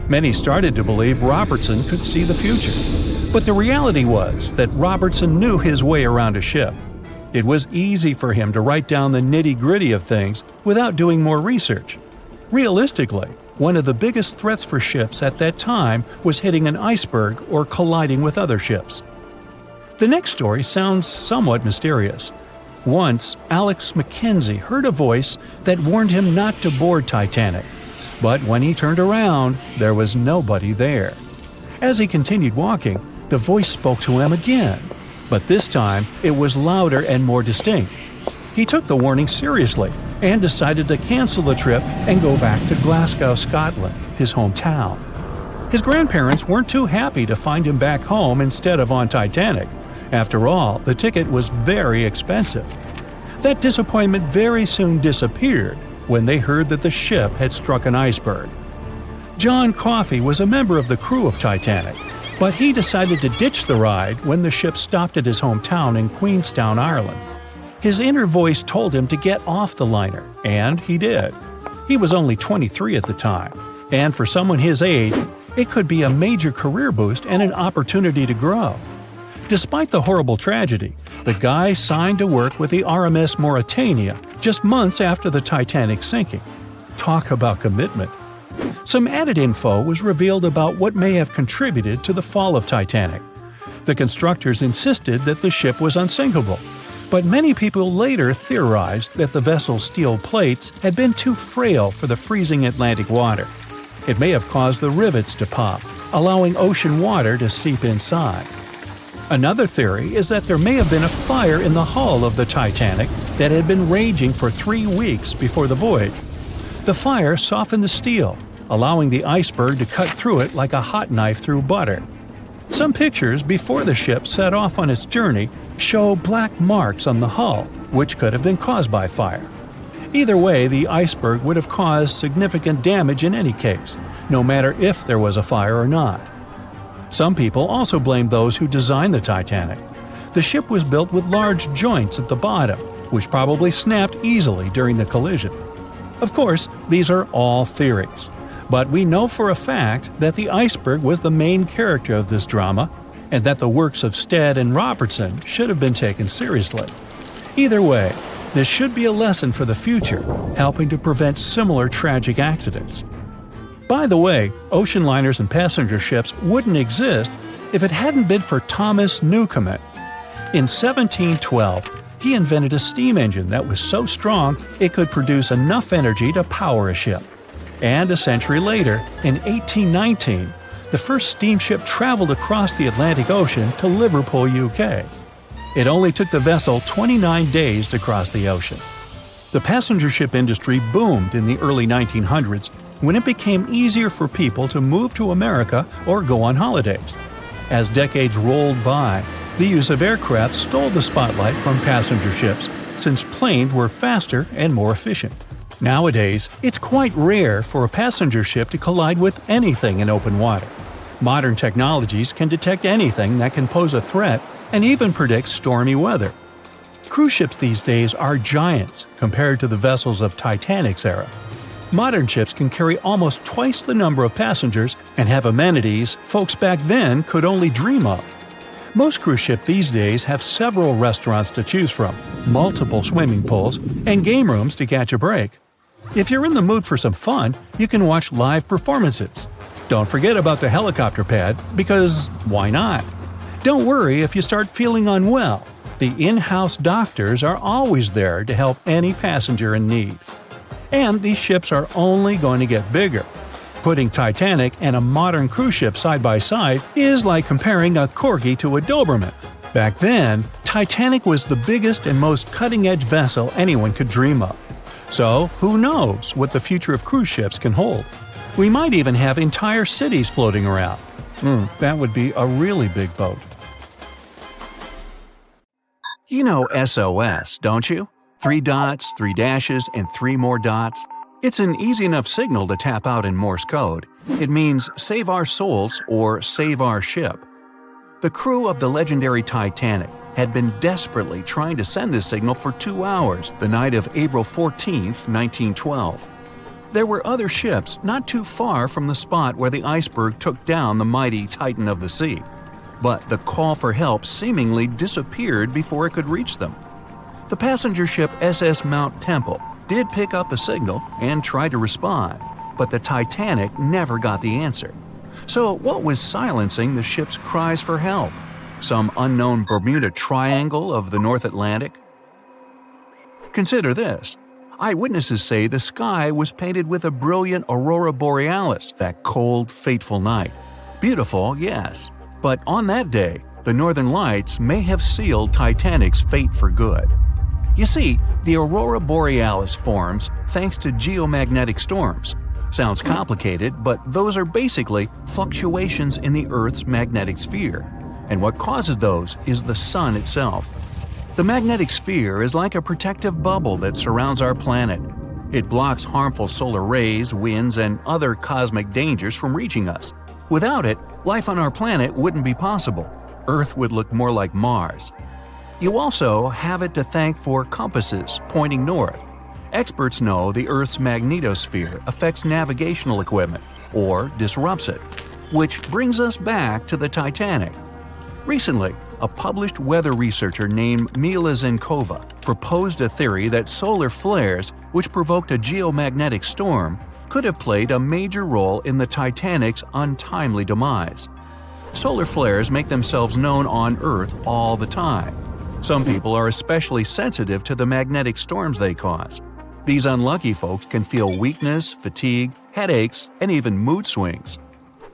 Many started to believe Robertson could see the future. But the reality was that Robertson knew his way around a ship. It was easy for him to write down the nitty-gritty of things without doing more research. Realistically, one of the biggest threats for ships at that time was hitting an iceberg or colliding with other ships. The next story sounds somewhat mysterious. Once, Alex Mackenzie heard a voice that warned him not to board Titanic. But when he turned around, there was nobody there. As he continued walking, the voice spoke to him again, but this time it was louder and more distinct. He took the warning seriously and decided to cancel the trip and go back to Glasgow, Scotland, his hometown. His grandparents weren't too happy to find him back home instead of on Titanic. After all, the ticket was very expensive. That disappointment very soon disappeared when they heard that the ship had struck an iceberg. John Coffey was a member of the crew of Titanic, but he decided to ditch the ride when the ship stopped at his hometown in Queenstown, Ireland. His inner voice told him to get off the liner, and he did. He was only 23 at the time, and for someone his age, it could be a major career boost and an opportunity to grow. Despite the horrible tragedy, the guy signed to work with the RMS Mauritania just months after the Titanic sinking. Talk about commitment. Some added info was revealed about what may have contributed to the fall of Titanic. The constructors insisted that the ship was unsinkable, but many people later theorized that the vessel's steel plates had been too frail for the freezing Atlantic water. It may have caused the rivets to pop, allowing ocean water to seep inside. Another theory is that there may have been a fire in the hull of the Titanic that had been raging for 3 weeks before the voyage. The fire softened the steel, allowing the iceberg to cut through it like a hot knife through butter. Some pictures before the ship set off on its journey show black marks on the hull, which could have been caused by fire. Either way, the iceberg would have caused significant damage in any case, no matter if there was a fire or not. Some people also blame those who designed the Titanic. The ship was built with large joints at the bottom, which probably snapped easily during the collision. Of course, these are all theories, but we know for a fact that the iceberg was the main character of this drama, and that the works of Stead and Robertson should have been taken seriously. Either way, this should be a lesson for the future, helping to prevent similar tragic accidents. By the way, ocean liners and passenger ships wouldn't exist if it hadn't been for Thomas Newcomen. In 1712, he invented a steam engine that was so strong it could produce enough energy to power a ship. And a century later, in 1819, the first steamship traveled across the Atlantic Ocean to Liverpool, UK. It only took the vessel 29 days to cross the ocean. The passenger ship industry boomed in the early 1900s when it became easier for people to move to America or go on holidays. As decades rolled by, the use of aircraft stole the spotlight from passenger ships since planes were faster and more efficient. Nowadays, it's quite rare for a passenger ship to collide with anything in open water. Modern technologies can detect anything that can pose a threat and even predict stormy weather. Cruise ships these days are giants compared to the vessels of Titanic's era. Modern ships can carry almost twice the number of passengers and have amenities folks back then could only dream of. Most cruise ships these days have several restaurants to choose from, multiple swimming pools, and game rooms to catch a break. If you're in the mood for some fun, you can watch live performances. Don't forget about the helicopter pad, because why not? Don't worry if you start feeling unwell. The in-house doctors are always there to help any passenger in need. And these ships are only going to get bigger. Putting Titanic and a modern cruise ship side by side is like comparing a corgi to a Doberman. Back then, Titanic was the biggest and most cutting-edge vessel anyone could dream of. So, who knows what the future of cruise ships can hold? We might even have entire cities floating around. That would be a really big boat. You know SOS, don't you? 3 dots, 3 dashes, and 3 more dots. It's an easy enough signal to tap out in Morse code. It means save our souls or save our ship. The crew of the legendary Titanic had been desperately trying to send this signal for 2 hours the night of April 14, 1912. There were other ships not too far from the spot where the iceberg took down the mighty Titan of the sea. But the call for help seemingly disappeared before it could reach them. The passenger ship SS Mount Temple did pick up a signal and try to respond, but the Titanic never got the answer. So what was silencing the ship's cries for help? Some unknown Bermuda Triangle of the North Atlantic? Consider this. Eyewitnesses say the sky was painted with a brilliant aurora borealis that cold, fateful night. Beautiful, yes. But on that day, the northern lights may have sealed Titanic's fate for good. You see, the aurora borealis forms thanks to geomagnetic storms. Sounds complicated, but those are basically fluctuations in the Earth's magnetic sphere. And what causes those is the sun itself. The magnetic sphere is like a protective bubble that surrounds our planet. It blocks harmful solar rays, winds, and other cosmic dangers from reaching us. Without it, life on our planet wouldn't be possible. Earth would look more like Mars. You also have it to thank for compasses pointing north. Experts know the Earth's magnetosphere affects navigational equipment, or disrupts it. Which brings us back to the Titanic. Recently, a published weather researcher named Mila Zenkova proposed a theory that solar flares, which provoked a geomagnetic storm, could have played a major role in the Titanic's untimely demise. Solar flares make themselves known on Earth all the time. Some people are especially sensitive to the magnetic storms they cause. These unlucky folks can feel weakness, fatigue, headaches, and even mood swings.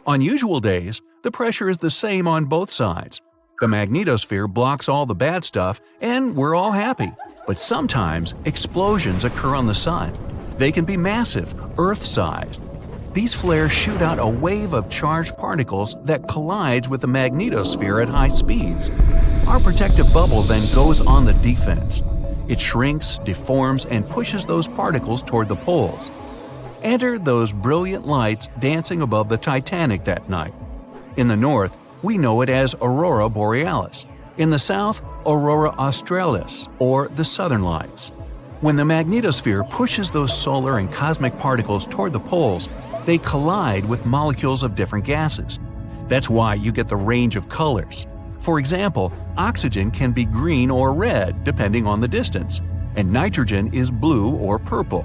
On usual days, the pressure is the same on both sides. The magnetosphere blocks all the bad stuff, and we're all happy. But sometimes, explosions occur on the sun. They can be massive, Earth-sized. These flares shoot out a wave of charged particles that collides with the magnetosphere at high speeds. Our protective bubble then goes on the defense. It shrinks, deforms, and pushes those particles toward the poles. Enter those brilliant lights dancing above the Titanic that night. In the north, we know it as Aurora Borealis. In the south, Aurora Australis, or the Southern Lights. When the magnetosphere pushes those solar and cosmic particles toward the poles, they collide with molecules of different gases. That's why you get the range of colors. For example, oxygen can be green or red depending on the distance, and nitrogen is blue or purple.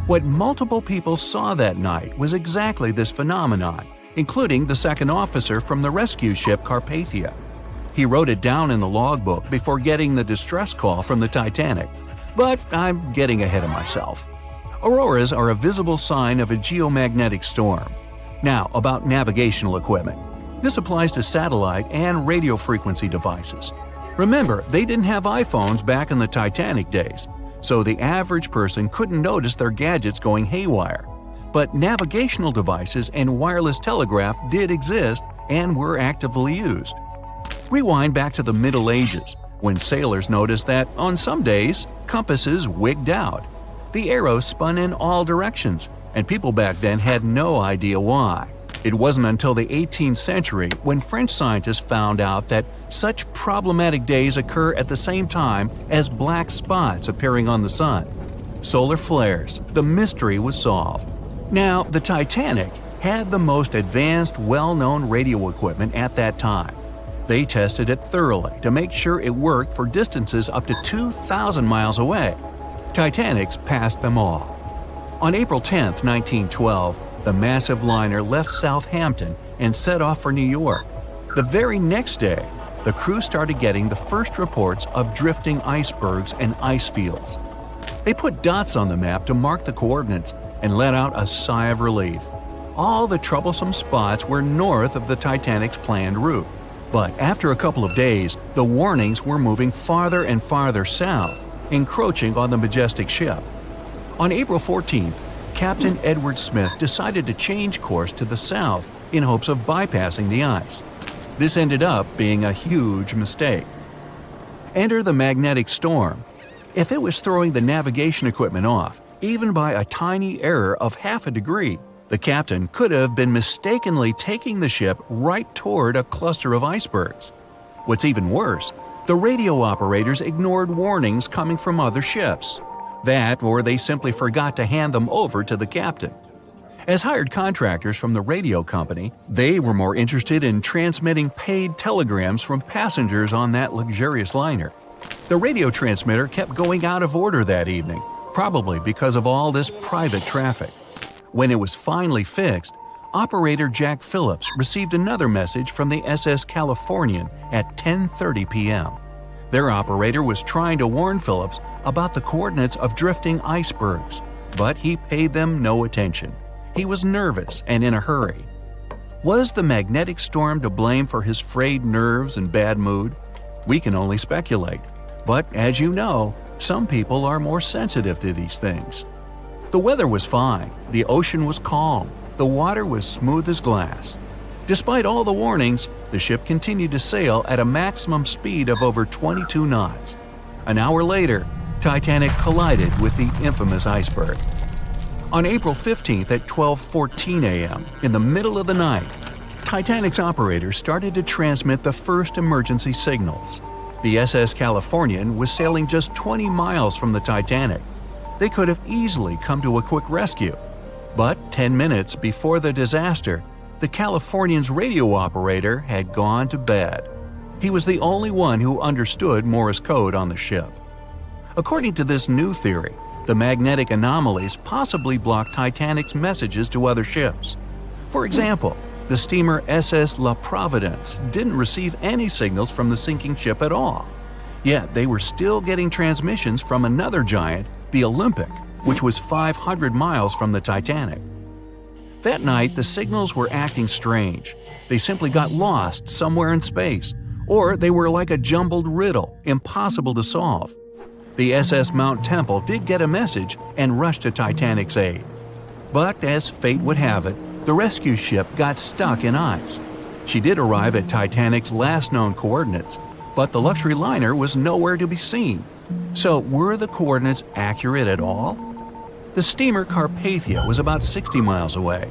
What multiple people saw that night was exactly this phenomenon, including the second officer from the rescue ship Carpathia. He wrote it down in the logbook before getting the distress call from the Titanic. But I'm getting ahead of myself. Auroras are a visible sign of a geomagnetic storm. Now, about navigational equipment. This applies to satellite and radio frequency devices. Remember, they didn't have iPhones back in the Titanic days, so the average person couldn't notice their gadgets going haywire. But navigational devices and wireless telegraph did exist and were actively used. Rewind back to the Middle Ages, when sailors noticed that, on some days, compasses wigged out. The arrows spun in all directions, and people back then had no idea why. It wasn't until the 18th century when French scientists found out that such problematic days occur at the same time as black spots appearing on the sun. Solar flares. The mystery was solved. Now, the Titanic had the most advanced, well-known radio equipment at that time. They tested it thoroughly to make sure it worked for distances up to 2,000 miles away. Titanics passed them all. On April 10, 1912, the massive liner left Southampton and set off for New York. The very next day, the crew started getting the first reports of drifting icebergs and ice fields. They put dots on the map to mark the coordinates and let out a sigh of relief. All the troublesome spots were north of the Titanic's planned route. But after a couple of days, the warnings were moving farther and farther south, encroaching on the majestic ship. On April 14th, Captain Edward Smith decided to change course to the south in hopes of bypassing the ice. This ended up being a huge mistake. Enter the magnetic storm. If it was throwing the navigation equipment off, even by a tiny error of half a degree, the captain could have been mistakenly taking the ship right toward a cluster of icebergs. What's even worse, the radio operators ignored warnings coming from other ships. That, or they simply forgot to hand them over to the captain. As hired contractors from the radio company, they were more interested in transmitting paid telegrams from passengers on that luxurious liner. The radio transmitter kept going out of order that evening, probably because of all this private traffic. When it was finally fixed, operator Jack Phillips received another message from the SS Californian at 10:30 p.m. Their operator was trying to warn Phillips about the coordinates of drifting icebergs, but he paid them no attention. He was nervous and in a hurry. Was the magnetic storm to blame for his frayed nerves and bad mood? We can only speculate. But as you know, some people are more sensitive to these things. The weather was fine, the ocean was calm, the water was smooth as glass. Despite all the warnings, the ship continued to sail at a maximum speed of over 22 knots. An hour later, Titanic collided with the infamous iceberg. On April 15th at 12:14 a.m., in the middle of the night, Titanic's operators started to transmit the first emergency signals. The SS Californian was sailing just 20 miles from the Titanic. They could have easily come to a quick rescue. But 10 minutes before the disaster, the Californian's radio operator had gone to bed. He was the only one who understood Morse code on the ship. According to this new theory, the magnetic anomalies possibly blocked Titanic's messages to other ships. For example, the steamer SS La Providence didn't receive any signals from the sinking ship at all. Yet they were still getting transmissions from another giant, the Olympic, which was 500 miles from the Titanic. That night, the signals were acting strange. They simply got lost somewhere in space, or they were like a jumbled riddle, impossible to solve. The SS Mount Temple did get a message and rushed to Titanic's aid. But as fate would have it, the rescue ship got stuck in ice. She did arrive at Titanic's last known coordinates, but the luxury liner was nowhere to be seen. So were the coordinates accurate at all? The steamer Carpathia was about 60 miles away.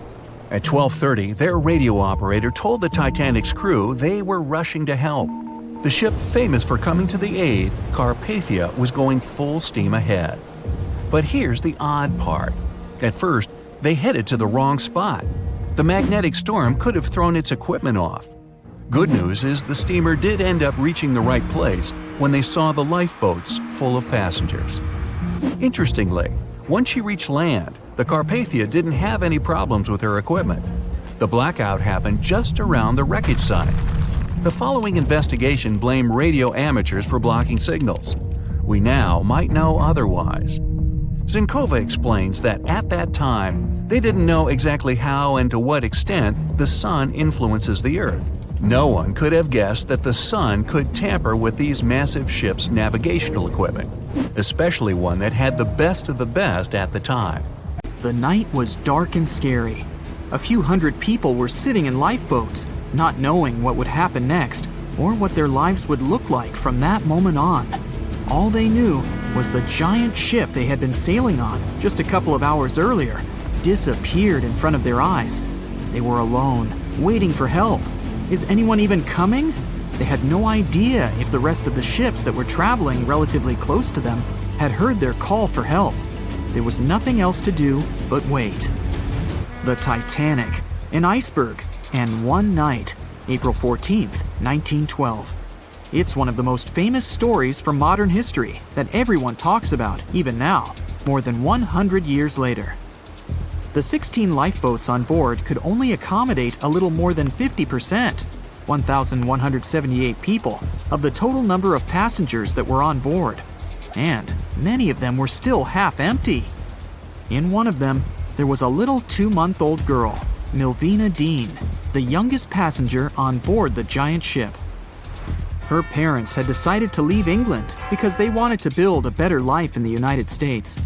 At 12:30, their radio operator told the Titanic's crew they were rushing to help. The ship famous for coming to the aid, Carpathia, was going full steam ahead. But here's the odd part. At first, they headed to the wrong spot. The magnetic storm could have thrown its equipment off. Good news is the steamer did end up reaching the right place when they saw the lifeboats full of passengers. Interestingly, once she reached land, the Carpathia didn't have any problems with her equipment. The blackout happened just around the wreckage site. The following investigation blamed radio amateurs for blocking signals. We now might know otherwise. Zinkova explains that at that time, they didn't know exactly how and to what extent the sun influences the Earth. No one could have guessed that the sun could tamper with these massive ships' navigational equipment, especially one that had the best of the best at the time. The night was dark and scary. A few hundred people were sitting in lifeboats, not knowing what would happen next or what their lives would look like from that moment on. All they knew was the giant ship they had been sailing on just a couple of hours earlier disappeared in front of their eyes. They were alone, waiting for help. Is anyone even coming? They had no idea if the rest of the ships that were traveling relatively close to them had heard their call for help. There was nothing else to do but wait. The Titanic, an iceberg, and one night, April 14th, 1912. It's one of the most famous stories from modern history that everyone talks about, even now, more than 100 years later. The 16 lifeboats on board could only accommodate a little more than 50%, 1,178 people, of the total number of passengers that were on board. And many of them were still half empty. In one of them, there was a little 2-month-old girl, Milvina Dean, the youngest passenger on board the giant ship. Her parents had decided to leave England because they wanted to build a better life in the United States.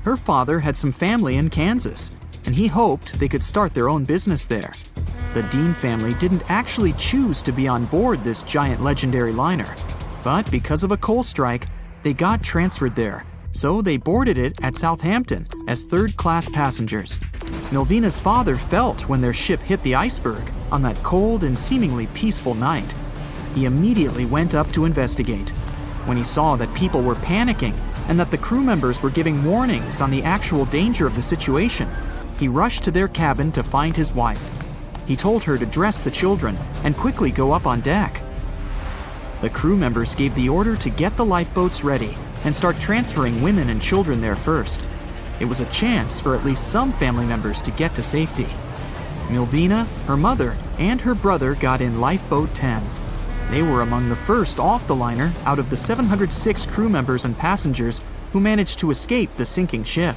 Her father had some family in Kansas, and he hoped they could start their own business there. The Dean family didn't actually choose to be on board this giant legendary liner, but because of a coal strike, they got transferred there, so they boarded it at Southampton as third-class passengers. Milvina's father felt when their ship hit the iceberg on that cold and seemingly peaceful night. He immediately went up to investigate. When he saw that people were panicking and that the crew members were giving warnings on the actual danger of the situation, he rushed to their cabin to find his wife. He told her to dress the children and quickly go up on deck. The crew members gave the order to get the lifeboats ready and start transferring women and children there first. It was a chance for at least some family members to get to safety. Milvina, her mother, and her brother got in Lifeboat 10. They were among the first off the liner out of the 706 crew members and passengers who managed to escape the sinking ship.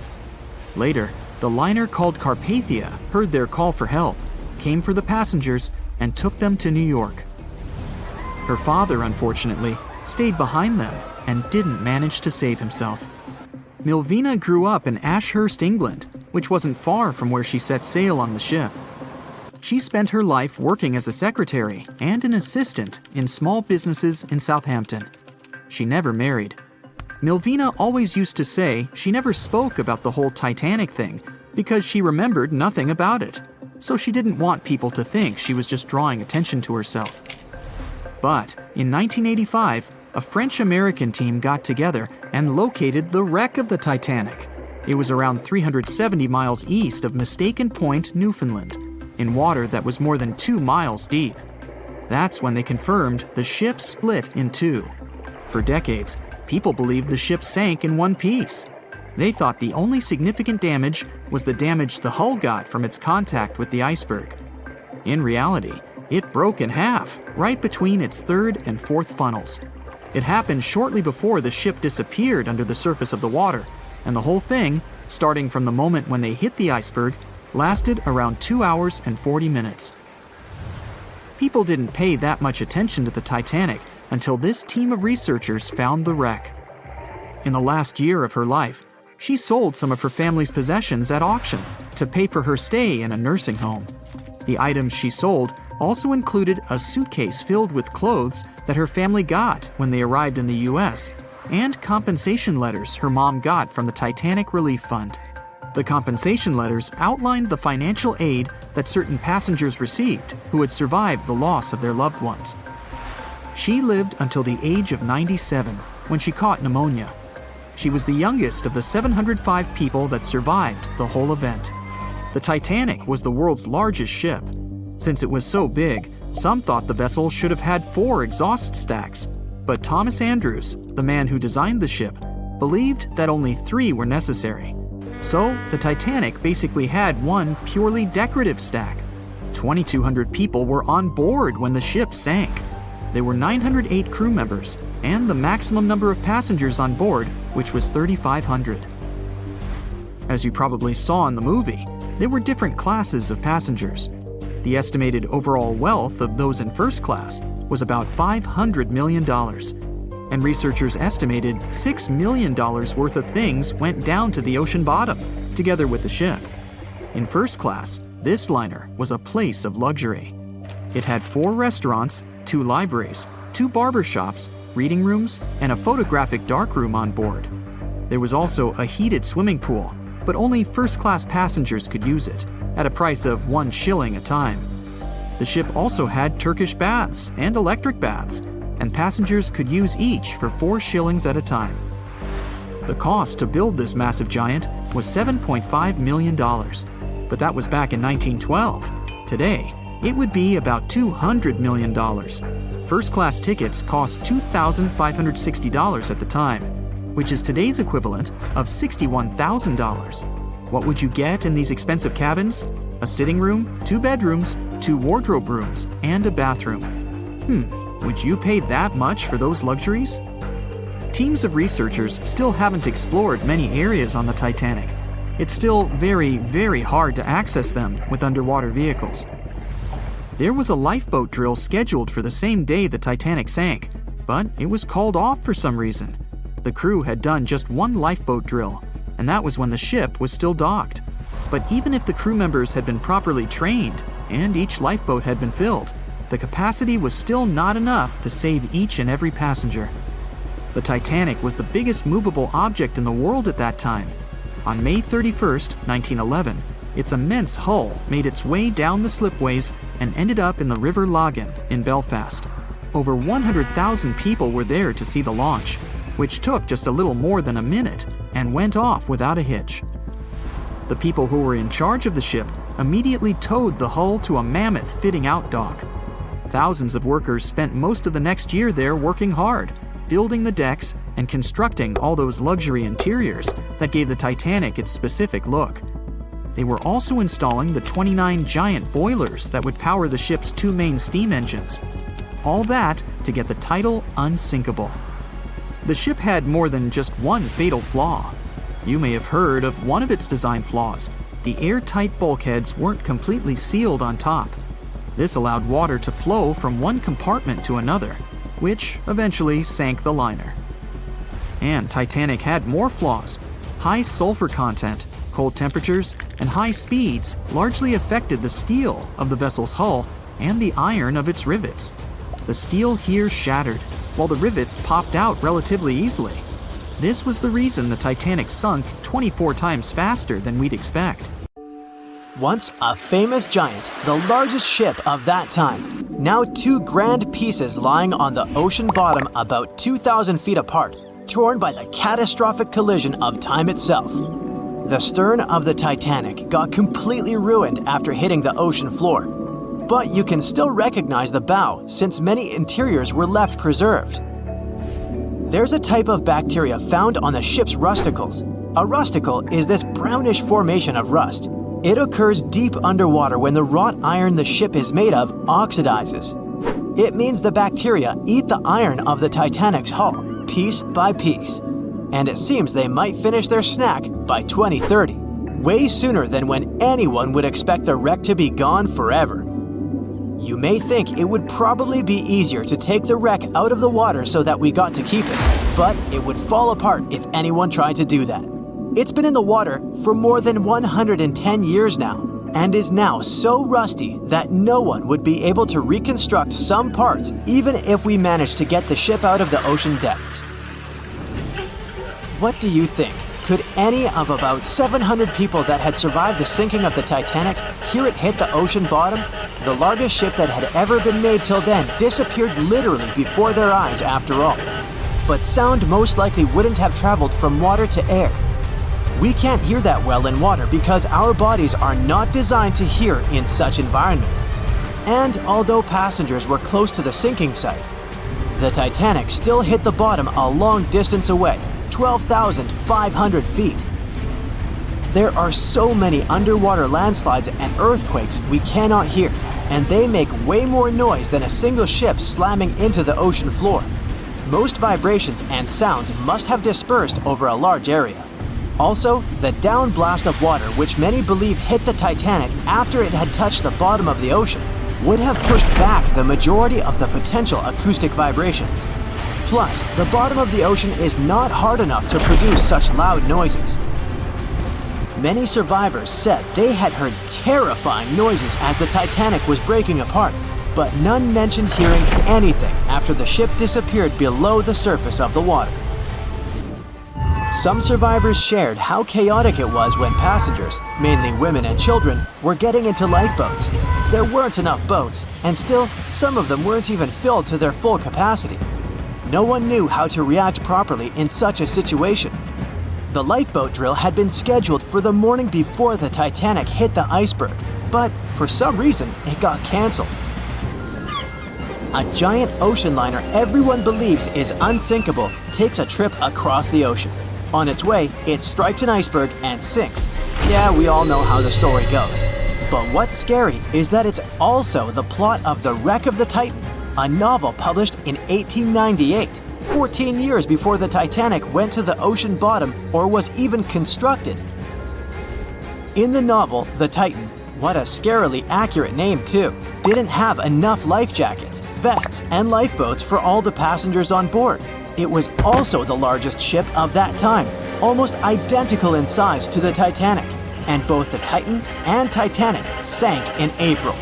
Later, the liner called Carpathia heard their call for help, came for the passengers, and took them to New York. Her father, unfortunately, stayed behind them and didn't manage to save himself. Milvina grew up in Ashurst, England, which wasn't far from where she set sail on the ship. She spent her life working as a secretary and an assistant in small businesses in Southampton. She never married. Milvina always used to say she never spoke about the whole Titanic thing because she remembered nothing about it, so she didn't want people to think she was just drawing attention to herself. But in 1985, a French-American team got together and located the wreck of the Titanic. It was around 370 miles east of Mistaken Point, Newfoundland, in water that was more than 2 miles deep. That's when they confirmed the ship split in two. For decades, people believed the ship sank in one piece. They thought the only significant damage was the damage the hull got from its contact with the iceberg. In reality, it broke in half, right between its third and fourth funnels. It happened shortly before the ship disappeared under the surface of the water, and the whole thing, starting from the moment when they hit the iceberg, lasted around 2 hours and 40 minutes. People didn't pay that much attention to the Titanic until this team of researchers found the wreck. In the last year of her life, she sold some of her family's possessions at auction to pay for her stay in a nursing home. The items she sold also included a suitcase filled with clothes that her family got when they arrived in the U.S., and compensation letters her mom got from the Titanic Relief Fund. The compensation letters outlined the financial aid that certain passengers received who had survived the loss of their loved ones. She lived until the age of 97 when she caught pneumonia. She was the youngest of the 705 people that survived the whole event. The Titanic was the world's largest ship. Since it was so big, some thought the vessel should have had 4 exhaust stacks. But Thomas Andrews, the man who designed the ship, believed that only 3 were necessary. So, the Titanic basically had one purely decorative stack. 2,200 people were on board when the ship sank. There were 908 crew members, and the maximum number of passengers on board, which was 3,500. As you probably saw in the movie, there were different classes of passengers. The estimated overall wealth of those in first class was about $500 million, and researchers estimated $6 million worth of things went down to the ocean bottom, together with the ship. In first class, this liner was a place of luxury. It had 4 restaurants, 2 libraries, 2 barber shops, reading rooms, and a photographic darkroom on board. There was also a heated swimming pool, but only first-class passengers could use it, at a price of 1 shilling a time. The ship also had Turkish baths and electric baths, and passengers could use each for 4 shillings at a time. The cost to build this massive giant was $7.5 million, but that was back in 1912. Today, it would be about $200 million. First-class tickets cost $2,560 at the time, which is today's equivalent of $61,000. What would you get in these expensive cabins? A sitting room, 2 bedrooms, 2 wardrobe rooms, and a bathroom. Would you pay that much for those luxuries? Teams of researchers still haven't explored many areas on the Titanic. It's still very, very hard to access them with underwater vehicles. There was a lifeboat drill scheduled for the same day the Titanic sank, but it was called off for some reason. The crew had done just 1 lifeboat drill, and that was when the ship was still docked. But even if the crew members had been properly trained and each lifeboat had been filled, the capacity was still not enough to save each and every passenger. The Titanic was the biggest movable object in the world at that time. On May 31st, 1911, its immense hull made its way down the slipways and ended up in the River Lagan in Belfast. Over 100,000 people were there to see the launch, which took just a little more than a minute and went off without a hitch. The people who were in charge of the ship immediately towed the hull to a mammoth fitting-out dock. Thousands of workers spent most of the next year there working hard, building the decks and constructing all those luxury interiors that gave the Titanic its specific look. They were also installing the 29 giant boilers that would power the ship's 2 main steam engines. All that to get the title unsinkable. The ship had more than just one fatal flaw. You may have heard of one of its design flaws. The airtight bulkheads weren't completely sealed on top. This allowed water to flow from one compartment to another, which eventually sank the liner. And Titanic had more flaws. High sulfur content, cold temperatures, and high speeds largely affected the steel of the vessel's hull and the iron of its rivets. The steel here shattered, while the rivets popped out relatively easily. This was the reason the Titanic sunk 24 times faster than we'd expect. Once a famous giant, the largest ship of that time, now 2 grand pieces lying on the ocean bottom about 2,000 feet apart, torn by the catastrophic collision of time itself. The stern of the Titanic got completely ruined after hitting the ocean floor, but you can still recognize the bow since many interiors were left preserved. There's a type of bacteria found on the ship's rusticles. A rusticle is this brownish formation of rust. It occurs deep underwater when the wrought iron the ship is made of oxidizes. It means the bacteria eat the iron of the Titanic's hull, piece by piece. And it seems they might finish their snack by 2030, way sooner than when anyone would expect the wreck to be gone forever. You may think it would probably be easier to take the wreck out of the water so that we got to keep it, but it would fall apart if anyone tried to do that. It's been in the water for more than 110 years now, and is now so rusty that no one would be able to reconstruct some parts even if we managed to get the ship out of the ocean depths. What do you think? Could any of about 700 people that had survived the sinking of the Titanic hear it hit the ocean bottom? The largest ship that had ever been made till then disappeared literally before their eyes after all. But sound most likely wouldn't have traveled from water to air. We can't hear that well in water because our bodies are not designed to hear in such environments. And although passengers were close to the sinking site, the Titanic still hit the bottom a long distance away, 12,500 feet. There are so many underwater landslides and earthquakes we cannot hear, and they make way more noise than a single ship slamming into the ocean floor. Most vibrations and sounds must have dispersed over a large area. Also, the downblast of water, which many believe hit the Titanic after it had touched the bottom of the ocean, would have pushed back the majority of the potential acoustic vibrations. Plus, the bottom of the ocean is not hard enough to produce such loud noises. Many survivors said they had heard terrifying noises as the Titanic was breaking apart, but none mentioned hearing anything after the ship disappeared below the surface of the water. Some survivors shared how chaotic it was when passengers, mainly women and children, were getting into lifeboats. There weren't enough boats, and still, some of them weren't even filled to their full capacity. No one knew how to react properly in such a situation. The lifeboat drill had been scheduled for the morning before the Titanic hit the iceberg, but for some reason, it got canceled. A giant ocean liner everyone believes is unsinkable takes a trip across the ocean. On its way, it strikes an iceberg and sinks. Yeah, we all know how the story goes. But what's scary is that it's also the plot of The Wreck of the Titan, a novel published in 1898, 14 years before the Titanic went to the ocean bottom or was even constructed. In the novel, the Titan, what a scarily accurate name too, didn't have enough life jackets, vests, and lifeboats for all the passengers on board. It was also the largest ship of that time, almost identical in size to the Titanic, and both the Titan and Titanic sank in April.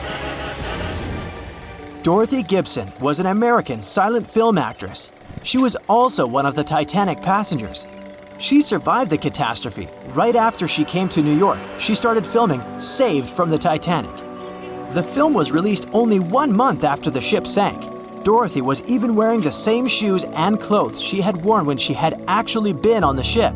Dorothy Gibson was an American silent film actress. She was also one of the Titanic passengers. She survived the catastrophe. Right after she came to New York, she started filming Saved from the Titanic. The film was released only 1 month after the ship sank. Dorothy was even wearing the same shoes and clothes she had worn when she had actually been on the ship.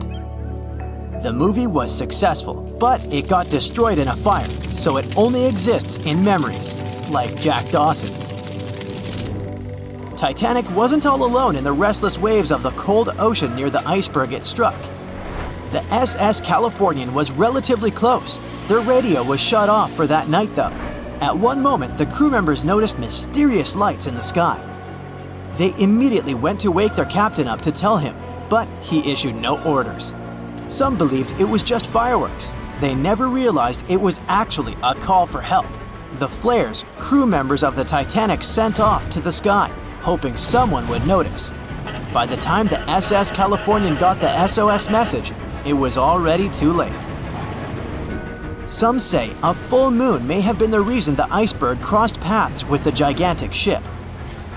The movie was successful, but it got destroyed in a fire, so it only exists in memories, like Jack Dawson. Titanic wasn't all alone in the restless waves of the cold ocean near the iceberg it struck. The SS Californian was relatively close. Their radio was shut off for that night though. At one moment, the crew members noticed mysterious lights in the sky. They immediately went to wake their captain up to tell him, but he issued no orders. Some believed it was just fireworks. They never realized it was actually a call for help. The flares crew members of the Titanic sent off to the sky, hoping someone would notice. By the time the SS Californian got the SOS message, it was already too late. Some say a full moon may have been the reason the iceberg crossed paths with the gigantic ship.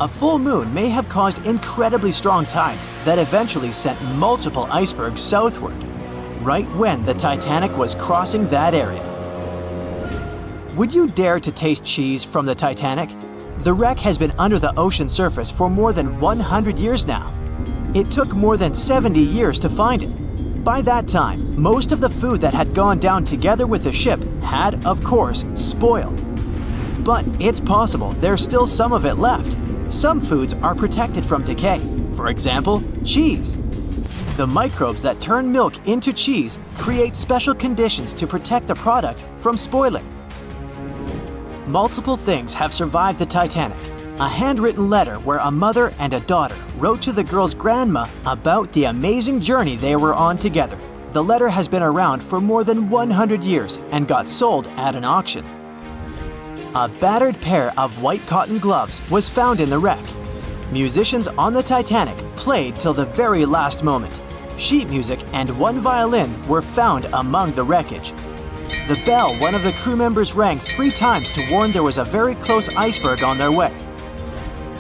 A full moon may have caused incredibly strong tides that eventually sent multiple icebergs southward, right when the Titanic was crossing that area. Would you dare to taste cheese from the Titanic? The wreck has been under the ocean surface for more than 100 years now. It took more than 70 years to find it. By that time, most of the food that had gone down together with the ship had, of course, spoiled. But it's possible there's still some of it left. Some foods are protected from decay. For example, cheese. The microbes that turn milk into cheese create special conditions to protect the product from spoiling. Multiple things have survived the Titanic. A handwritten letter where a mother and a daughter wrote to the girl's grandma about the amazing journey they were on together. The letter has been around for more than 100 years and got sold at an auction. A battered pair of white cotton gloves was found in the wreck. Musicians on the Titanic played till the very last moment. Sheet music and one violin were found among the wreckage. The bell one of the crew members rang 3 times to warn there was a very close iceberg on their way.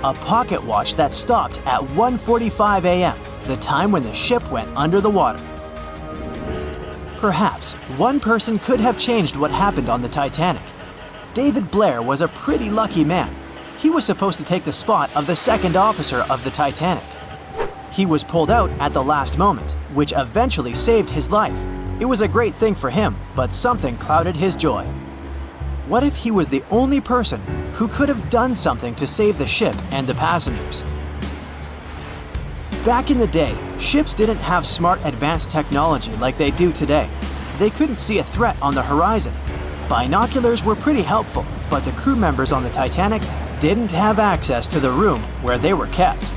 A pocket watch that stopped at 1:45 a.m., the time when the ship went under the water. Perhaps one person could have changed what happened on the Titanic. David Blair was a pretty lucky man. He was supposed to take the spot of the second officer of the Titanic. He was pulled out at the last moment, which eventually saved his life. It was a great thing for him, but something clouded his joy. What if he was the only person who could have done something to save the ship and the passengers? Back in the day, ships didn't have smart advanced technology like they do today. They couldn't see a threat on the horizon. Binoculars were pretty helpful, but the crew members on the Titanic didn't have access to the room where they were kept.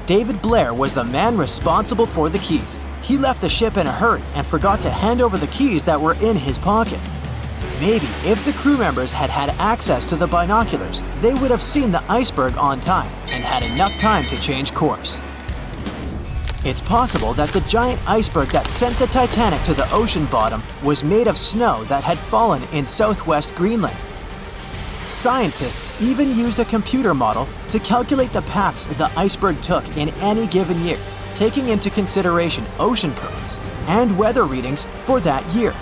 David Blair was the man responsible for the keys. He left the ship in a hurry and forgot to hand over the keys that were in his pocket. Maybe if the crew members had had access to the binoculars, they would have seen the iceberg on time and had enough time to change course. It's possible that the giant iceberg that sent the Titanic to the ocean bottom was made of snow that had fallen in southwest Greenland. Scientists even used a computer model to calculate the paths the iceberg took in any given year, taking into consideration ocean currents and weather readings for that year.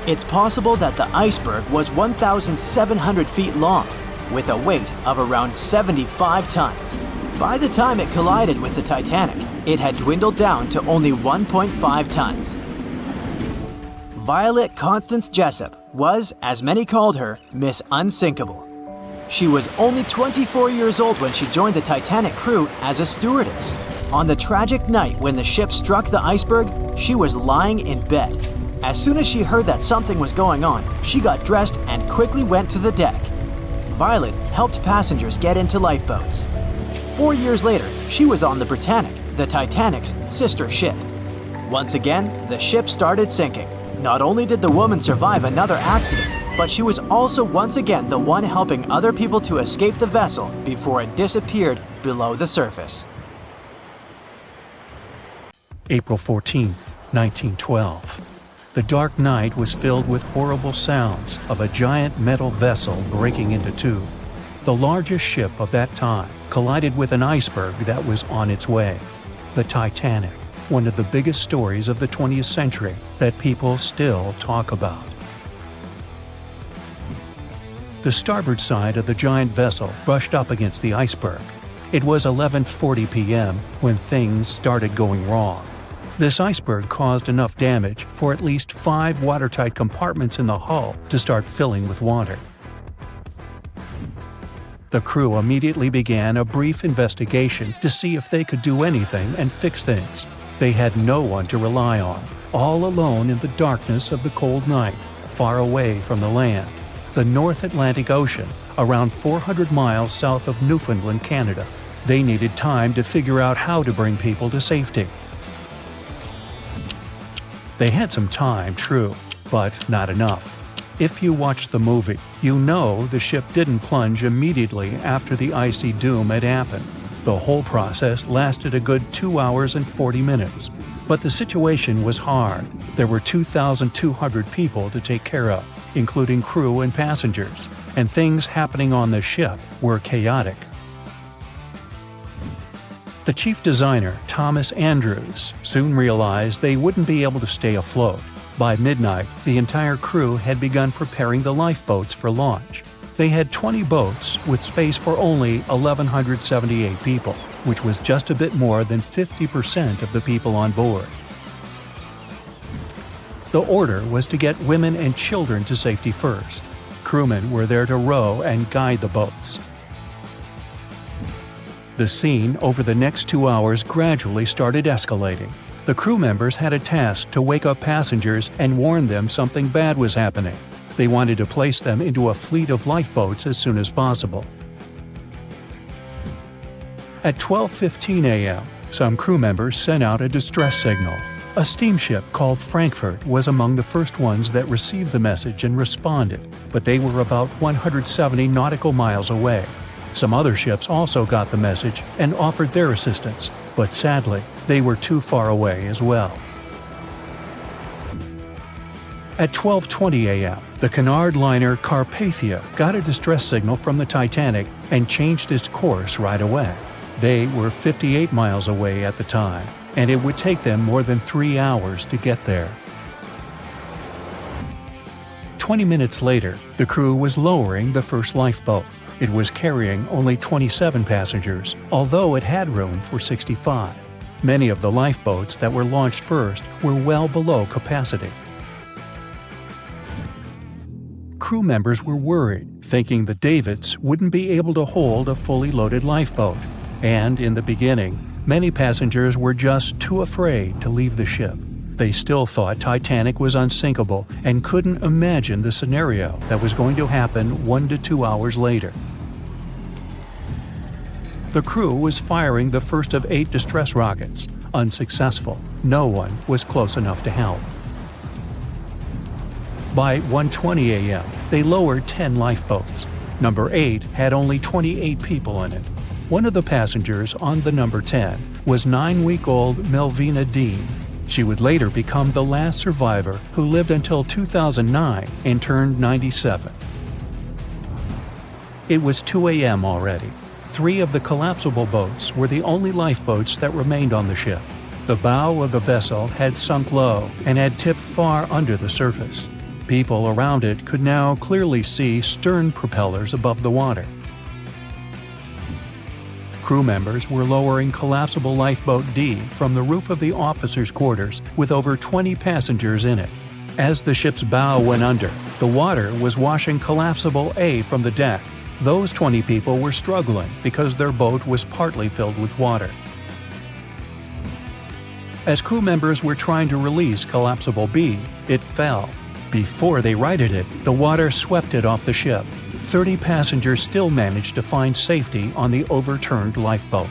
It's possible that the iceberg was 1,700 feet long, with a weight of around 75 tons. By the time it collided with the Titanic, it had dwindled down to only 1.5 tons. Violet Constance Jessup was, as many called her, Miss Unsinkable. She was only 24 years old when she joined the Titanic crew as a stewardess. On the tragic night when the ship struck the iceberg, she was lying in bed. As soon as she heard that something was going on, she got dressed and quickly went to the deck. Violet helped passengers get into lifeboats. 4 years later, she was on the Britannic, the Titanic's sister ship. Once again, the ship started sinking. Not only did the woman survive another accident, but she was also once again the one helping other people to escape the vessel before it disappeared below the surface. April 14, 1912. The dark night was filled with horrible sounds of a giant metal vessel breaking into two. The largest ship of that time collided with an iceberg that was on its way. The Titanic, one of the biggest stories of the 20th century that people still talk about. The starboard side of the giant vessel brushed up against the iceberg. It was 11:40 p.m. when things started going wrong. This iceberg caused enough damage for at least 5 watertight compartments in the hull to start filling with water. The crew immediately began a brief investigation to see if they could do anything and fix things. They had no one to rely on, all alone in the darkness of the cold night, far away from the land. The North Atlantic Ocean, around 400 miles south of Newfoundland, Canada. They needed time to figure out how to bring people to safety. They had some time, true, but not enough. If you watched the movie, you know the ship didn't plunge immediately after the icy doom had happened. The whole process lasted a good 2 hours and 40 minutes. But the situation was hard. There were 2,200 people to take care of, including crew and passengers, and things happening on the ship were chaotic. The chief designer, Thomas Andrews, soon realized they wouldn't be able to stay afloat. By midnight, the entire crew had begun preparing the lifeboats for launch. They had 20 boats with space for only 1,178 people, which was just a bit more than 50% of the people on board. The order was to get women and children to safety first. Crewmen were there to row and guide the boats. The scene over the next 2 hours gradually started escalating. The crew members had a task to wake up passengers and warn them something bad was happening. They wanted to place them into a fleet of lifeboats as soon as possible. At 12:15 a.m., some crew members sent out a distress signal. A steamship called Frankfurt was among the first ones that received the message and responded, but they were about 170 nautical miles away. Some other ships also got the message and offered their assistance, but sadly, they were too far away as well. At 12:20 a.m., the Cunard liner Carpathia got a distress signal from the Titanic and changed its course right away. They were 58 miles away at the time, and it would take them more than 3 hours to get there. 20 minutes later, the crew was lowering the first lifeboat. It was carrying only 27 passengers, although it had room for 65. Many of the lifeboats that were launched first were well below capacity. Crew members were worried, thinking the Davids wouldn't be able to hold a fully loaded lifeboat. And in the beginning, many passengers were just too afraid to leave the ship. They still thought Titanic was unsinkable and couldn't imagine the scenario that was going to happen 1 to 2 hours later. The crew was firing the first of 8 distress rockets. Unsuccessful. No one was close enough to help. By 1:20 a.m., they lowered 10 lifeboats. Number 8 had only 28 people in it. One of the passengers on the number 10 was 9-week-old Melvina Dean. She would later become the last survivor who lived until 2009 and turned 97. It was 2 a.m. already. 3 of the collapsible boats were the only lifeboats that remained on the ship. The bow of the vessel had sunk low and had tipped far under the surface. People around it could now clearly see stern propellers above the water. Crew members were lowering collapsible lifeboat D from the roof of the officers' quarters with over 20 passengers in it. As the ship's bow went under, the water was washing collapsible A from the deck. Those 20 people were struggling because their boat was partly filled with water. As crew members were trying to release collapsible B, it fell. Before they righted it, the water swept it off the ship. 30 passengers still managed to find safety on the overturned lifeboat.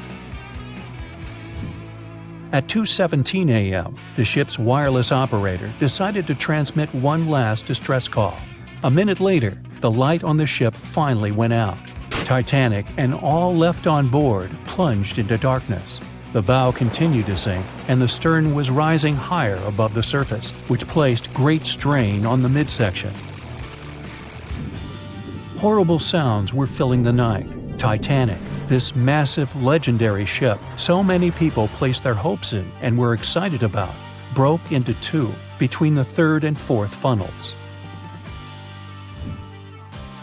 At 2:17 a.m., the ship's wireless operator decided to transmit one last distress call. A minute later, the light on the ship finally went out. Titanic and all left on board plunged into darkness. The bow continued to sink, and the stern was rising higher above the surface, which placed great strain on the midsection. Horrible sounds were filling the night. Titanic, this massive, legendary ship so many people placed their hopes in and were excited about, broke into two between the third and fourth funnels.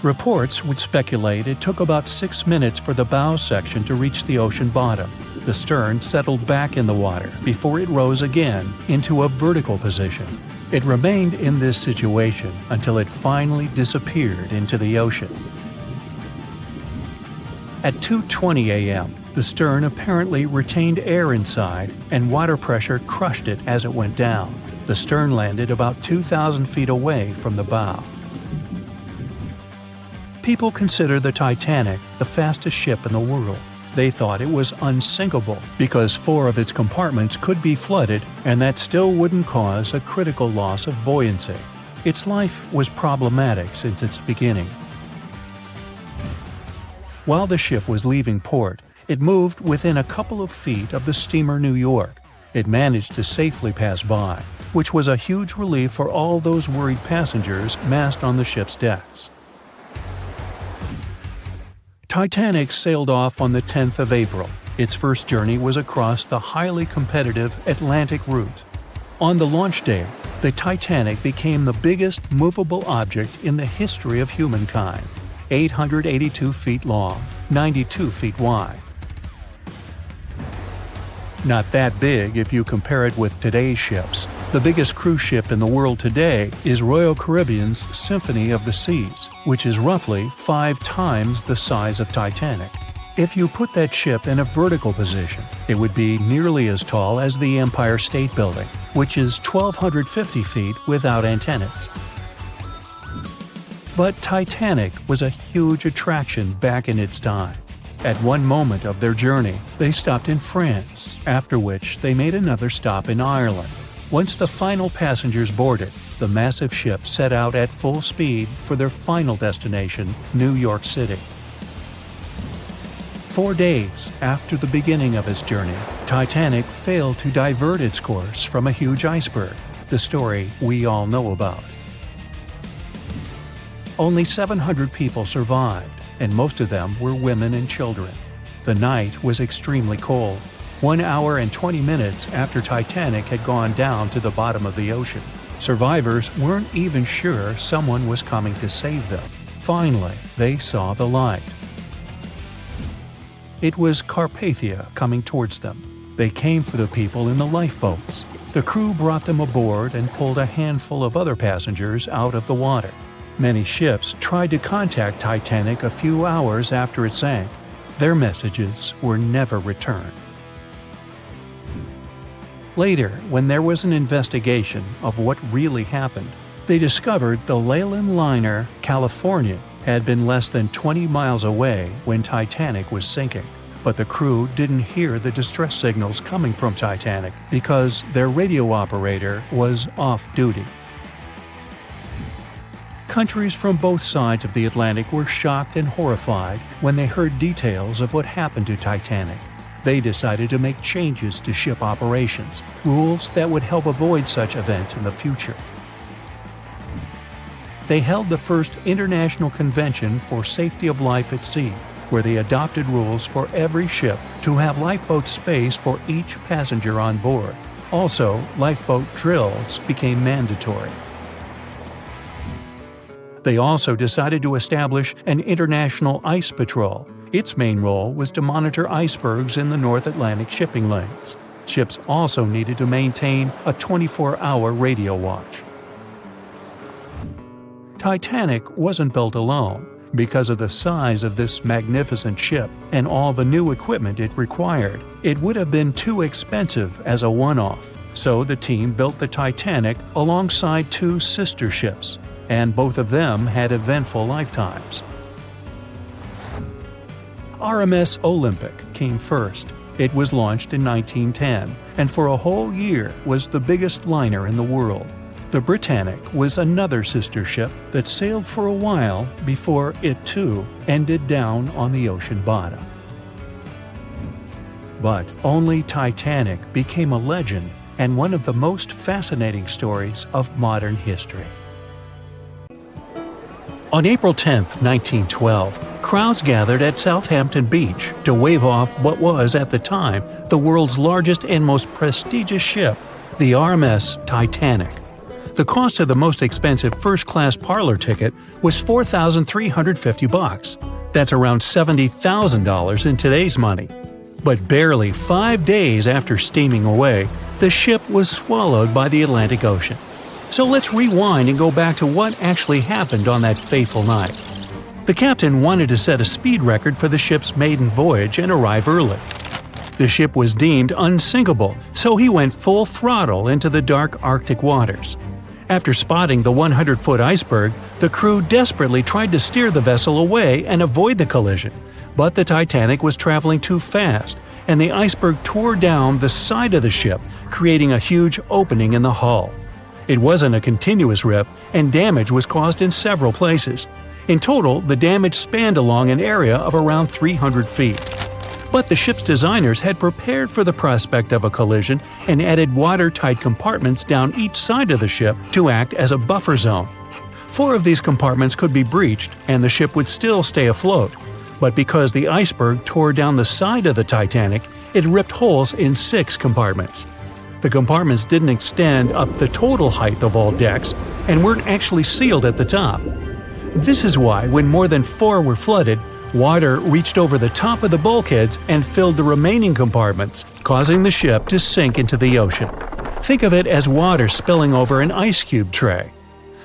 Reports would speculate it took about 6 minutes for the bow section to reach the ocean bottom. The stern settled back in the water before it rose again into a vertical position. It remained in this situation until it finally disappeared into the ocean. At 2:20 a.m., the stern apparently retained air inside, and water pressure crushed it as it went down. The stern landed about 2,000 feet away from the bow. People consider the Titanic the fastest ship in the world. They thought it was unsinkable because 4 of its compartments could be flooded, and that still wouldn't cause a critical loss of buoyancy. Its life was problematic since its beginning. While the ship was leaving port, it moved within a couple of feet of the steamer New York. It managed to safely pass by, which was a huge relief for all those worried passengers massed on the ship's decks. Titanic sailed off on the 10th of April. Its first journey was across the highly competitive Atlantic route. On the launch day, the Titanic became the biggest movable object in the history of humankind, 882 feet long, 92 feet wide. Not that big if you compare it with today's ships. The biggest cruise ship in the world today is Royal Caribbean's Symphony of the Seas, which is roughly 5 times the size of Titanic. If you put that ship in a vertical position, it would be nearly as tall as the Empire State Building, which is 1,250 feet without antennas. But Titanic was a huge attraction back in its time. At one moment of their journey, they stopped in France, after which they made another stop in Ireland. Once the final passengers boarded, the massive ship set out at full speed for their final destination, New York City. 4 days after the beginning of its journey, Titanic failed to divert its course from a huge iceberg, the story we all know about. Only 700 people survived, and most of them were women and children. The night was extremely cold, 1 hour and 20 minutes after Titanic had gone down to the bottom of the ocean. Survivors weren't even sure someone was coming to save them. Finally, they saw the light. It was Carpathia coming towards them. They came for the people in the lifeboats. The crew brought them aboard and pulled a handful of other passengers out of the water. Many ships tried to contact Titanic a few hours after it sank. Their messages were never returned. Later, when there was an investigation of what really happened, they discovered the Leyland liner California had been less than 20 miles away when Titanic was sinking. but the crew didn't hear the distress signals coming from Titanic because their radio operator was off duty. Countries from both sides of the Atlantic were shocked and horrified when they heard details of what happened to Titanic. They decided to make changes to ship operations, rules that would help avoid such events in the future. They held the first International Convention for Safety of Life at Sea, where they adopted rules for every ship to have lifeboat space for each passenger on board. Also, lifeboat drills became mandatory. They also decided to establish an international ice patrol. Its main role was to monitor icebergs in the North Atlantic shipping lanes. Ships also needed to maintain a 24-hour radio watch. Titanic wasn't built alone. Because of the size of this magnificent ship and all the new equipment it required, it would have been too expensive as a one-off. So the team built the Titanic alongside two sister ships, and both of them had eventful lifetimes. RMS Olympic came first. It was launched in 1910, and for a whole year was the biggest liner in the world. The Britannic was another sister ship that sailed for a while before it too ended down on the ocean bottom. But only Titanic became a legend and one of the most fascinating stories of modern history. On April 10, 1912, crowds gathered at Southampton Beach to wave off what was at the time the world's largest and most prestigious ship, the RMS Titanic. The cost of the most expensive first-class parlor ticket was $4,350. That's around $70,000 in today's money. But barely 5 days after steaming away, the ship was swallowed by the Atlantic Ocean. So let's rewind and go back to what actually happened on that fateful night. The captain wanted to set a speed record for the ship's maiden voyage and arrive early. The ship was deemed unsinkable, so he went full throttle into the dark Arctic waters. After spotting the 100-foot iceberg, the crew desperately tried to steer the vessel away and avoid the collision, but the Titanic was traveling too fast, and the iceberg tore down the side of the ship, creating a huge opening in the hull. It wasn't a continuous rip, and damage was caused in several places. In total, the damage spanned along an area of around 300 feet. But the ship's designers had prepared for the prospect of a collision and added watertight compartments down each side of the ship to act as a buffer zone. 4 of these compartments could be breached and the ship would still stay afloat. But because the iceberg tore down the side of the Titanic, it ripped holes in 6 compartments. The compartments didn't extend up the total height of all decks and weren't actually sealed at the top. This is why, when more than 4 were flooded, water reached over the top of the bulkheads and filled the remaining compartments, causing the ship to sink into the ocean. Think of it as water spilling over an ice cube tray.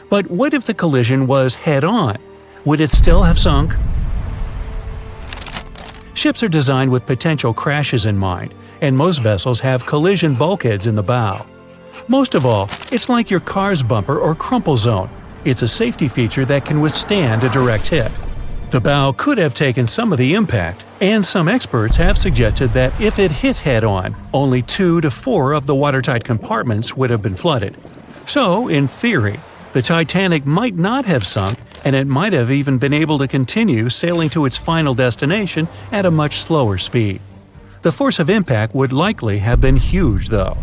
But what if the collision was head-on? Would it still have sunk? Ships are designed with potential crashes in mind, and most vessels have collision bulkheads in the bow. Most of all, it's like your car's bumper or crumple zone. It's a safety feature that can withstand a direct hit. The bow could have taken some of the impact, and some experts have suggested that if it hit head-on, only 2 to 4 of the watertight compartments would have been flooded. So, in theory, the Titanic might not have sunk, and it might have even been able to continue sailing to its final destination at a much slower speed. The force of impact would likely have been huge, though.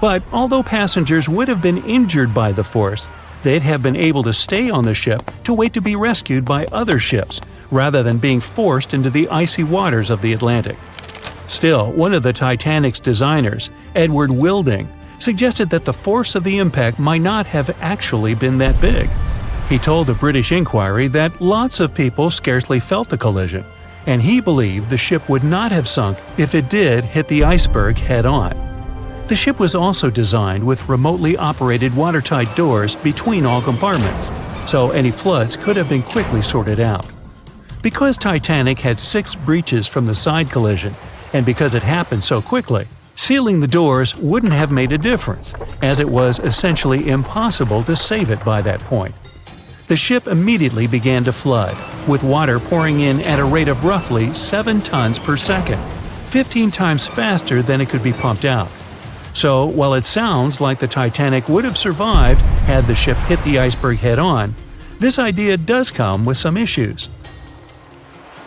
But although passengers would have been injured by the force, they'd have been able to stay on the ship to wait to be rescued by other ships, rather than being forced into the icy waters of the Atlantic. Still, one of the Titanic's designers, Edward Wilding, suggested that the force of the impact might not have actually been that big. He told the British Inquiry that lots of people scarcely felt the collision, and he believed the ship would not have sunk if it did hit the iceberg head-on. The ship was also designed with remotely operated watertight doors between all compartments, so any floods could have been quickly sorted out. Because Titanic had 6 breaches from the side collision, and because it happened so quickly, sealing the doors wouldn't have made a difference, as it was essentially impossible to save it by that point. The ship immediately began to flood, with water pouring in at a rate of roughly 7 tons per second, 15 times faster than it could be pumped out. So, while it sounds like the Titanic would have survived had the ship hit the iceberg head-on, this idea does come with some issues.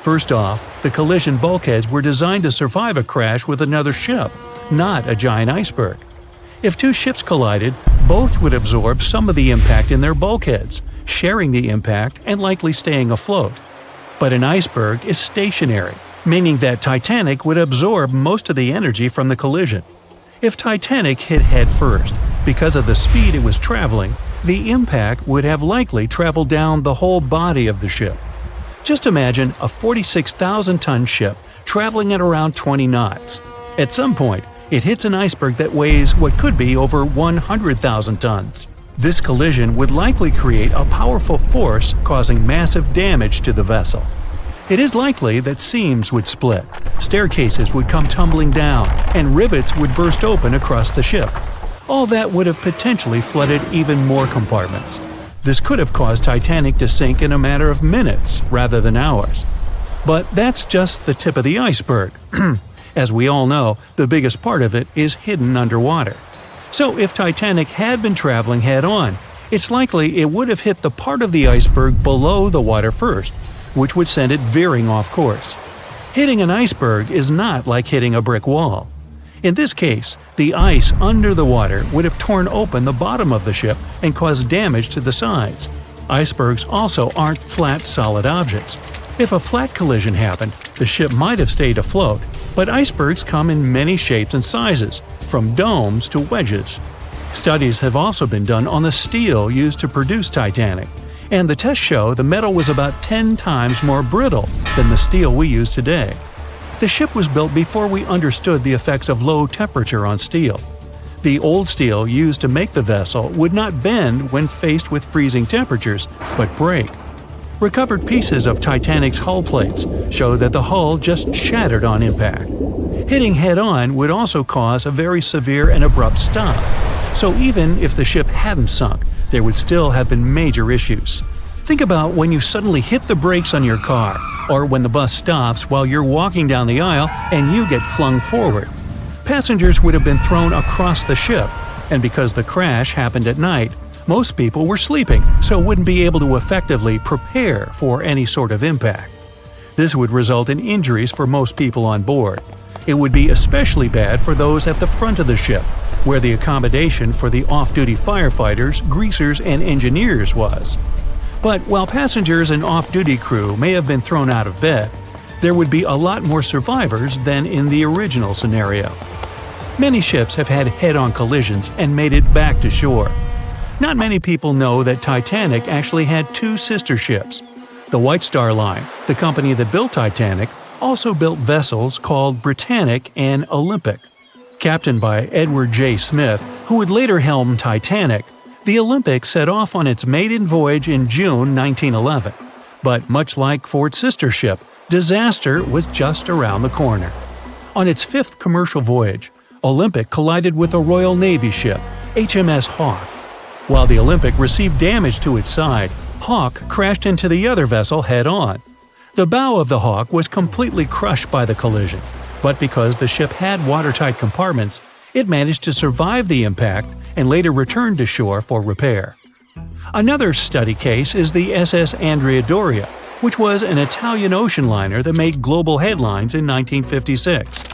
First off, the collision bulkheads were designed to survive a crash with another ship, not a giant iceberg. If two ships collided, both would absorb some of the impact in their bulkheads, sharing the impact and likely staying afloat. But an iceberg is stationary, meaning that Titanic would absorb most of the energy from the collision. If Titanic hit head first, because of the speed it was traveling, the impact would have likely traveled down the whole body of the ship. Just imagine a 46,000-ton ship traveling at around 20 knots. At some point, it hits an iceberg that weighs what could be over 100,000 tons. This collision would likely create a powerful force causing massive damage to the vessel. It is likely that seams would split, staircases would come tumbling down, and rivets would burst open across the ship. All that would have potentially flooded even more compartments. This could have caused Titanic to sink in a matter of minutes rather than hours. But that's just the tip of the iceberg. As we all know, the biggest part of it is hidden underwater. So if Titanic had been traveling head-on, it's likely it would have hit the part of the iceberg below the water first, which would send it veering off course. Hitting an iceberg is not like hitting a brick wall. In this case, the ice under the water would have torn open the bottom of the ship and caused damage to the sides. Icebergs also aren't flat, solid objects. If a flat collision happened, the ship might have stayed afloat, but icebergs come in many shapes and sizes, from domes to wedges. Studies have also been done on the steel used to produce Titanic, and the tests show the metal was about 10 times more brittle than the steel we use today. The ship was built before we understood the effects of low temperature on steel. The old steel used to make the vessel would not bend when faced with freezing temperatures, but break. Recovered pieces of Titanic's hull plates show that the hull just shattered on impact. Hitting head-on would also cause a very severe and abrupt stop, so even if the ship hadn't sunk, there would still have been major issues. Think about when you suddenly hit the brakes on your car, or when the bus stops while you're walking down the aisle and you get flung forward. Passengers would have been thrown across the ship, and because the crash happened at night, most people were sleeping, so wouldn't be able to effectively prepare for any sort of impact. This would result in injuries for most people on board. It would be especially bad for those at the front of the ship, where the accommodation for the off-duty firefighters, greasers, and engineers was. But while passengers and off-duty crew may have been thrown out of bed, there would be a lot more survivors than in the original scenario. Many ships have had head-on collisions and made it back to shore. Not many people know that Titanic actually had two sister ships. The White Star Line, the company that built Titanic, also built vessels called Britannic and Olympic. Captained by Edward J. Smith, who would later helm Titanic, the Olympic set off on its maiden voyage in June 1911. But much like for its sister ship, disaster was just around the corner. On its fifth commercial voyage, Olympic collided with a Royal Navy ship, HMS Hawke. While the Olympic received damage to its side, Hawke crashed into the other vessel head-on. The bow of the Hawke was completely crushed by the collision, but because the ship had watertight compartments, it managed to survive the impact and later returned to shore for repair. Another study case is the SS Andrea Doria, which was an Italian ocean liner that made global headlines in 1956.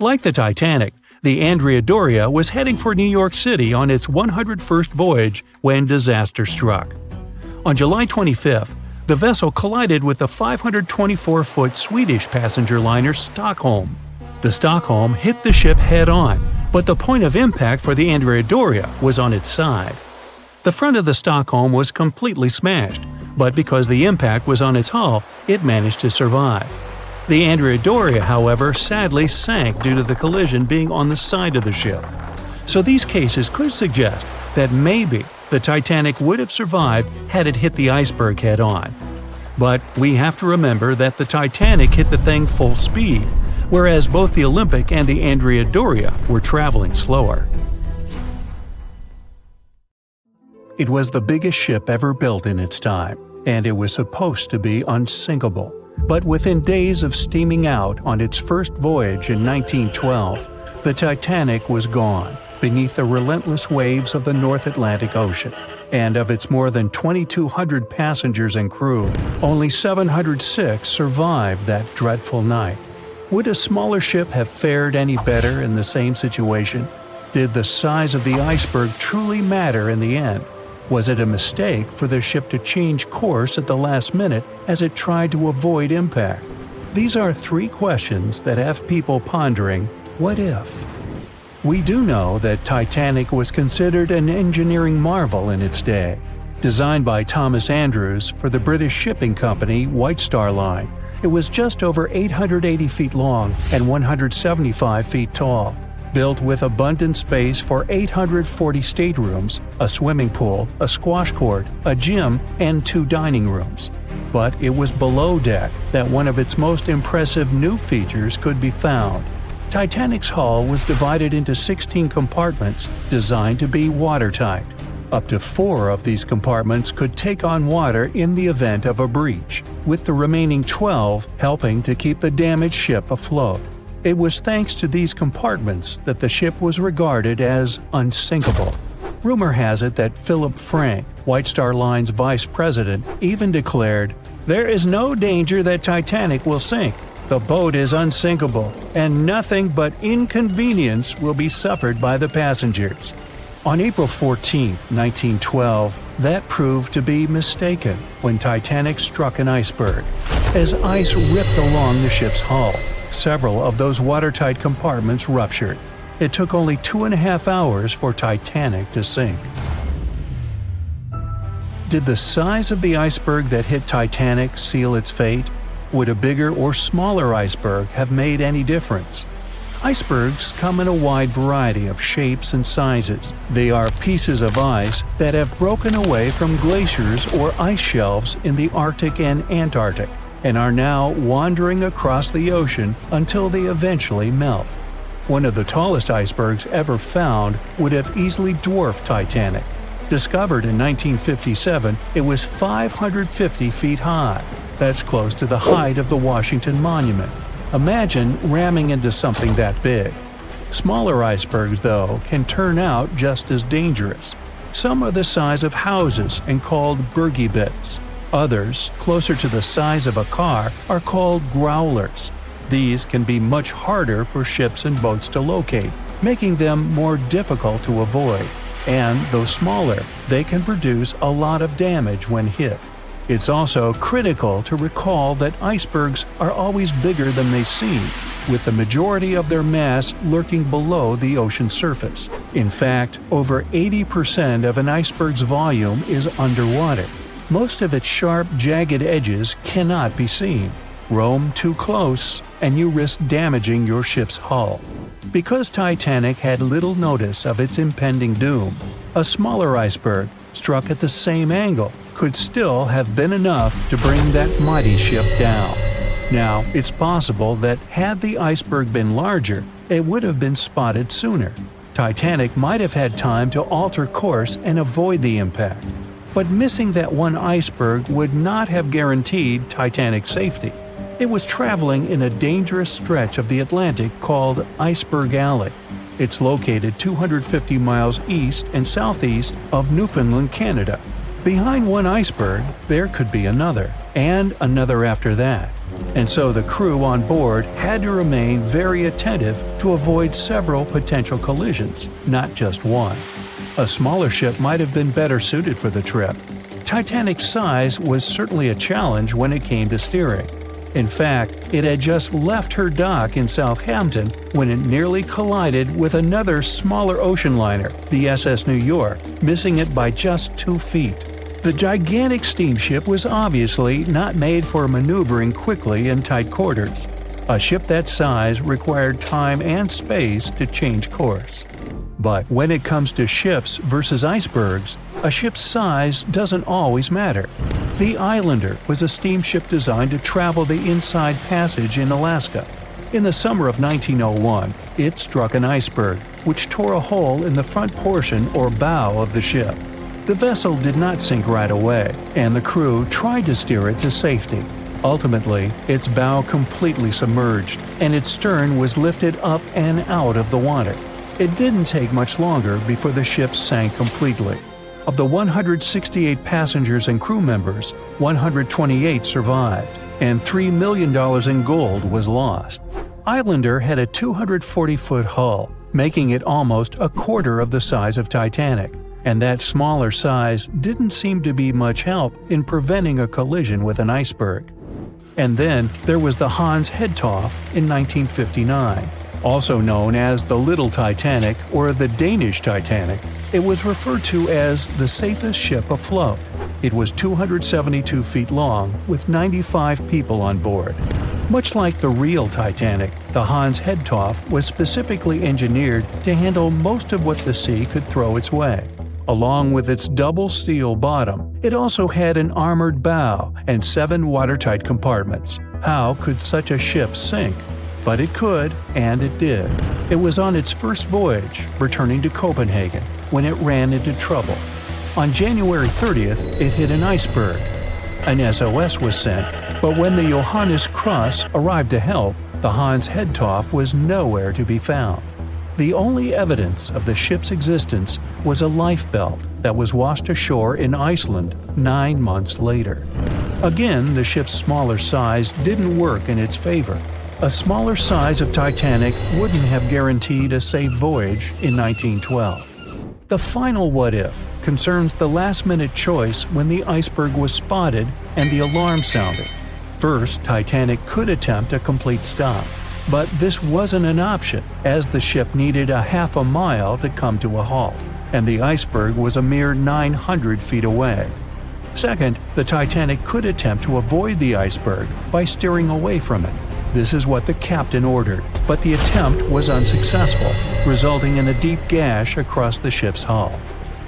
Like the Titanic, the Andrea Doria was heading for New York City on its 101st voyage when disaster struck. On July 25th, the vessel collided with the 524-foot Swedish passenger liner Stockholm. The Stockholm hit the ship head-on, but the point of impact for the Andrea Doria was on its side. The front of the Stockholm was completely smashed, but because the impact was on its hull, it managed to survive. The Andrea Doria, however, sadly sank due to the collision being on the side of the ship. So these cases could suggest that maybe the Titanic would have survived had it hit the iceberg head-on. But we have to remember that the Titanic hit the thing full speed, whereas both the Olympic and the Andrea Doria were traveling slower. It was the biggest ship ever built in its time, and it was supposed to be unsinkable. But within days of steaming out on its first voyage in 1912, the Titanic was gone beneath the relentless waves of the North Atlantic Ocean. And of its more than 2,200 passengers and crew, only 706 survived that dreadful night. Would a smaller ship have fared any better in the same situation? Did the size of the iceberg truly matter in the end? Was it a mistake for the ship to change course at the last minute as it tried to avoid impact? These are three questions that have people pondering, what if? We do know that Titanic was considered an engineering marvel in its day. Designed by Thomas Andrews for the British shipping company White Star Line, it was just over 880 feet long and 175 feet tall. Built with abundant space for 840 staterooms, a swimming pool, a squash court, a gym, and 2 dining rooms. But it was below deck that one of its most impressive new features could be found. Titanic's hull was divided into 16 compartments designed to be watertight. Up to 4 of these compartments could take on water in the event of a breach, with the remaining 12 helping to keep the damaged ship afloat. It was thanks to these compartments that the ship was regarded as unsinkable. Rumor has it that Philip Frank, White Star Line's vice president, even declared, "There is no danger that Titanic will sink. The boat is unsinkable, and nothing but inconvenience will be suffered by the passengers." On April 14, 1912, that proved to be mistaken when Titanic struck an iceberg. As ice ripped along the ship's hull, several of those watertight compartments ruptured. It took only 2.5 hours for Titanic to sink. Did the size of the iceberg that hit Titanic seal its fate? Would a bigger or smaller iceberg have made any difference? Icebergs come in a wide variety of shapes and sizes. They are pieces of ice that have broken away from glaciers or ice shelves in the Arctic and Antarctic, and are now wandering across the ocean until they eventually melt. One of the tallest icebergs ever found would have easily dwarfed Titanic. Discovered in 1957, it was 550 feet high. That's close to the height of the Washington Monument. Imagine ramming into something that big. Smaller icebergs, though, can turn out just as dangerous. Some are the size of houses and called bergy bits. Others, closer to the size of a car, are called growlers. These can be much harder for ships and boats to locate, making them more difficult to avoid. And, though smaller, they can produce a lot of damage when hit. It's also critical to recall that icebergs are always bigger than they seem, with the majority of their mass lurking below the ocean surface. In fact, over 80% of an iceberg's volume is underwater. Most of its sharp, jagged edges cannot be seen. Roam too close, and you risk damaging your ship's hull. Because Titanic had little notice of its impending doom, a smaller iceberg, struck at the same angle, could still have been enough to bring that mighty ship down. Now, it's possible that had the iceberg been larger, it would have been spotted sooner. Titanic might have had time to alter course and avoid the impact. But missing that one iceberg would not have guaranteed Titanic's safety. It was traveling in a dangerous stretch of the Atlantic called Iceberg Alley. It's located 250 miles east and southeast of Newfoundland, Canada. Behind one iceberg, there could be another, and another after that. And so the crew on board had to remain very attentive to avoid several potential collisions, not just one. A smaller ship might have been better suited for the trip. Titanic's size was certainly a challenge when it came to steering. In fact, it had just left her dock in Southampton when it nearly collided with another smaller ocean liner, the SS New York, missing it by just 2 feet. The gigantic steamship was obviously not made for maneuvering quickly in tight quarters. A ship that size required time and space to change course. But when it comes to ships versus icebergs, a ship's size doesn't always matter. The Islander was a steamship designed to travel the Inside Passage in Alaska. In the summer of 1901, it struck an iceberg, which tore a hole in the front portion or bow of the ship. The vessel did not sink right away, and the crew tried to steer it to safety. Ultimately, its bow completely submerged, and its stern was lifted up and out of the water. It didn't take much longer before the ship sank completely. Of the 168 passengers and crew members, 128 survived, and $3 million in gold was lost. Islander had a 240-foot hull, making it almost a quarter of the size of Titanic, and that smaller size didn't seem to be much help in preventing a collision with an iceberg. And then there was the Hans Hedtoft in 1959. Also known as the Little Titanic or the Danish Titanic, it was referred to as the safest ship afloat. It was 272 feet long with 95 people on board. Much like the real Titanic, the Hans Hedtoft was specifically engineered to handle most of what the sea could throw its way. Along with its double steel bottom, it also had an armored bow and 7 watertight compartments. How could such a ship sink? But it could, and it did. It was on its first voyage, returning to Copenhagen, when it ran into trouble. On January 30th, it hit an iceberg. An SOS was sent, but when the Johannes Cross arrived to help, the Hans Hedtoft was nowhere to be found. The only evidence of the ship's existence was a lifebelt that was washed ashore in Iceland 9 months later. Again, the ship's smaller size didn't work in its favor. A smaller size of Titanic wouldn't have guaranteed a safe voyage in 1912. The final what-if concerns the last-minute choice when the iceberg was spotted and the alarm sounded. First, Titanic could attempt a complete stop, but this wasn't an option as the ship needed a half a mile to come to a halt, and the iceberg was a mere 900 feet away. Second, the Titanic could attempt to avoid the iceberg by steering away from it. This is what the captain ordered, but the attempt was unsuccessful, resulting in a deep gash across the ship's hull.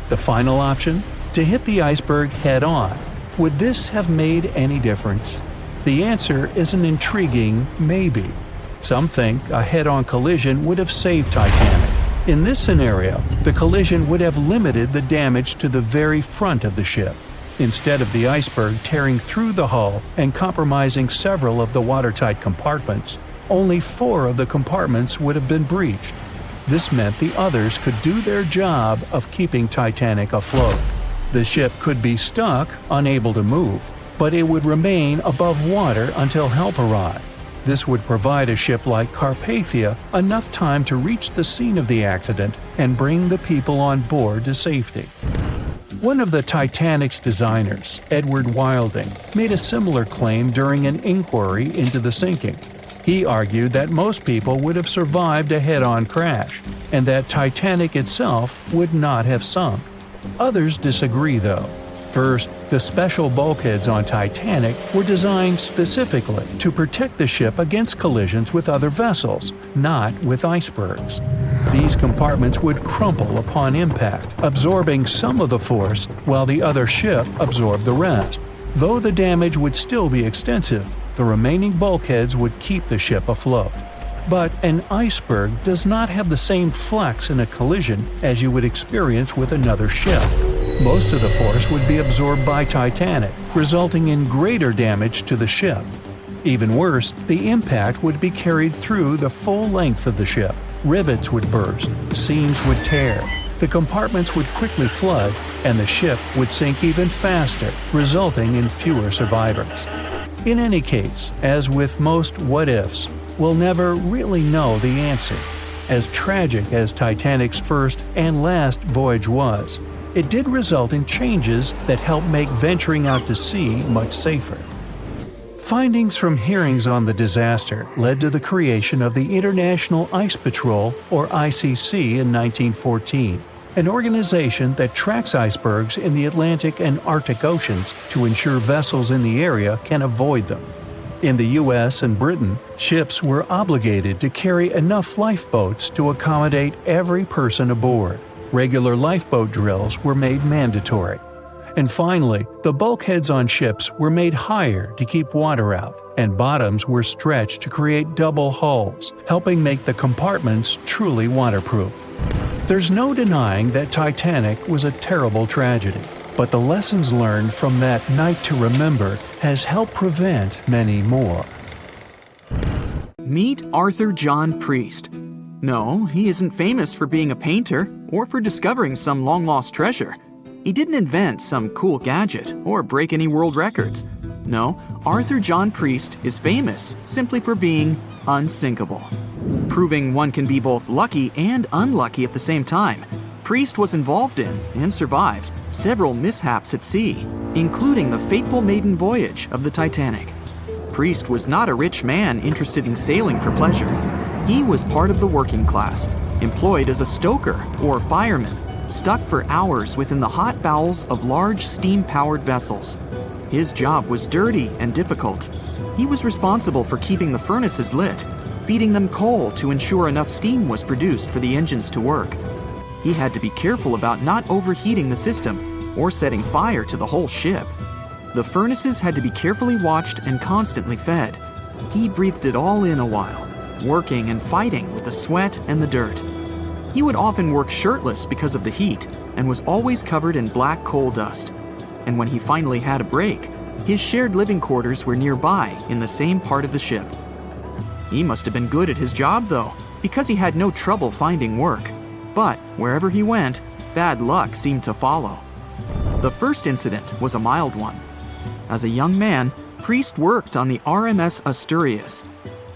The final option? To hit the iceberg head-on. Would this have made any difference? The answer is an intriguing maybe. Some think a head-on collision would have saved Titanic. In this scenario, the collision would have limited the damage to the very front of the ship, instead of the iceberg tearing through the hull and compromising several of the watertight compartments. Only 4 of the compartments would have been breached. This meant the others could do their job of keeping Titanic afloat. The ship could be stuck, unable to move, but it would remain above water until help arrived. This would provide a ship like Carpathia enough time to reach the scene of the accident and bring the people on board to safety. One of the Titanic's designers, Edward Wilding, made a similar claim during an inquiry into the sinking. He argued that most people would have survived a head-on crash, and that Titanic itself would not have sunk. Others disagree, though. First, the special bulkheads on Titanic were designed specifically to protect the ship against collisions with other vessels, not with icebergs. These compartments would crumple upon impact, absorbing some of the force while the other ship absorbed the rest. Though the damage would still be extensive, the remaining bulkheads would keep the ship afloat. But an iceberg does not have the same flex in a collision as you would experience with another ship. Most of the force would be absorbed by Titanic, resulting in greater damage to the ship. Even worse, the impact would be carried through the full length of the ship. Rivets would burst, seams would tear, the compartments would quickly flood, and the ship would sink even faster, resulting in fewer survivors. In any case, as with most what-ifs, we'll never really know the answer. As tragic as Titanic's first and last voyage was, it did result in changes that helped make venturing out to sea much safer. Findings from hearings on the disaster led to the creation of the International Ice Patrol, or ICC, in 1914, an organization that tracks icebergs in the Atlantic and Arctic Oceans to ensure vessels in the area can avoid them. In the US and Britain, ships were obligated to carry enough lifeboats to accommodate every person aboard. Regular lifeboat drills were made mandatory. And finally, the bulkheads on ships were made higher to keep water out, and bottoms were stretched to create double hulls, helping make the compartments truly waterproof. There's no denying that Titanic was a terrible tragedy, but the lessons learned from that night to remember has helped prevent many more. Meet Arthur John Priest. No, he isn't famous for being a painter or for discovering some long-lost treasure. He didn't invent some cool gadget or break any world records. No, Arthur John Priest is famous simply for being unsinkable. Proving one can be both lucky and unlucky at the same time, Priest was involved in and survived several mishaps at sea, including the fateful maiden voyage of the Titanic. Priest was not a rich man interested in sailing for pleasure. He was part of the working class, employed as a stoker or fireman, stuck for hours within the hot bowels of large steam-powered vessels. His job was dirty and difficult. He was responsible for keeping the furnaces lit, feeding them coal to ensure enough steam was produced for the engines to work. He had to be careful about not overheating the system or setting fire to the whole ship. The furnaces had to be carefully watched and constantly fed. He breathed it all in a while, working and fighting with the sweat and the dirt. He would often work shirtless because of the heat and was always covered in black coal dust. And when he finally had a break, his shared living quarters were nearby in the same part of the ship. He must have been good at his job, though, because he had no trouble finding work. But wherever he went, bad luck seemed to follow. The first incident was a mild one. As a young man, Priest worked on the RMS Asturias.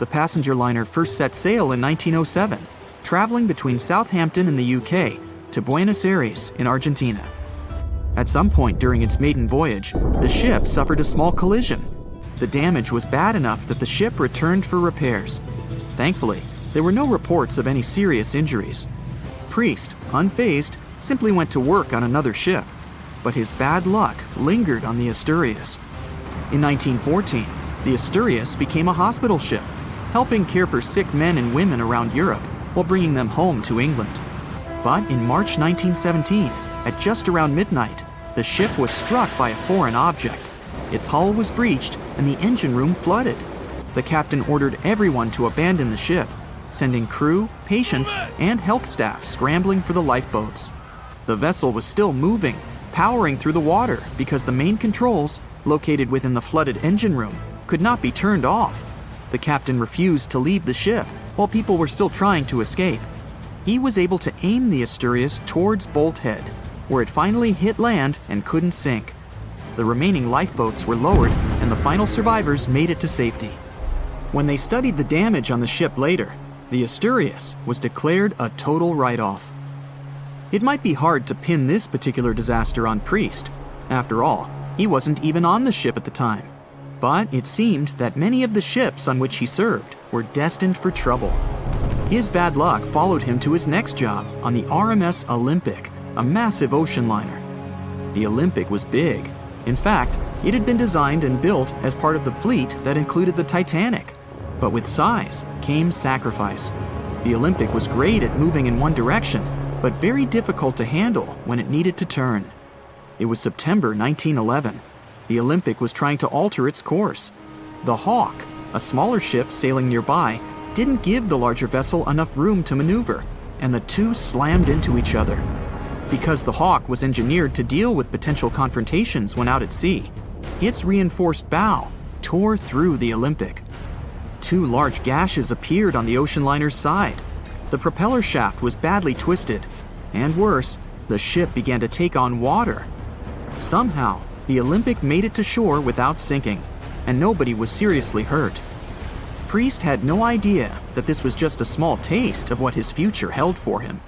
The passenger liner first set sail in 1907, traveling between Southampton in the UK to Buenos Aires in Argentina. At some point during its maiden voyage, the ship suffered a small collision. The damage was bad enough that the ship returned for repairs. Thankfully, there were no reports of any serious injuries. Priest, unfazed, simply went to work on another ship, but his bad luck lingered on the Asturias. In 1914, the Asturias became a hospital ship, helping care for sick men and women around Europe while bringing them home to England. But in March 1917, at just around midnight, the ship was struck by a foreign object. Its hull was breached and the engine room flooded. The captain ordered everyone to abandon the ship, sending crew, patients, and health staff scrambling for the lifeboats. The vessel was still moving, powering through the water because the main controls, located within the flooded engine room, could not be turned off. The captain refused to leave the ship while people were still trying to escape. He was able to aim the Asturias towards Bolt Head, where it finally hit land and couldn't sink. The remaining lifeboats were lowered and the final survivors made it to safety. When they studied the damage on the ship later, the Asturias was declared a total write-off. It might be hard to pin this particular disaster on Priest. After all, he wasn't even on the ship at the time. But it seemed that many of the ships on which he served were destined for trouble. His bad luck followed him to his next job on the RMS Olympic, a massive ocean liner. The Olympic was big. In fact, it had been designed and built as part of the fleet that included the Titanic. But with size came sacrifice. The Olympic was great at moving in one direction, but very difficult to handle when it needed to turn. It was September 1911. The Olympic was trying to alter its course. The Hawk, a smaller ship sailing nearby, didn't give the larger vessel enough room to maneuver, and the two slammed into each other. Because the Hawk was engineered to deal with potential confrontations when out at sea, its reinforced bow tore through the Olympic. Two large gashes appeared on the ocean liner's side. The propeller shaft was badly twisted, and worse, the ship began to take on water. Somehow, the Olympic made it to shore without sinking, and nobody was seriously hurt. Priest had no idea that this was just a small taste of what his future held for him.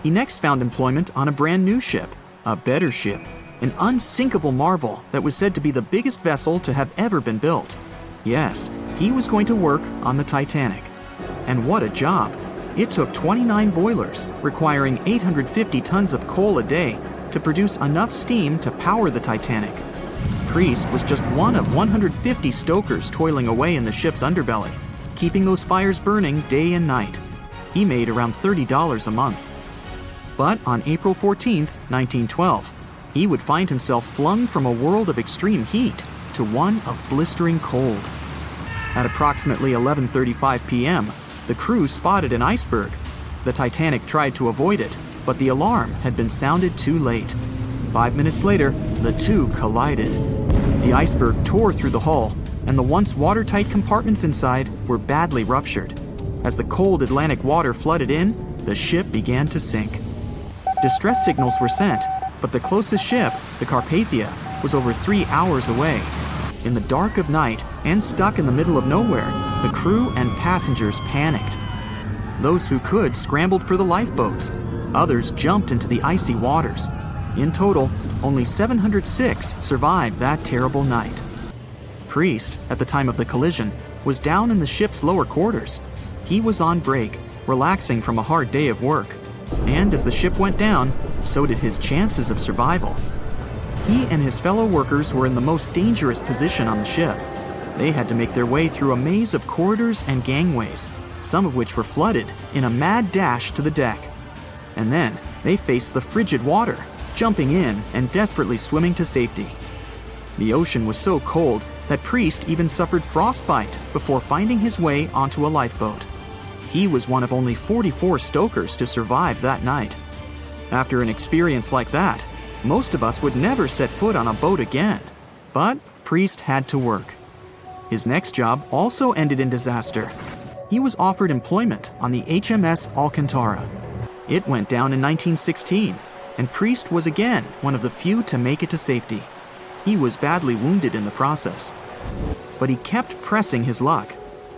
He next found employment on a brand new ship, a better ship, an unsinkable marvel that was said to be the biggest vessel to have ever been built. Yes, he was going to work on the Titanic. And what a job! It took 29 boilers, requiring 850 tons of coal a day to produce enough steam to power the Titanic. Priest was just one of 150 stokers toiling away in the ship's underbelly, keeping those fires burning day and night. He made around $30 a month. But on April 14, 1912, he would find himself flung from a world of extreme heat to one of blistering cold. At approximately 11:35 p.m., the crew spotted an iceberg. The Titanic tried to avoid it, but the alarm had been sounded too late. 5 minutes later, the two collided. The iceberg tore through the hull, and the once watertight compartments inside were badly ruptured. As the cold Atlantic water flooded in, the ship began to sink. Distress signals were sent, but the closest ship, the Carpathia, was over 3 hours away. In the dark of night and stuck in the middle of nowhere, the crew and passengers panicked. Those who could scrambled for the lifeboats. Others jumped into the icy waters. In total, only 706 survived that terrible night. Priest, at the time of the collision, was down in the ship's lower quarters. He was on break, relaxing from a hard day of work. And as the ship went down, so did his chances of survival. He and his fellow workers were in the most dangerous position on the ship. They had to make their way through a maze of corridors and gangways, some of which were flooded, in a mad dash to the deck. And then they faced the frigid water, jumping in and desperately swimming to safety. The ocean was so cold that Priest even suffered frostbite before finding his way onto a lifeboat. He was one of only 44 stokers to survive that night. After an experience like that, most of us would never set foot on a boat again. But Priest had to work. His next job also ended in disaster. He was offered employment on the HMS Alcantara. It went down in 1916, and Priest was again one of the few to make it to safety. He was badly wounded in the process. But he kept pressing his luck,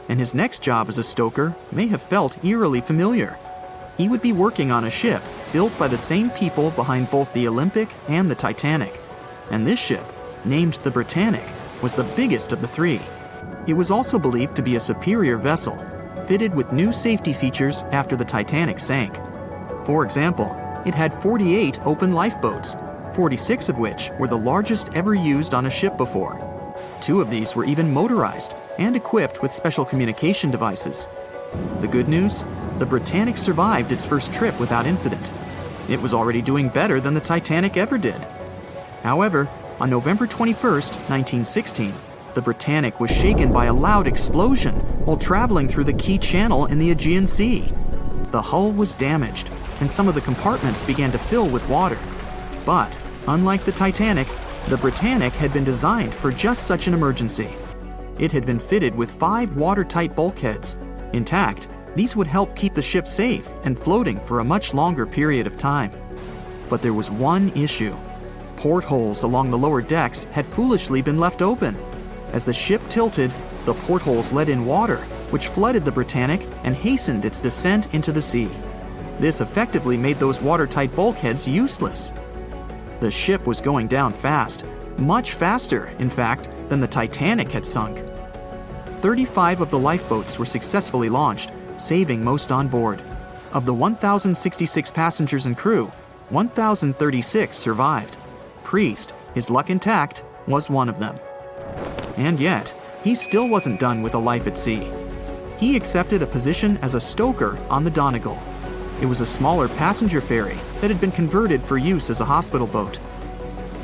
and his next job as a stoker may have felt eerily familiar. He would be working on a ship built by the same people behind both the Olympic and the Titanic. And this ship, named the Britannic, was the biggest of the three. It was also believed to be a superior vessel, fitted with new safety features after the Titanic sank. For example, it had 48 open lifeboats, 46 of which were the largest ever used on a ship before. 2 of these were even motorized and equipped with special communication devices. The good news? The Britannic survived its first trip without incident. It was already doing better than the Titanic ever did. However, on November 21st, 1916, the Britannic was shaken by a loud explosion while traveling through the key channel in the Aegean Sea. The hull was damaged, and some of the compartments began to fill with water. But, unlike the Titanic, the Britannic had been designed for just such an emergency. It had been fitted with 5 watertight bulkheads. Intact, these would help keep the ship safe and floating for a much longer period of time. But there was one issue. Portholes along the lower decks had foolishly been left open. As the ship tilted, the portholes let in water, which flooded the Britannic and hastened its descent into the sea. This effectively made those watertight bulkheads useless. The ship was going down fast, much faster, in fact, than the Titanic had sunk. 35 of the lifeboats were successfully launched, saving most on board. Of the 1,066 passengers and crew, 1,036 survived. Priest, his luck intact, was one of them. And yet, he still wasn't done with a life at sea. He accepted a position as a stoker on the Donegal. It was a smaller passenger ferry that had been converted for use as a hospital boat.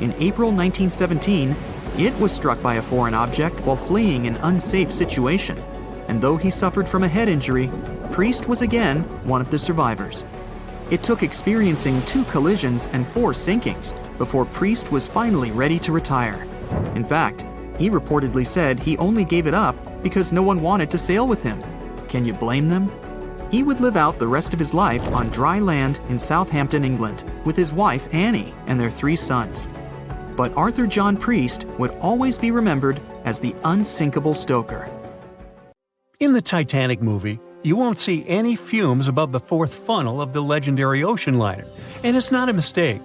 In April 1917, it was struck by a foreign object while fleeing an unsafe situation, and though he suffered from a head injury, Priest was again one of the survivors. It took experiencing 2 collisions and 4 sinkings before Priest was finally ready to retire. In fact, he reportedly said he only gave it up because no one wanted to sail with him. Can you blame them? He would live out the rest of his life on dry land in Southampton, England, with his wife Annie and their 3 sons. But Arthur John Priest would always be remembered as the unsinkable stoker. In the Titanic movie, you won't see any fumes above the 4th funnel of the legendary ocean liner, and it's not a mistake.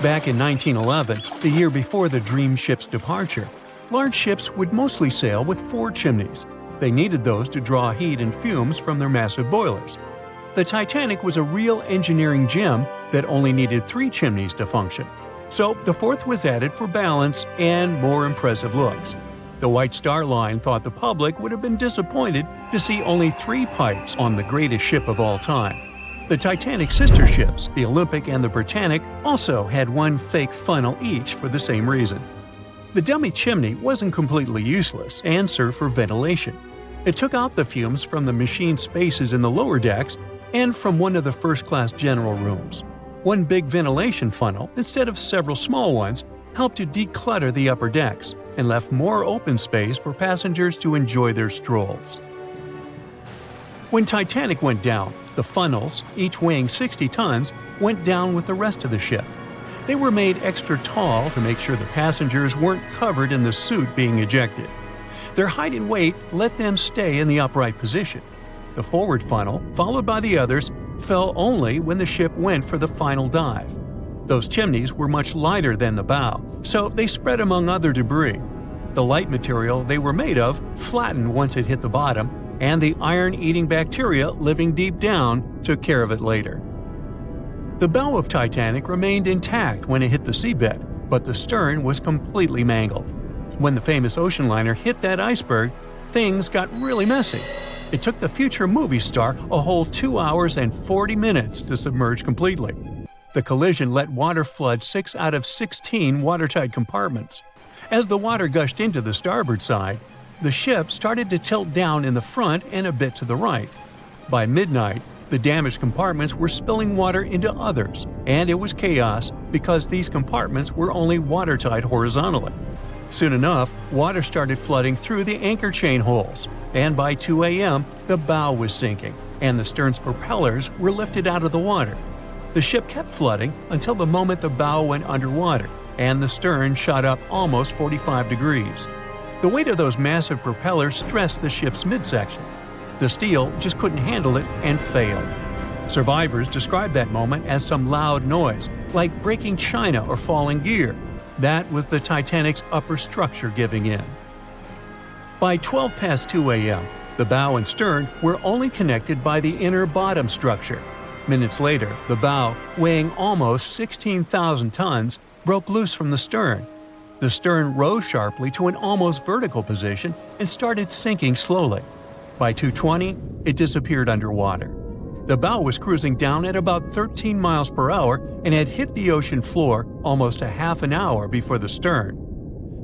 Back in 1911, the year before the Dream ship's departure, large ships would mostly sail with 4 chimneys. They needed those to draw heat and fumes from their massive boilers. The Titanic was a real engineering gem that only needed 3 chimneys to function. So the 4th was added for balance and more impressive looks. The White Star Line thought the public would have been disappointed to see only 3 pipes on the greatest ship of all time. The Titanic's sister ships, the Olympic and the Britannic, also had 1 fake funnel each for the same reason. The dummy chimney wasn't completely useless and served for ventilation. It took out the fumes from the machine spaces in the lower decks and from one of the first-class general rooms. One big ventilation funnel, instead of several small ones, helped to declutter the upper decks and left more open space for passengers to enjoy their strolls. When Titanic went down, the funnels, each weighing 60 tons, went down with the rest of the ship. They were made extra tall to make sure the passengers weren't covered in the suit being ejected. Their height and weight let them stay in the upright position. The forward funnel, followed by the others, fell only when the ship went for the final dive. Those chimneys were much lighter than the bow, so they spread among other debris. The light material they were made of flattened once it hit the bottom, and the iron-eating bacteria living deep down took care of it later. The bow of Titanic remained intact when it hit the seabed, but the stern was completely mangled. When the famous ocean liner hit that iceberg, things got really messy. It took the future movie star a whole 2 hours and 40 minutes to submerge completely. The collision let water flood 6 out of 16 watertight compartments. As the water gushed into the starboard side, the ship started to tilt down in the front and a bit to the right. By midnight, the damaged compartments were spilling water into others, and it was chaos because these compartments were only watertight horizontally. Soon enough, water started flooding through the anchor chain holes, and by 2 a.m., the bow was sinking, and the stern's propellers were lifted out of the water. The ship kept flooding until the moment the bow went underwater, and the stern shot up almost 45 degrees. The weight of those massive propellers stressed the ship's midsection. The steel just couldn't handle it and failed. Survivors described that moment as some loud noise, like breaking china or falling gear. That was the Titanic's upper structure giving in. By 12 past 2 a.m., the bow and stern were only connected by the inner bottom structure. Minutes later, the bow, weighing almost 16,000 tons, broke loose from the stern. The stern rose sharply to an almost vertical position and started sinking slowly. By 2:20, it disappeared underwater. The bow was cruising down at about 13 miles per hour and had hit the ocean floor almost a half an hour before the stern.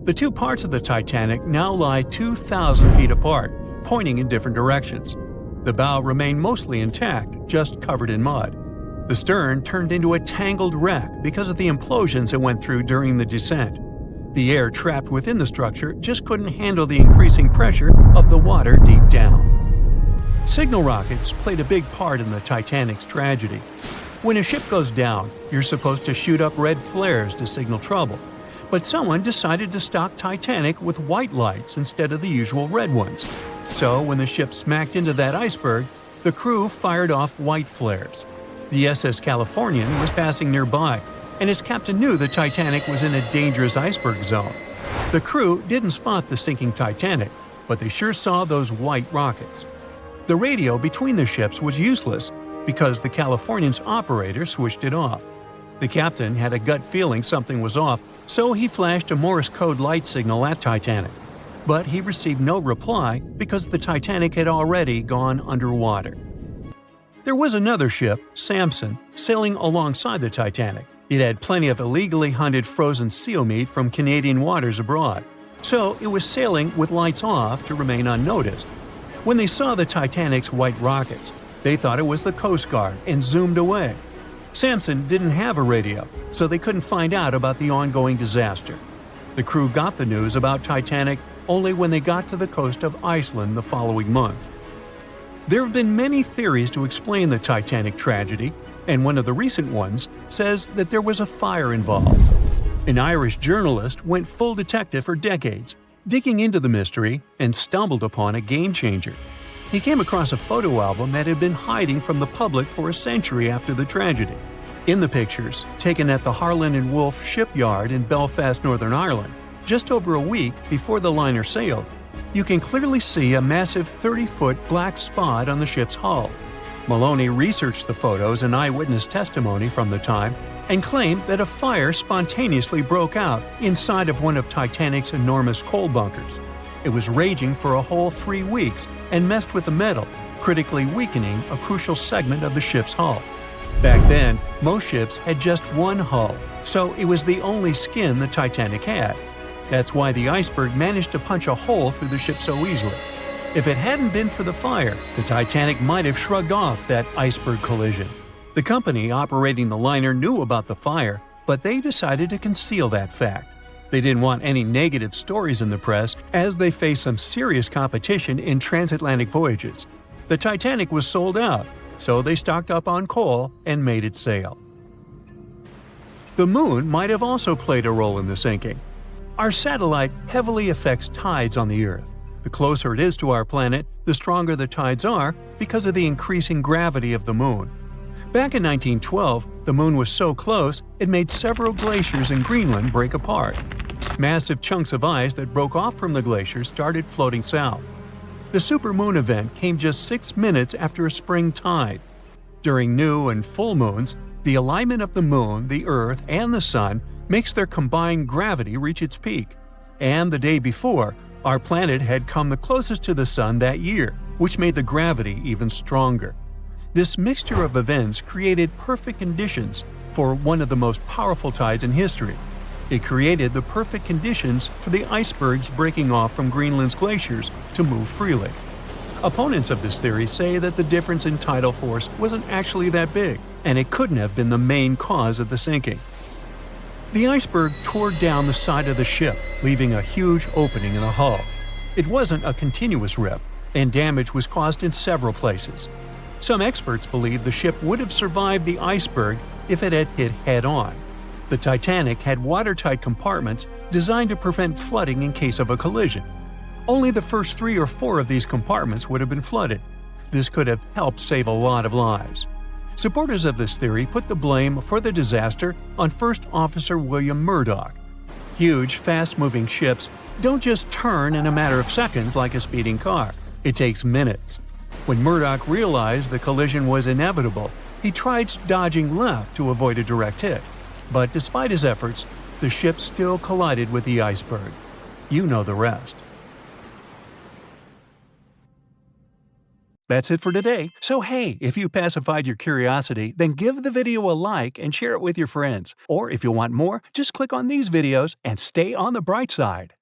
The two parts of the Titanic now lie 2,000 feet apart, pointing in different directions. The bow remained mostly intact, just covered in mud. The stern turned into a tangled wreck because of the implosions it went through during the descent. The air trapped within the structure just couldn't handle the increasing pressure of the water deep down. Signal rockets played a big part in the Titanic's tragedy. When a ship goes down, you're supposed to shoot up red flares to signal trouble. But someone decided to stock Titanic with white lights instead of the usual red ones. So when the ship smacked into that iceberg, the crew fired off white flares. The SS Californian was passing nearby, and his captain knew the Titanic was in a dangerous iceberg zone. The crew didn't spot the sinking Titanic, but they sure saw those white rockets. The radio between the ships was useless because the Californian's operator switched it off. The captain had a gut feeling something was off, so he flashed a Morse code light signal at Titanic. But he received no reply because the Titanic had already gone underwater. There was another ship, Samson, sailing alongside the Titanic. It had plenty of illegally hunted frozen seal meat from Canadian waters abroad, so it was sailing with lights off to remain unnoticed. When they saw the Titanic's white rockets, they thought it was the Coast Guard and zoomed away. Samson didn't have a radio, so they couldn't find out about the ongoing disaster. The crew got the news about Titanic only when they got to the coast of Iceland the following month. There have been many theories to explain the Titanic tragedy, and one of the recent ones says that there was a fire involved. An Irish journalist went full detective for decades, digging into the mystery, and stumbled upon a game-changer. He came across a photo album that had been hiding from the public for a century after the tragedy. In the pictures, taken at the Harland and Wolff shipyard in Belfast, Northern Ireland, just over a week before the liner sailed, you can clearly see a massive 30-foot black spot on the ship's hull. Maloney researched the photos and eyewitness testimony from the time and claimed that a fire spontaneously broke out inside of one of Titanic's enormous coal bunkers. It was raging for a whole 3 weeks and messed with the metal, critically weakening a crucial segment of the ship's hull. Back then, most ships had just one hull, so it was the only skin the Titanic had. That's why the iceberg managed to punch a hole through the ship so easily. If it hadn't been for the fire, the Titanic might have shrugged off that iceberg collision. The company operating the liner knew about the fire, but they decided to conceal that fact. They didn't want any negative stories in the press as they faced some serious competition in transatlantic voyages. The Titanic was sold out, so they stocked up on coal and made it sail. The moon might have also played a role in the sinking. Our satellite heavily affects tides on the Earth. The closer it is to our planet, the stronger the tides are because of the increasing gravity of the moon. Back in 1912, the moon was so close it made several glaciers in Greenland break apart. Massive chunks of ice that broke off from the glaciers started floating south. The supermoon event came just 6 minutes after a spring tide. During new and full moons, the alignment of the moon, the Earth, and the Sun makes their combined gravity reach its peak. And the day before, our planet had come the closest to the Sun that year, which made the gravity even stronger. This mixture of events created perfect conditions for one of the most powerful tides in history. It created the perfect conditions for the icebergs breaking off from Greenland's glaciers to move freely. Opponents of this theory say that the difference in tidal force wasn't actually that big, and it couldn't have been the main cause of the sinking. The iceberg tore down the side of the ship, leaving a huge opening in the hull. It wasn't a continuous rip, and damage was caused in several places. Some experts believe the ship would have survived the iceberg if it had hit head-on. The Titanic had watertight compartments designed to prevent flooding in case of a collision. Only the first 3 or 4 of these compartments would have been flooded. This could have helped save a lot of lives. Supporters of this theory put the blame for the disaster on First Officer William Murdoch. Huge, fast-moving ships don't just turn in a matter of seconds like a speeding car. It takes minutes. When Murdoch realized the collision was inevitable, he tried dodging left to avoid a direct hit. But despite his efforts, the ship still collided with the iceberg. You know the rest. That's it for today. So hey, if you pacified your curiosity, then give the video a like and share it with your friends. Or if you want more, just click on these videos and stay on the bright side.